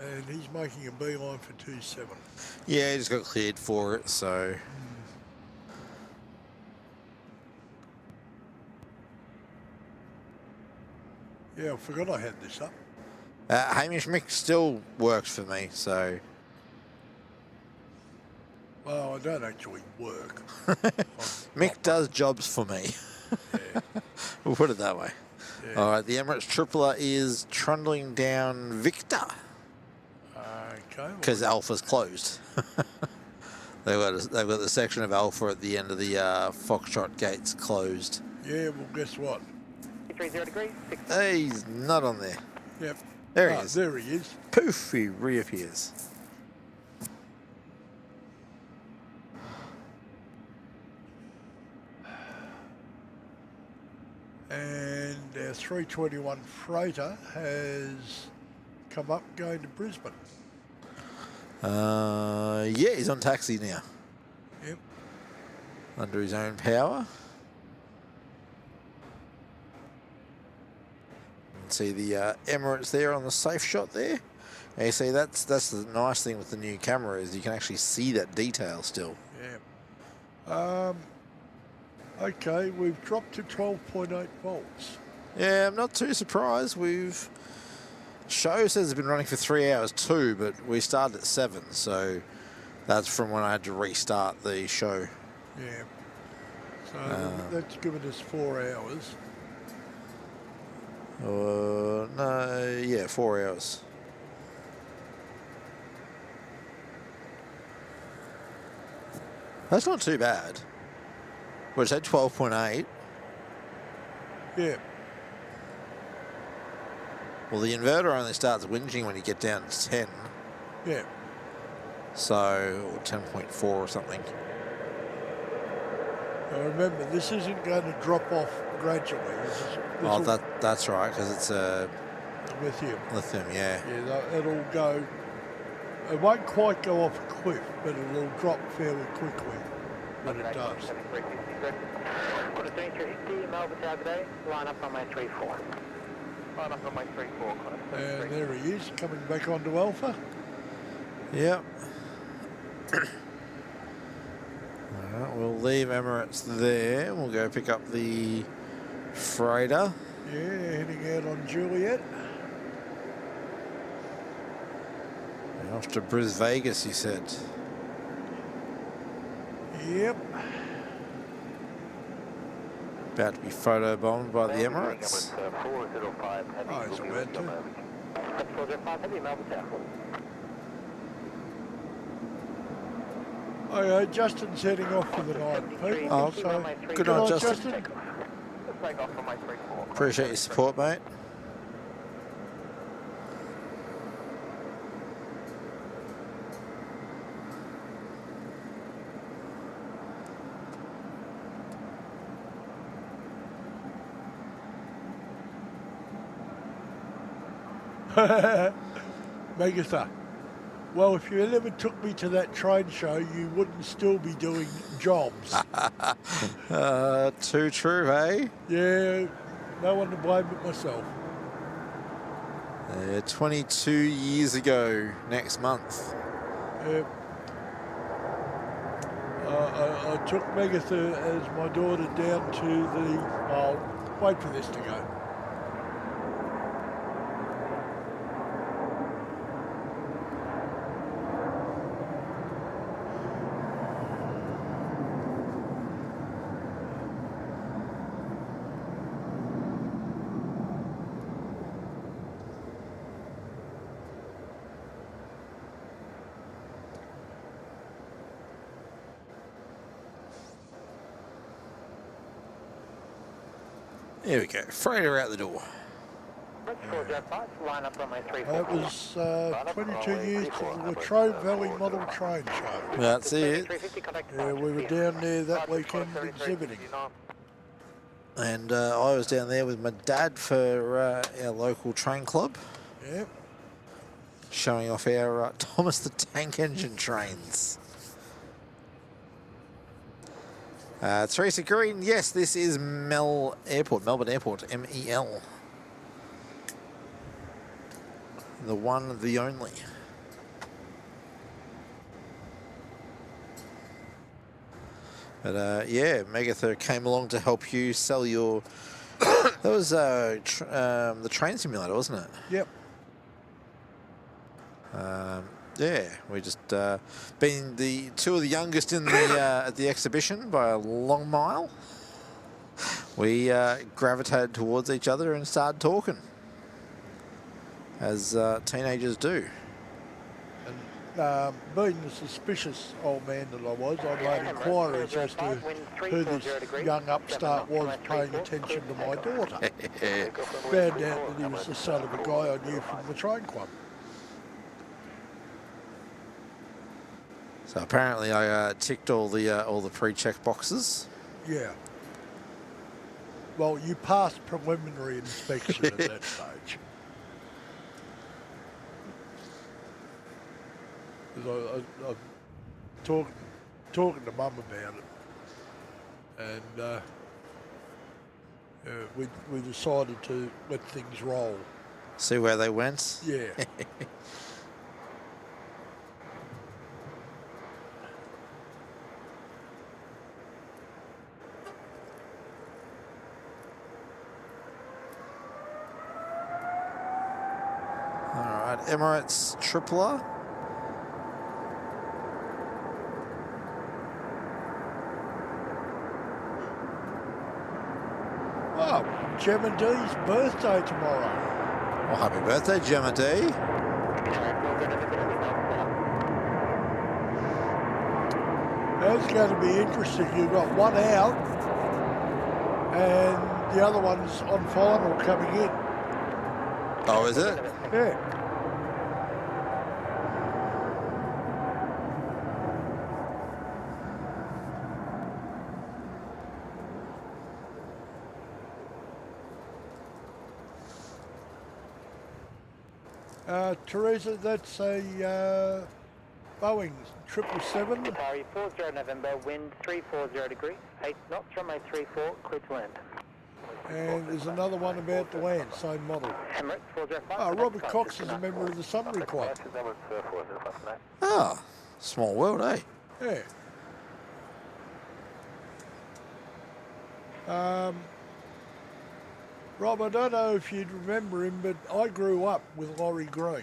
Speaker 4: And he's making a beeline for 2.7.
Speaker 1: Yeah, he just got cleared for it, so.
Speaker 4: Yeah, I forgot I had this up.
Speaker 1: Hamish Mick still works for me, so.
Speaker 4: Well, I don't actually work.
Speaker 1: Mick does jobs for me.
Speaker 4: Yeah.
Speaker 1: We'll put it that way.
Speaker 4: Yeah.
Speaker 1: All right, the Emirates Tripler is trundling down Victor.
Speaker 4: Okay.
Speaker 1: Because Alpha's closed. they've got the section of Alpha at the end of the Foxtrot gates closed.
Speaker 4: Yeah, well, guess what?
Speaker 10: 30 degrees.
Speaker 1: Hey, he's not on there.
Speaker 4: Yep.
Speaker 1: There he is.
Speaker 4: There he is.
Speaker 1: Poof, he reappears.
Speaker 4: And our 321 freighter has come up going to Brisbane.
Speaker 1: Yeah, he's on taxi now.
Speaker 4: Yep.
Speaker 1: Under his own power. You can see the Emirates there on the safe shot there. And you see that's the nice thing with the new camera is you can actually see that detail still.
Speaker 4: Yeah. Okay, we've dropped to 12.8 volts.
Speaker 1: Yeah, I'm not too surprised. Show says it's been running for 3 hours too, but we started at 7, so that's from when I had to restart the show.
Speaker 4: Yeah. So that's given us 4 hours.
Speaker 1: No, yeah, 4 hours. That's not too bad. What's that, 12.8?
Speaker 4: Yeah.
Speaker 1: Well, the inverter only starts whinging when you get down to 10.
Speaker 4: Yeah.
Speaker 1: So, or 10.4 or something.
Speaker 4: Now remember, this isn't going to drop off gradually.
Speaker 1: That's right, because it's
Speaker 4: lithium.
Speaker 1: Lithium, yeah.
Speaker 4: Yeah, it'll go. It won't quite go off a cliff, but it'll drop fairly quickly when it does.
Speaker 10: Quarter 350, Melbourne Tower today. Line up on my 34.
Speaker 8: Line up on my 34.
Speaker 4: And there he is, coming back onto Alpha.
Speaker 1: Yep. Alright, we'll leave Emirates there. We'll go pick up the freighter.
Speaker 4: Yeah, heading out on Juliet.
Speaker 1: And off to Bris Vegas, you said.
Speaker 4: Yep.
Speaker 1: About to be photobombed by the Emirates.
Speaker 8: 405 heavy.
Speaker 4: Oh, it's about to.
Speaker 10: That's 405 heavy, Melbourne Tower.
Speaker 4: Okay, Justin's heading off for the night.
Speaker 1: Oh,
Speaker 4: so
Speaker 1: good night, Justin.
Speaker 8: Let's take off on my 34.
Speaker 1: Appreciate your support, mate.
Speaker 4: Megatha. Well, if you never took me to that train show, you wouldn't still be doing jobs.
Speaker 1: Too true, eh?
Speaker 4: Yeah, no one to blame but myself.
Speaker 1: 22 years ago next month.
Speaker 4: I took Megatha as my daughter down to the... I'll wait for this to go.
Speaker 1: Here we go. Freighter out the door.
Speaker 10: Line up on my 34.
Speaker 4: That was 22 years to the Latrobe Valley Model Train Show.
Speaker 1: That's it.
Speaker 4: Yeah, we were down there that weekend exhibiting.
Speaker 1: And I was down there with my dad for our local train club.
Speaker 4: Yep.
Speaker 1: Showing off our Thomas the Tank Engine trains. 3 Green, yes, this is MEL Airport, Melbourne Airport, MEL. The one, the only. But yeah, Megatha came along to help you sell your... that was the train simulator, wasn't it?
Speaker 4: Yep.
Speaker 1: Yeah, we just being the two of the youngest in the at the exhibition by a long mile. We gravitated towards each other and started talking, as teenagers do.
Speaker 4: being the suspicious old man that I was, I made inquiries as to who this young upstart was paying attention to my daughter. Found out that he was the son of a guy I knew from the train club.
Speaker 1: So apparently I ticked all the pre-check boxes.
Speaker 4: Yeah. Well, you passed preliminary inspection at that stage. I'm talking to Mum about it, and we decided to let things roll.
Speaker 1: See where they went?
Speaker 4: Yeah.
Speaker 1: All right, Emirates Tripler.
Speaker 4: Oh, Gemma D's birthday tomorrow.
Speaker 1: Well, happy birthday, Gemma D.
Speaker 4: That's going to be interesting. You've got one out, and the other one's on final coming in.
Speaker 1: Oh, is it?
Speaker 4: Yeah. Teresa, that's a Boeing 777.
Speaker 10: Qatari 40 November, wind 340 degrees, 8 knots, runway 34, clear to land.
Speaker 4: And there's another one about to land, same model.
Speaker 10: Emirates 405.
Speaker 4: Oh, Robert Cox is a member of the Summary Club.
Speaker 1: Ah, small world, eh?
Speaker 4: Yeah. Rob, I don't know if you'd remember him, but I grew up with Laurie Green.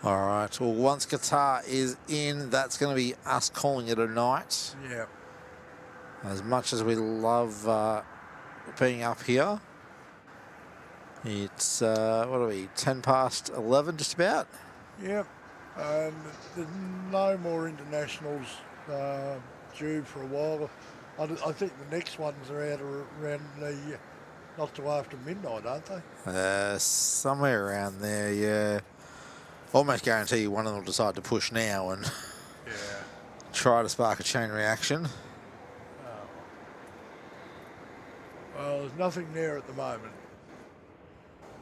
Speaker 1: All right. Well, once Qatar is in, that's going to be us calling it a night.
Speaker 4: Yeah.
Speaker 1: As much as we love being up here, it's, what are we, 10 past 11 just about?
Speaker 4: Yep. There's no more internationals due for a while. I think the next ones are out around the, not till after midnight, aren't they?
Speaker 1: Somewhere around there, yeah. Almost guarantee you one of them will decide to push now and try to spark a chain reaction.
Speaker 4: Well, there's nothing there at the moment.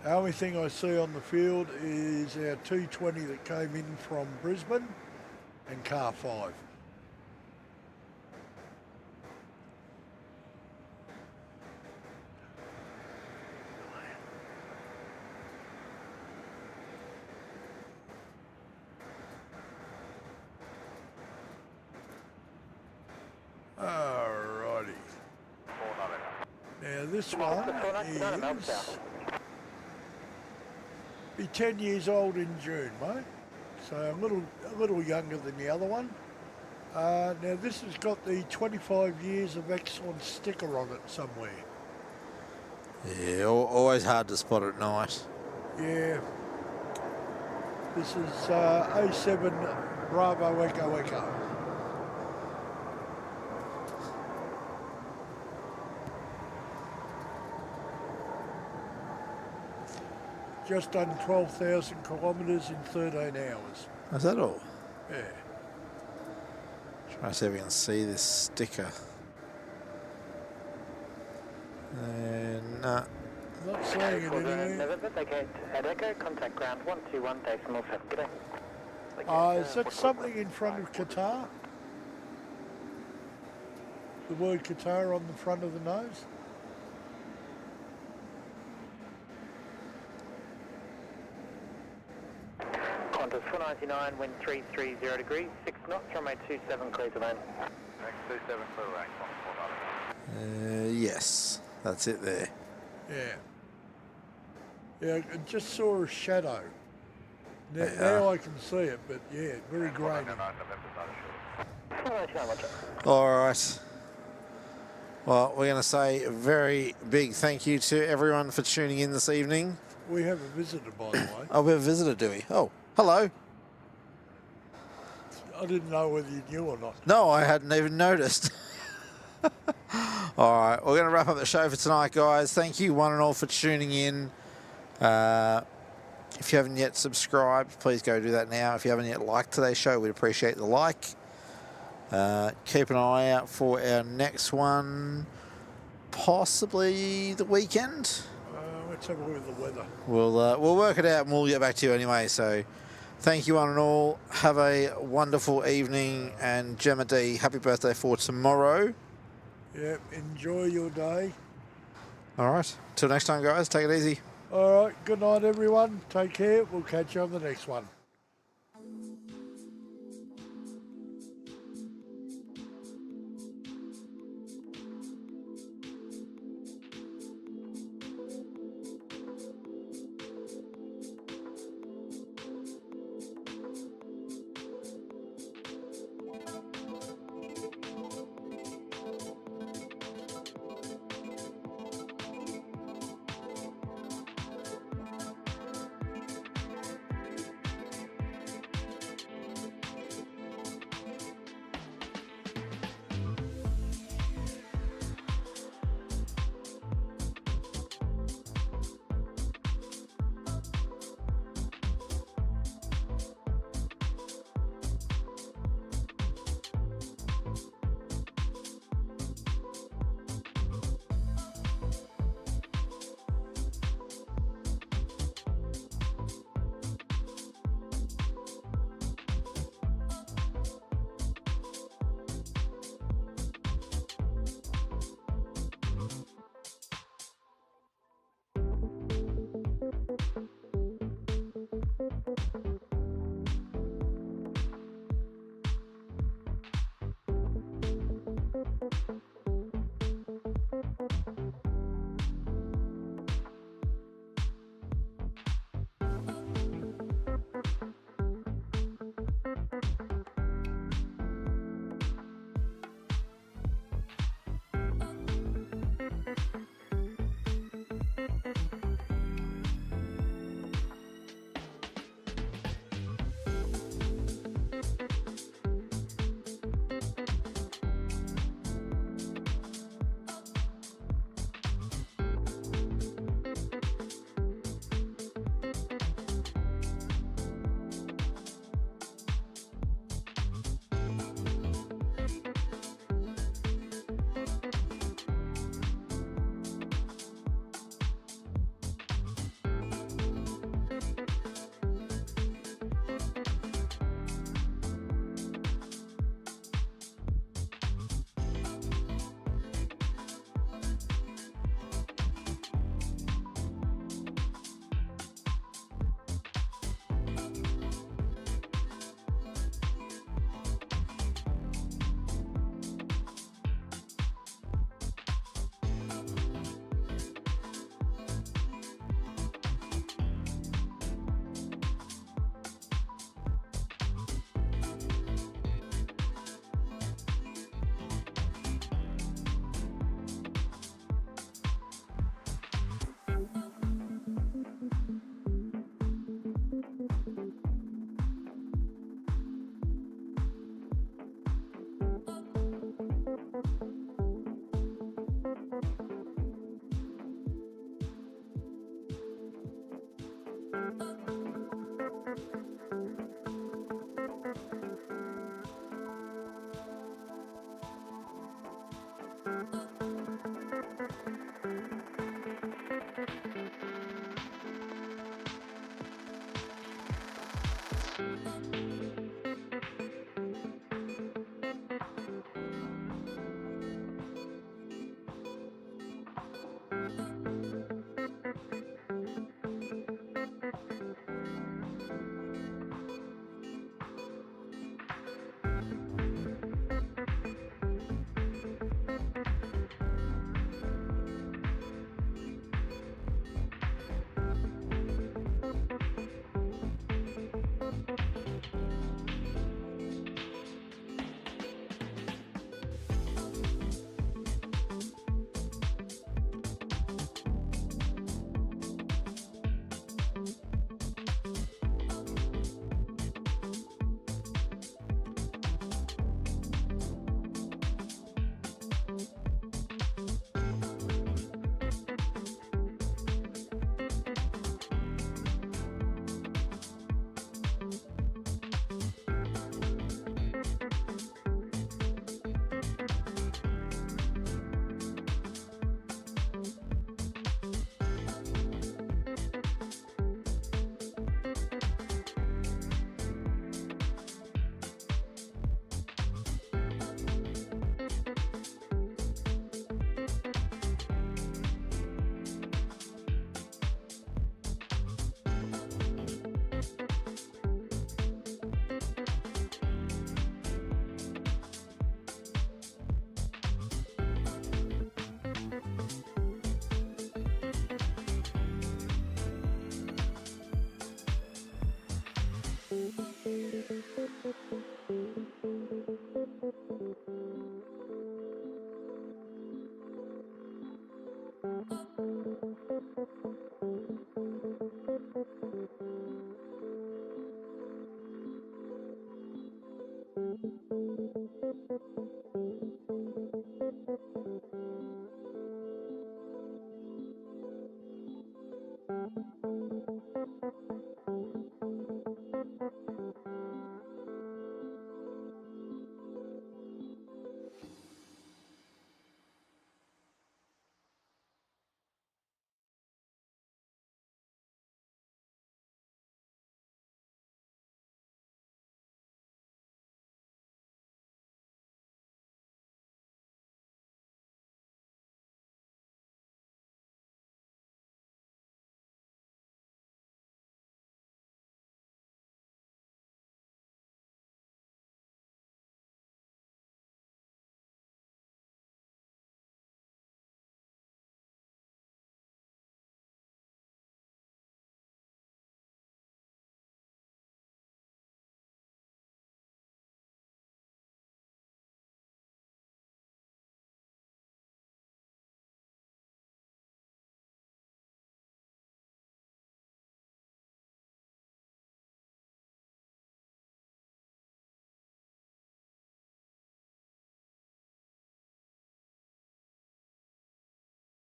Speaker 4: The only thing I see on the field is our 220 that came in from Brisbane and car 5. Alrighty. Now this one is be 10 years old in June, mate. So a little younger than the other one. Now this has got the 25 years of excellence sticker on it somewhere.
Speaker 1: Yeah, always hard to spot at night.
Speaker 4: Yeah. This is A7 Bravo Echo Echo. Just done 12,000 kilometres in 13 hours.
Speaker 1: Is that all?
Speaker 4: Yeah.
Speaker 1: Try to see if we can see this sticker. Nah.
Speaker 4: Not seeing it anywhere.
Speaker 10: Echo, contact ground 121.7. G'day.
Speaker 4: Is that something in front of Qatar? The word Qatar on the front of the nose?
Speaker 10: Qantas 499, wind 330 degrees, 6 knots, runway 27, clear to land.
Speaker 8: 27 for range, 149.
Speaker 1: Yes. That's it there.
Speaker 4: Yeah. Yeah, I just saw a shadow. Now I can see it, but yeah, very grainy.
Speaker 1: All right. Well, we're going to say a very big thank you to everyone for tuning in this evening.
Speaker 4: We have a visitor, by the way.
Speaker 1: Oh, we have a visitor, do we? Oh, hello.
Speaker 4: I didn't know whether you knew or not.
Speaker 1: No, I hadn't even noticed. All right, we're going to wrap up the show for tonight, guys. Thank you one and all for tuning in. If you haven't yet subscribed, please go do that now. If you haven't yet liked today's show, we'd appreciate the like. Keep an eye out for our next one, possibly the weekend.
Speaker 4: Let's have a look at the weather.
Speaker 1: We'll work it out and we'll get back to you anyway. So thank you one and all. Have a wonderful evening, and Gemma D, happy birthday for tomorrow.
Speaker 4: Yeah, enjoy your day.
Speaker 1: All right, till next time, guys, take it easy.
Speaker 4: All right, good night, everyone. Take care. We'll catch you on the next one.